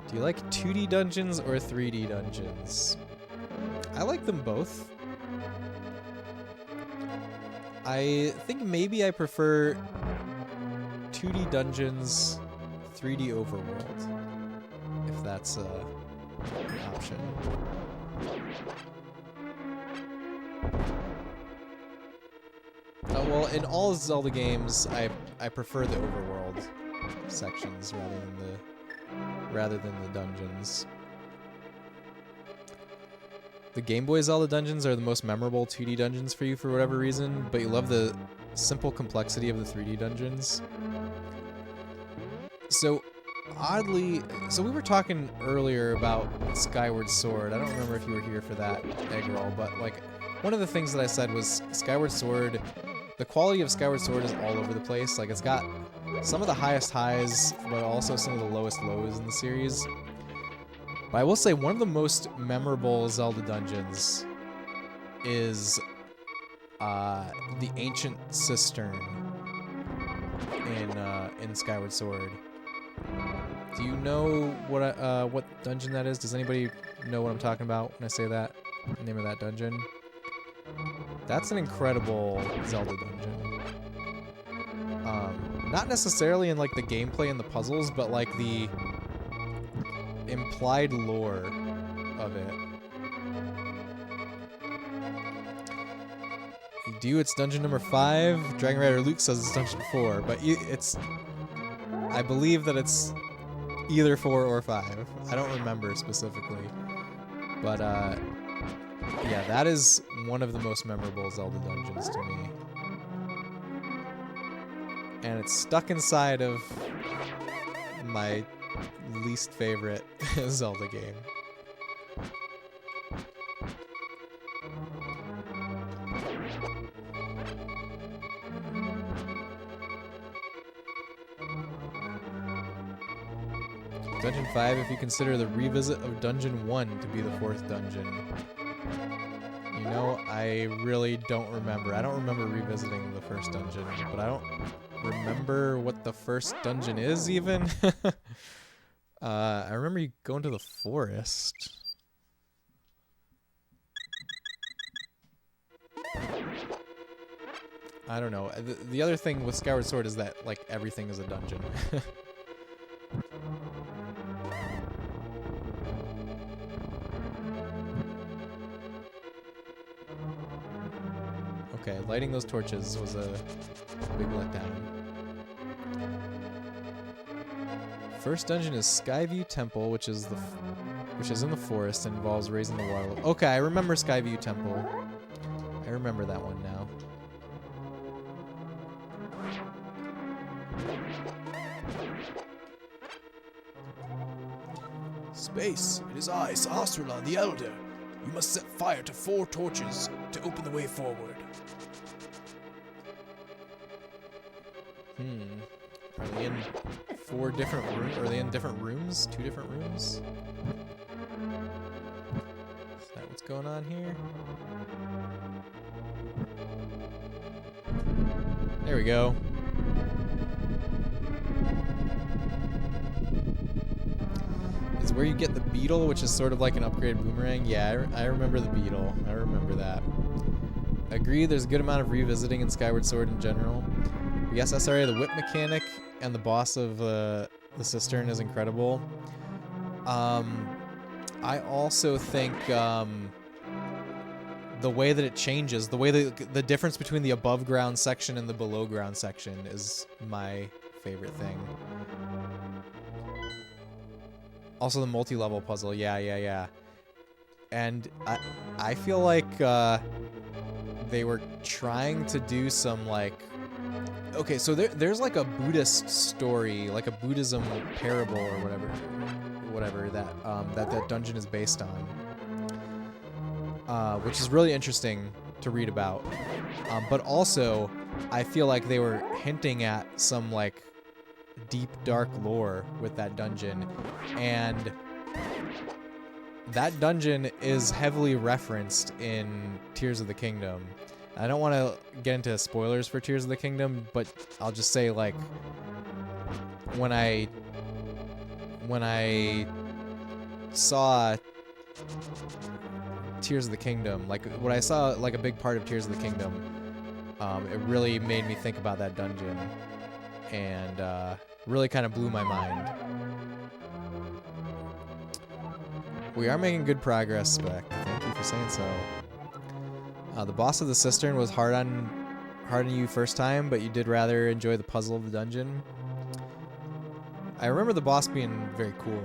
Do you like 2D dungeons or 3D dungeons? I like them both. I think maybe I prefer 2D dungeons, 3D overworld, if that's an option. Well, in all Zelda games, I prefer the overworld sections rather than the dungeons. The Game Boy Zelda dungeons are the most memorable 2D dungeons for you for whatever reason, but you love the simple complexity of the 3D dungeons. So, oddly, we were talking earlier about Skyward Sword. I don't remember if you were here for that, Eggroll, but like, one of the things that I said was Skyward Sword, the quality of Skyward Sword is all over the place. Like, it's got some of the highest highs, but also some of the lowest lows in the series. But I will say one of the most memorable Zelda dungeons is the Ancient Cistern in Skyward Sword. Do you know what dungeon that is? Does anybody know what I'm talking about when I say that? The name of that dungeon? That's an incredible Zelda dungeon. Not necessarily in like the gameplay and the puzzles, but like the implied lore of it. It's dungeon number 5. Dragon Rider Luke says it's dungeon 4, but I believe that it's either 4 or 5. I don't remember specifically, but yeah, that is one of the most memorable Zelda dungeons to me. And it's stuck inside of my least favorite Zelda game. Dungeon 5, if you consider the revisit of Dungeon 1 to be the 4th dungeon. You know, I really don't remember. I don't remember revisiting the first dungeon, but I don't remember what the first dungeon is, even. I remember you going to the forest. I don't know. The other thing with Skyward Sword is that, like, everything is a dungeon. Okay, lighting those torches was a big letdown. First dungeon is Skyview Temple, which is in the forest and involves raising the water level. Okay, I remember Skyview Temple. I remember that one now. Space, it is I, Sahasrara the Elder. You must set fire to 4 torches to open the way forward. Are they in 4 different rooms? Are they in different rooms? 2 different rooms? Is that what's going on here? There we go. Is where you get the beetle, which is sort of like an upgraded boomerang. Yeah, I remember the beetle. I remember that. Agree, there's a good amount of revisiting in Skyward Sword in general. But yes, SRA, the whip mechanic and the boss of the cistern is incredible. I also think the way that it changes, the way that the difference between the above ground section and the below ground section is my favorite thing. Also the multi-level puzzle, yeah. And I feel like they were trying to do some like, okay, so there's like a Buddhist story, like a Buddhism parable or whatever that dungeon is based on, which is really interesting to read about. But also, I feel like they were hinting at some like deep dark lore with that dungeon, and that dungeon is heavily referenced in Tears of the Kingdom. I don't want to get into spoilers for Tears of the Kingdom, but I'll just say, like, when I saw Tears of the Kingdom, like when I saw like a big part of Tears of the Kingdom, it really made me think about that dungeon, and really kind of blew my mind. We are making good progress, Spec. Thank you for saying so. The boss of the cistern was hard on you first time, but you did rather enjoy the puzzle of the dungeon. I remember the boss being very cool.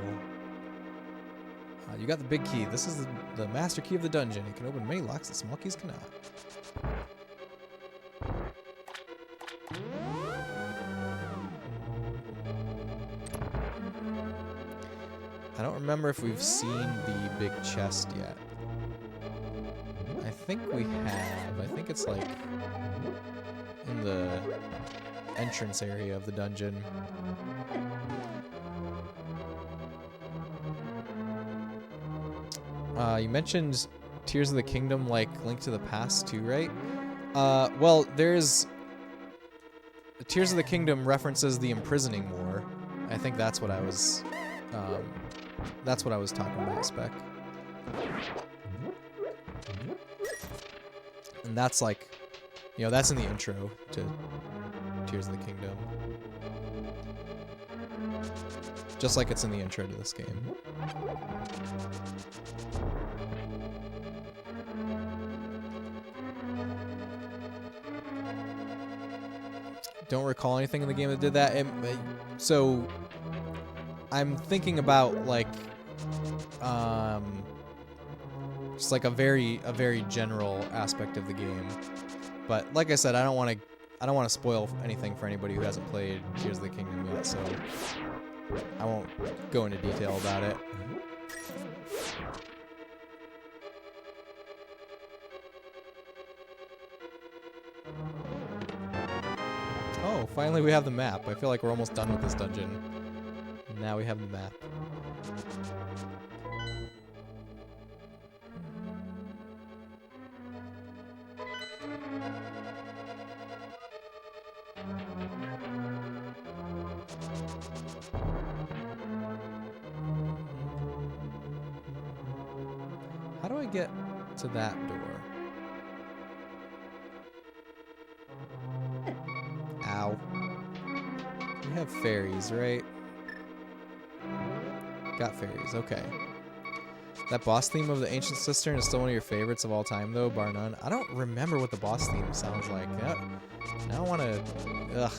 You got the big key. This is the master key of the dungeon. It can open many locks that small keys cannot. I don't remember if we've seen the big chest yet. I think we have. I think it's like in the entrance area of the dungeon. You mentioned Tears of the Kingdom, like Link to the Past too, right? Well, there's Tears of the Kingdom references the imprisoning war. I think that's what I was talking about, Spec. And that's like, you know, that's in the intro to Tears of the Kingdom. Just like it's in the intro to this game. Don't recall anything in the game that did that. So I'm thinking about like just like a very general aspect of the game. But like I said, I don't want to spoil anything for anybody who hasn't played Tears of the Kingdom yet, so I won't go into detail about it. Oh, finally we have the map. I feel like we're almost done with this dungeon. Now we have the map. How do I get to that door? Ow. We have fairies, right? Got fairies, okay. That boss theme of the Ancient Cistern is still one of your favorites of all time, though, bar none. I don't remember what the boss theme sounds like. Now I want to... Ugh.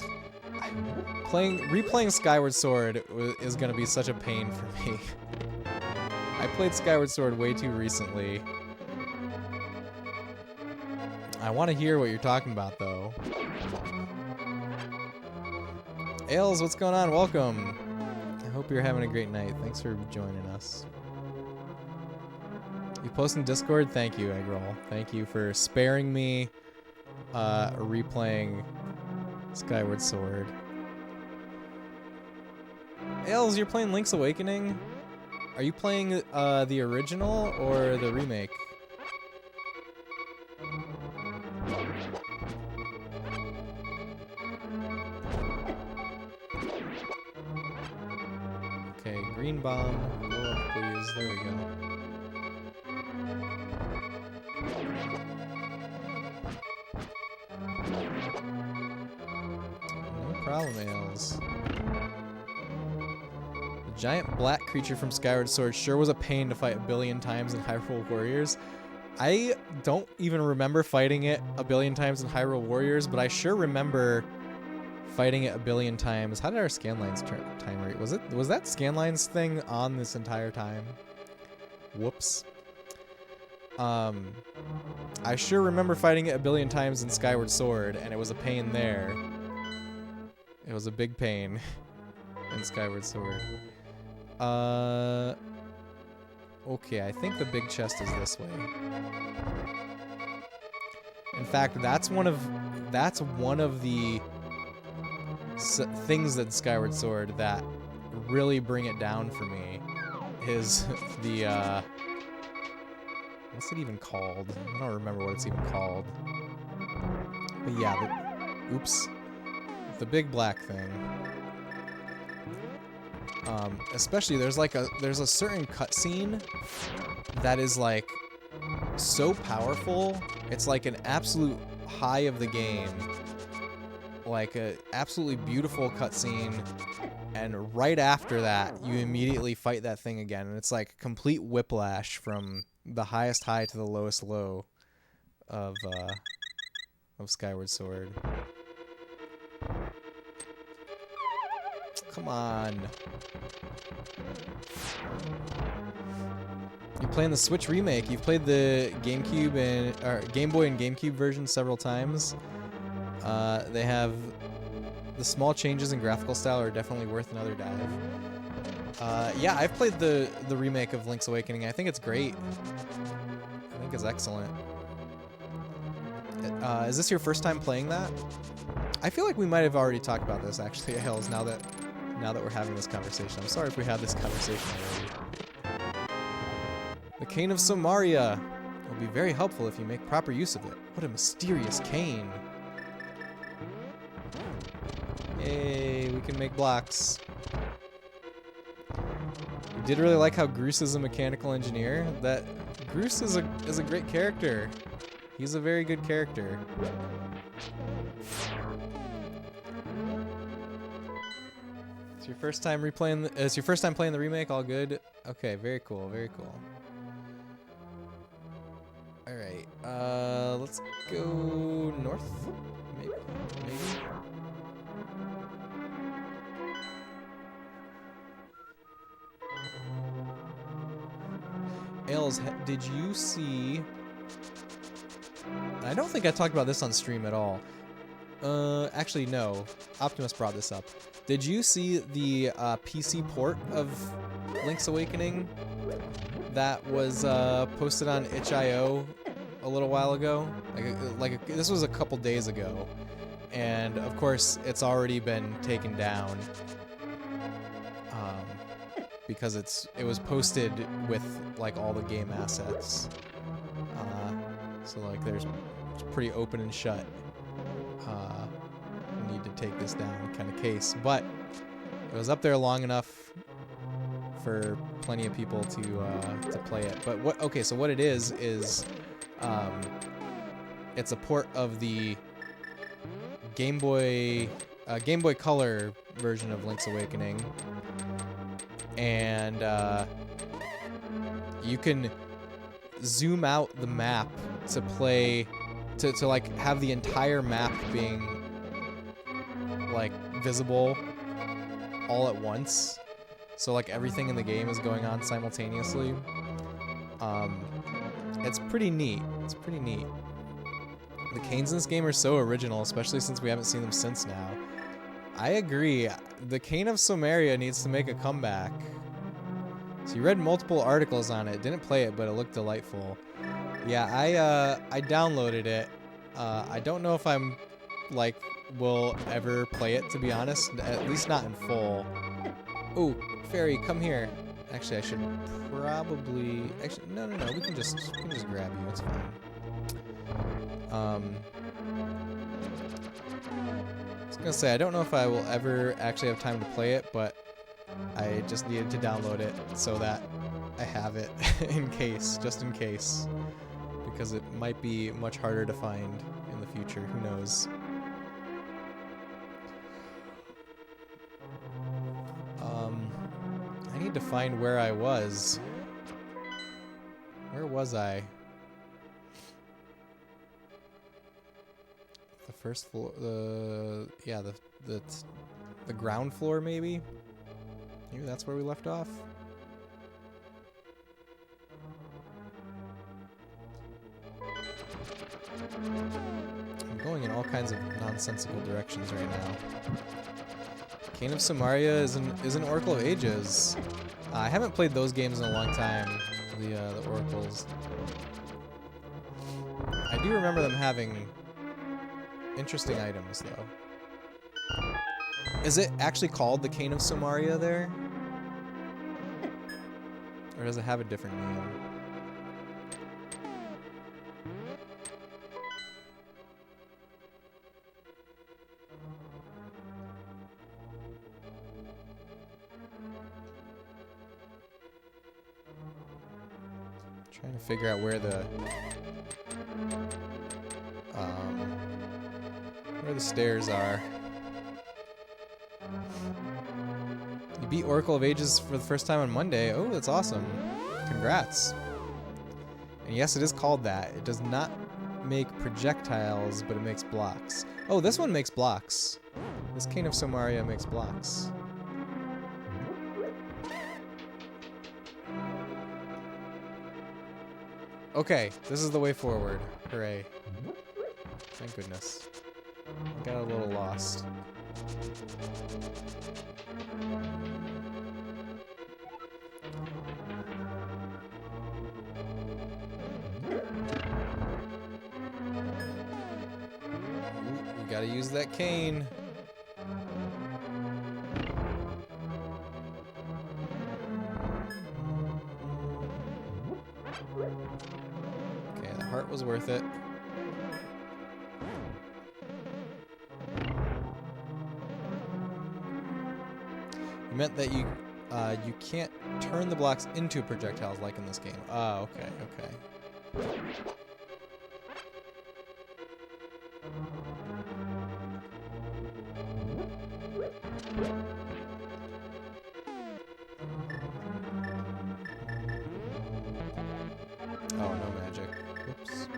Replaying Skyward Sword is going to be such a pain for me. I played Skyward Sword way too recently. I want to hear what you're talking about, though. Ailes, what's going on? Welcome. I hope you're having a great night. Thanks for joining us. You post in Discord? Thank you, Eggroll. Thank you for sparing me replaying Skyward Sword. Ailes, you're playing Link's Awakening? Are you playing the original or the remake? Green bomb. Blow up, please. There we go. No problem, Ales. The giant black creature from Skyward Sword sure was a pain to fight a billion times in Hyrule Warriors. I don't even remember fighting it a billion times in Hyrule Warriors, but I sure remember fighting it a billion times. How did our scanlines time rate? Was that scanlines thing on this entire time? Whoops. I sure remember fighting it a billion times in Skyward Sword, and it was a pain there. It was a big pain in Skyward Sword. Okay, I think the big chest is this way. In fact, that's one of the things that Skyward Sword that really bring it down for me is the what's it even called? I don't remember what it's even called. But yeah, oops. The big black thing. Especially there's a certain cutscene that is like so powerful. It's like an absolute high of the game. Like a absolutely beautiful cutscene, and right after that you immediately fight that thing again, and it's like complete whiplash from the highest high to the lowest low of Skyward Sword. Come on. You're playing the Switch remake. You've played the GameCube or Game Boy and GameCube version several times. They have the small changes in graphical style are definitely worth another dive. Yeah, I've played the remake of Link's Awakening. I think it's great. I think it's excellent. Is this your first time playing that? I feel like we might have already talked about this actually, Hills, now that we're having this conversation. I'm sorry if we had this conversation already. The Cane of Somaria will be very helpful if you make proper use of it. What a mysterious cane. Yay, we can make blocks. We did really like how Groose is a mechanical engineer. That Groose is a great character. He's a very good character. It's your first time replaying. It's your first time playing the remake. All good. Okay, very cool. Very cool. All right. Let's go north. Maybe. Ailes, did you see... I don't think I talked about this on stream at all. Actually, no. Optimus brought this up. Did you see the PC port of Link's Awakening that was posted on itch.io a little while ago? This was a couple days ago. And, of course, it's already been taken down. Because it was posted with like all the game assets, so like it's pretty open and shut. Need to take this down kind of case, but it was up there long enough for plenty of people to play it. But so what it is it's a port of the Game Boy Color version of Link's Awakening. And you can zoom out the map to play, to like have the entire map being like visible all at once. So like everything in the game is going on simultaneously. It's pretty neat. It's pretty neat. The canes in this game are so original, especially since we haven't seen them since now. I agree. The Cane of Somaria needs to make a comeback. So you read multiple articles on it. Didn't play it, but it looked delightful. Yeah, I downloaded it. I don't know if I'm will ever play it, to be honest. At least not in full. Ooh, Fairy, come here. Actually, I should probably. Actually, no. We can just grab you. It's fine. I was gonna say, I don't know if I will ever actually have time to play it, but I just needed to download it so that I have it in case, just in case. Because it might be much harder to find in the future, who knows. I need to find where I was. Where was I? The first floor, yeah, the ground floor maybe? Maybe that's where we left off. I'm going in all kinds of nonsensical directions right now. Cane of Samaria is an Oracle of Ages. I haven't played those games in a long time, the Oracles. I do remember them having interesting items, though. Is it actually called the Cane of Samaria there? Or does it have a different name? Trying to figure out where the stairs are. You beat Oracle of Ages for the first time on Monday. Oh, that's awesome. Congrats. And yes, it is called that. It does not make projectiles, but it makes blocks. Oh, this one makes blocks. This Cane of Samaria makes blocks. Okay, this is the way forward. Hooray. Thank goodness. I got a little lost. Ooh, we gotta use that cane. Okay, the heart was worth it. It meant that you can't turn the blocks into projectiles like in this game. Oh, okay, okay. Oh, no magic. Whoops.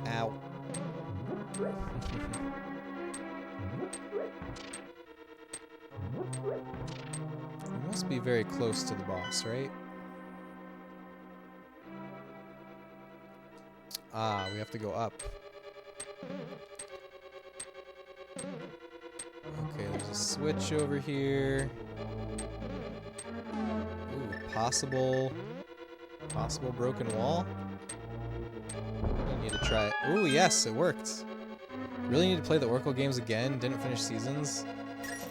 Ow. We must be very close to the boss, right? Ah, we have to go up. Okay, there's a switch over here. Ooh, possible broken wall. I need to try it. Ooh, yes, it worked. Really need to play the Oracle games again. Didn't finish seasons.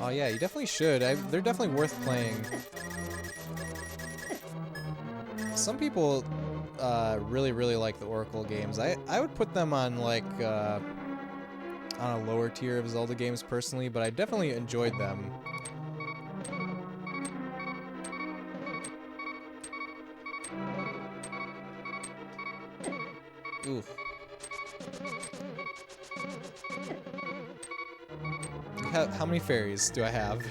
Oh yeah, you definitely should. They're definitely worth playing. Some people really like the Oracle games. I would put them on like on a lower tier of Zelda games personally, but I definitely enjoyed them. Oof. How many fairies do I have?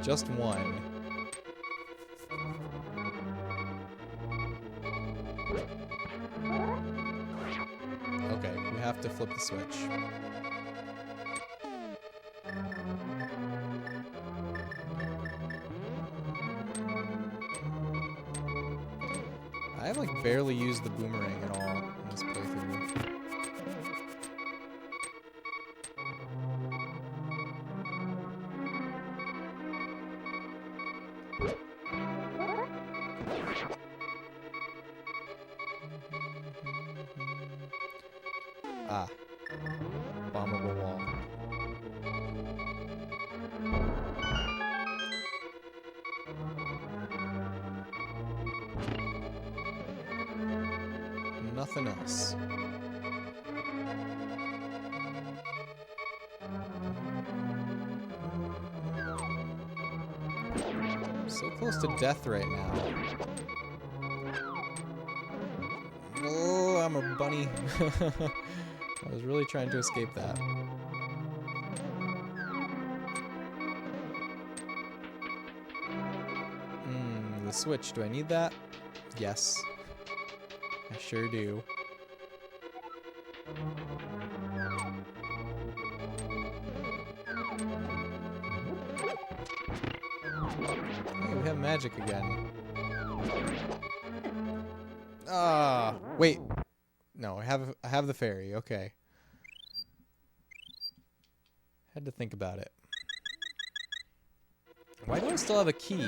Just one. Okay, we have to flip the switch. I have like barely used the boomerang at all in this playthrough. Ah. Bombable wall. nothing else. So close to death right now. Oh, I'm a bunny. I was really trying to escape that. The switch. Do I need that? Yes. I sure do. Hey, we have magic again. Ah, wait. No, I have the fairy. Okay. Had to think about it. Why do I still have a key?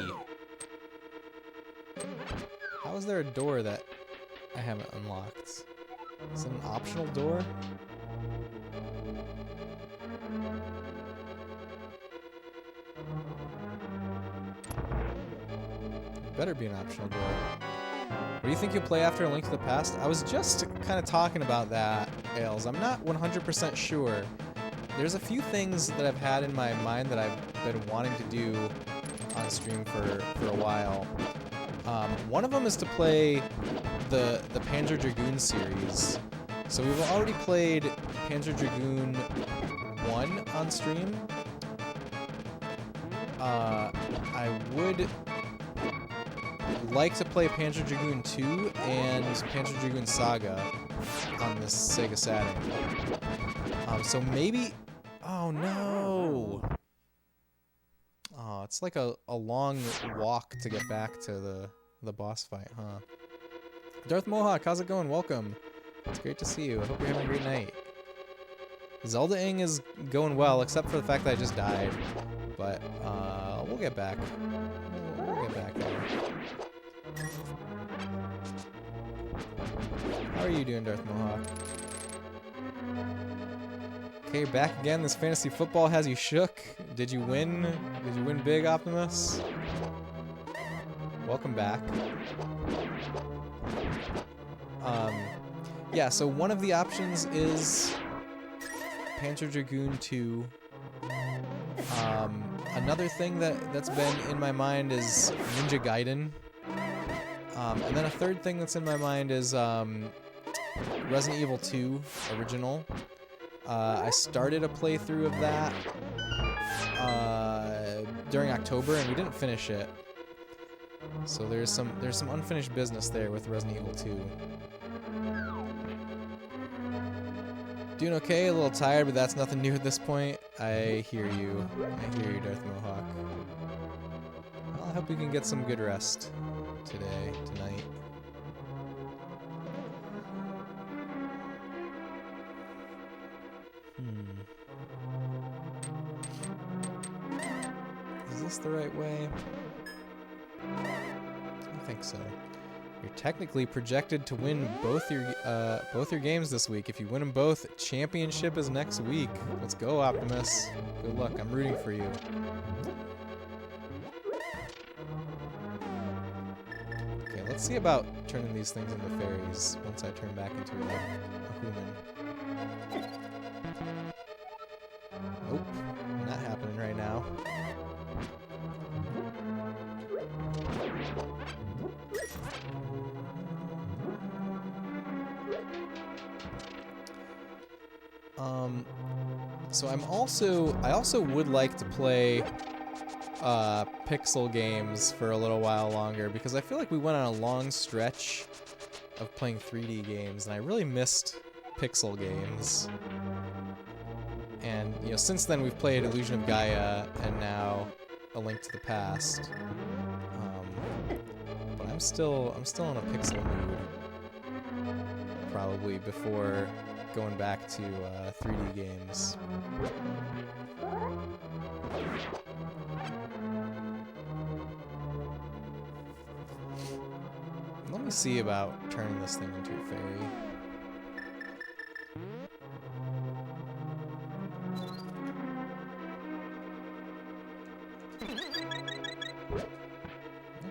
How is there a door that I haven't unlocked? Is it an optional door? It better be an optional door. What do you think you'll play after A Link to the Past? I was just kind of talking about that, Ailes. I'm not 100% sure. There's a few things that I've had in my mind that I've been wanting to do on stream for a while. One of them is to play the Panzer Dragoon series. So we've already played Panzer Dragoon 1 on stream. I would like to play Panzer Dragoon 2 and Panzer Dragoon Saga on this Sega Saturn. So maybe... Oh no! Oh, it's like a long walk to get back to the boss fight, huh? Darth Mohawk, how's it going? Welcome. It's great to see you. I hope you're having a great night. Zelda-ing is going well, except for the fact that I just died. But, we'll get back. We'll get back there. How are you doing, Darth Mohawk? Okay, you're back again. This fantasy football has you shook. Did you win? Did you win big, Optimus? Welcome back. Yeah, so one of the options is Panzer Dragoon 2. Another thing that's been in my mind is Ninja Gaiden. And then a third thing that's in my mind is Resident Evil 2 Original. I started a playthrough of that during October, and we didn't finish it. So there's some unfinished business there with Resident Evil 2. Doing okay, a little tired, but that's nothing new at this point. I hear you. I hear you, Darth Mohawk. Well, I hope you can get some good rest today, tonight. Is this the right way? I think so. You're technically projected to win both your games this week. If you win them both, championship is next week. Let's go, Optimus. Good luck. I'm rooting for you. Okay, let's see about turning these things into fairies once I turn back into a human. Nope, not happening right now. So I also would like to play pixel games for a little while longer, because I feel like we went on a long stretch of playing 3D games, and I really missed pixel games. And you know, since then we've played Illusion of Gaia and now A Link to the Past. But I'm still in a pixel mood. Probably before going back to 3D games. Let me see about turning this thing into a fairy.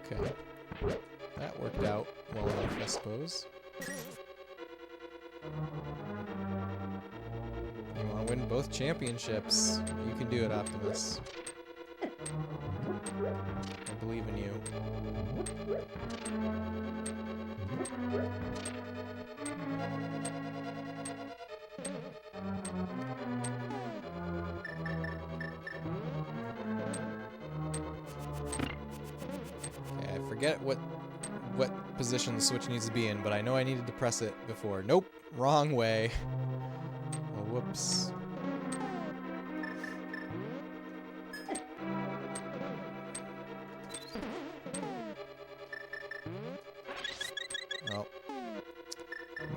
Okay. That worked out well enough, I suppose. You want to win both championships. You can do it, Optimus. I believe in you. Okay, I forget what position the switch needs to be in, but I know I needed to press it before. Nope, wrong way. Oh, whoops. Well,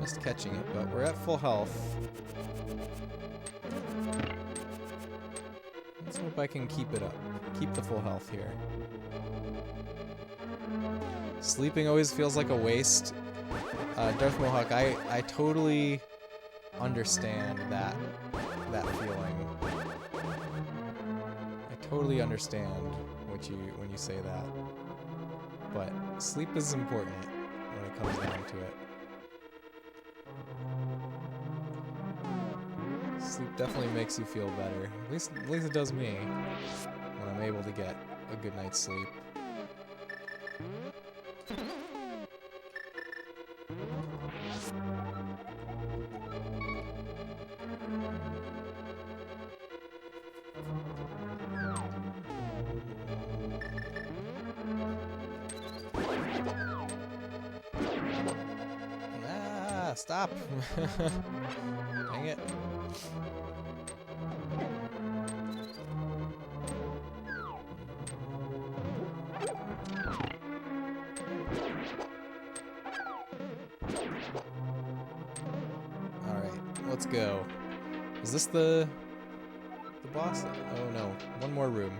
missed catching it, but we're at full health. Let's hope I can keep it up. Keep the full health here. Sleeping always feels like a waste. Darth Mohawk, I totally understand that feeling. I totally understand when you say that. But sleep is important when it comes down to it. Sleep definitely makes you feel better. At least it does me when I'm able to get a good night's sleep. Ah, stop! Dang it. Alright, let's go. Is this the boss? Oh no, one more room.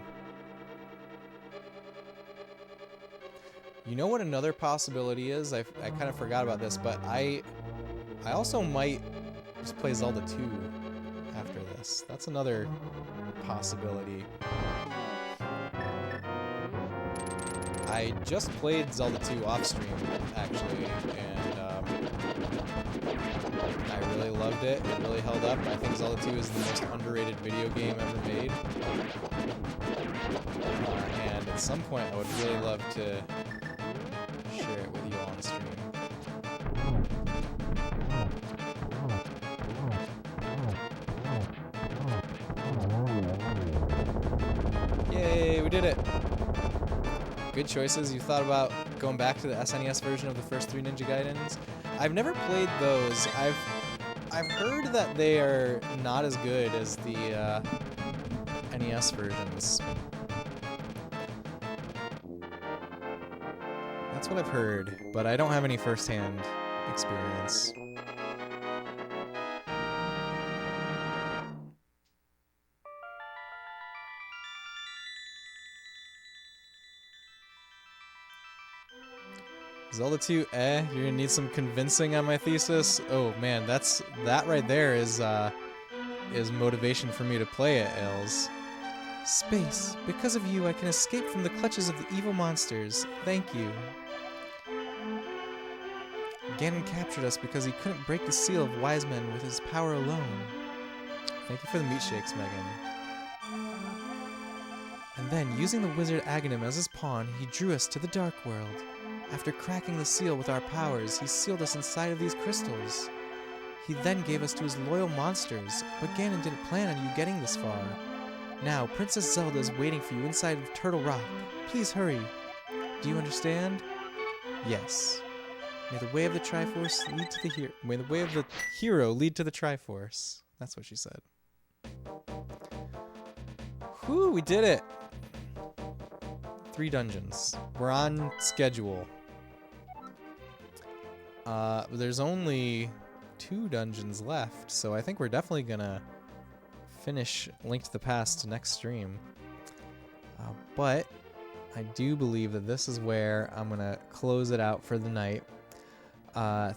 You know what another possibility is? I kind of forgot about this, but I also might just play Zelda 2 after this. That's another possibility. I just played Zelda 2 off stream, actually, and I really loved it. It really held up. I think Zelda 2 is the most underrated video game ever made. And at some point, I would really love to share it with you on stream. Yay, we did it! Good choices. You thought about going back to the SNES version of the first 3 Ninja Gaidens? I've never played those. I've heard that they are not as good as the NES versions. That's what I've heard, but I don't have any first-hand experience. Zelda 2, you're gonna need some convincing on my thesis. Oh man, that right there is motivation for me to play it, Els. Space, because of you I can escape from the clutches of the evil monsters. Thank you. Ganon captured us because he couldn't break the seal of wise men with his power alone. Thank you for the meat shakes, Megan. And then, using the wizard Aghanim as his pawn, he drew us to the Dark World. After cracking the seal with our powers, he sealed us inside of these crystals. He then gave us to his loyal monsters, but Ganon didn't plan on you getting this far. Now, Princess Zelda is waiting for you inside of Turtle Rock. Please hurry. Do you understand? Yes. May the way of the Triforce lead to the hero. May the way of the hero lead to the Triforce. That's what she said. Whew, we did it. 3 dungeons. We're on schedule. There's only 2 dungeons left, so I think we're definitely gonna finish Link to the Past next stream. But I do believe that this is where I'm gonna close it out for the night.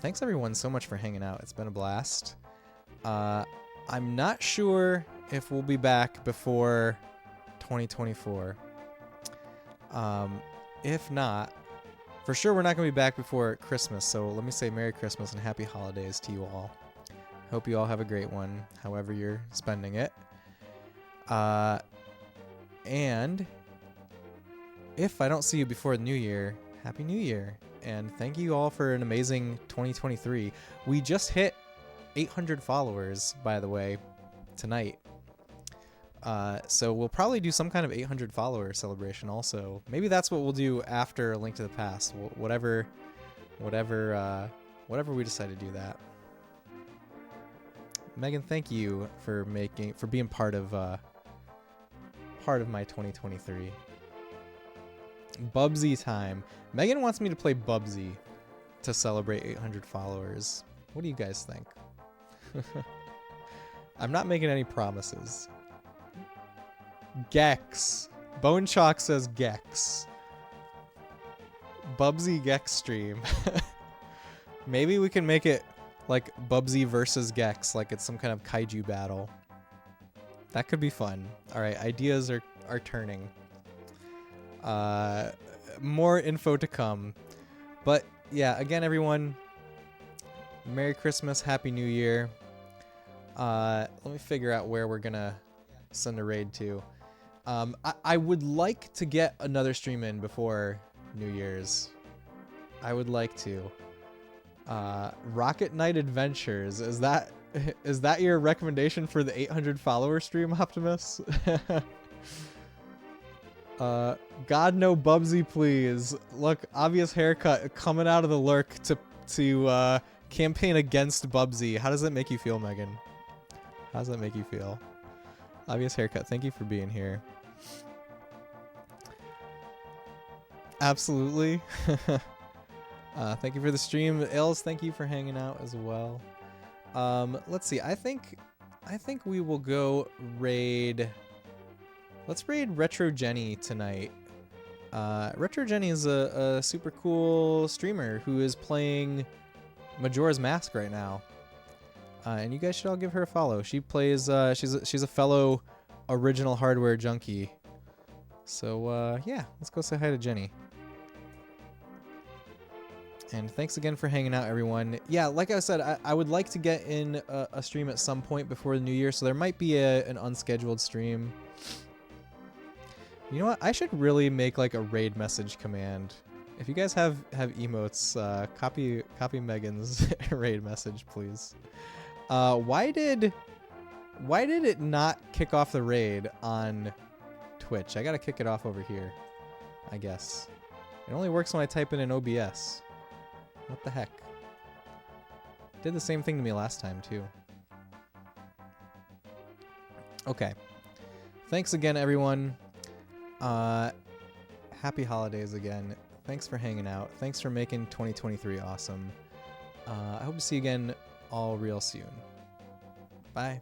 Thanks everyone so much for hanging out. It's been a blast. I'm not sure if we'll be back before 2024. If not, for sure we're not going to be back before Christmas, so let me say Merry Christmas and Happy Holidays to you all. Hope you all have a great one, however you're spending it. And if I don't see you before the new year, Happy New Year. And thank you all for an amazing 2023. We just hit 800 followers, by the way, tonight. So we'll probably do some kind of 800 follower celebration also. Maybe that's what we'll do after A Link to the Past. Whatever we decide to do that. Megan, thank you for being part of my 2023. Bubsy time. Megan wants me to play Bubsy to celebrate 800 followers. What do you guys think? I'm not making any promises. Gex. Bone Chalk says Gex. Bubsy Gex stream. Maybe we can make it like Bubsy versus Gex, like it's some kind of kaiju battle. That could be fun. Alright, ideas are turning. More info to come. But yeah, again everyone, Merry Christmas, Happy New Year. Let me figure out where we're gonna send a raid to. I would like to get another stream in before New Year's. I would like to. Rocket Knight Adventures, is that your recommendation for the 800 follower stream, Optimus? God no Bubsy please. Look, obvious haircut coming out of the lurk to campaign against Bubsy. How does that make you feel, Megan? How does that make you feel? Obvious haircut, thank you for being here. Absolutely. Thank you for the stream. Els, thank you for hanging out as well. Let's see. I think we will go raid. Let's raid Retro Jenny tonight. Retro Jenny is a super cool streamer who is playing Majora's Mask right now. And you guys should all give her a follow. She plays. She's a fellow original hardware junkie. So yeah, let's go say hi to Jenny. And thanks again for hanging out, everyone. Yeah, like I said, I would like to get in a stream at some point before the new year, so there might be an unscheduled stream. You know what? I should really make like a raid message command. If you guys have emotes, copy Megan's raid message, please. Why did it not kick off the raid on Twitch? I gotta kick it off over here, I guess. It only works when I type it in OBS. What the heck? Did the same thing to me last time, too. Okay. Thanks again, everyone. Happy holidays again. Thanks for hanging out. Thanks for making 2023 awesome. I hope to see you again all real soon. Bye.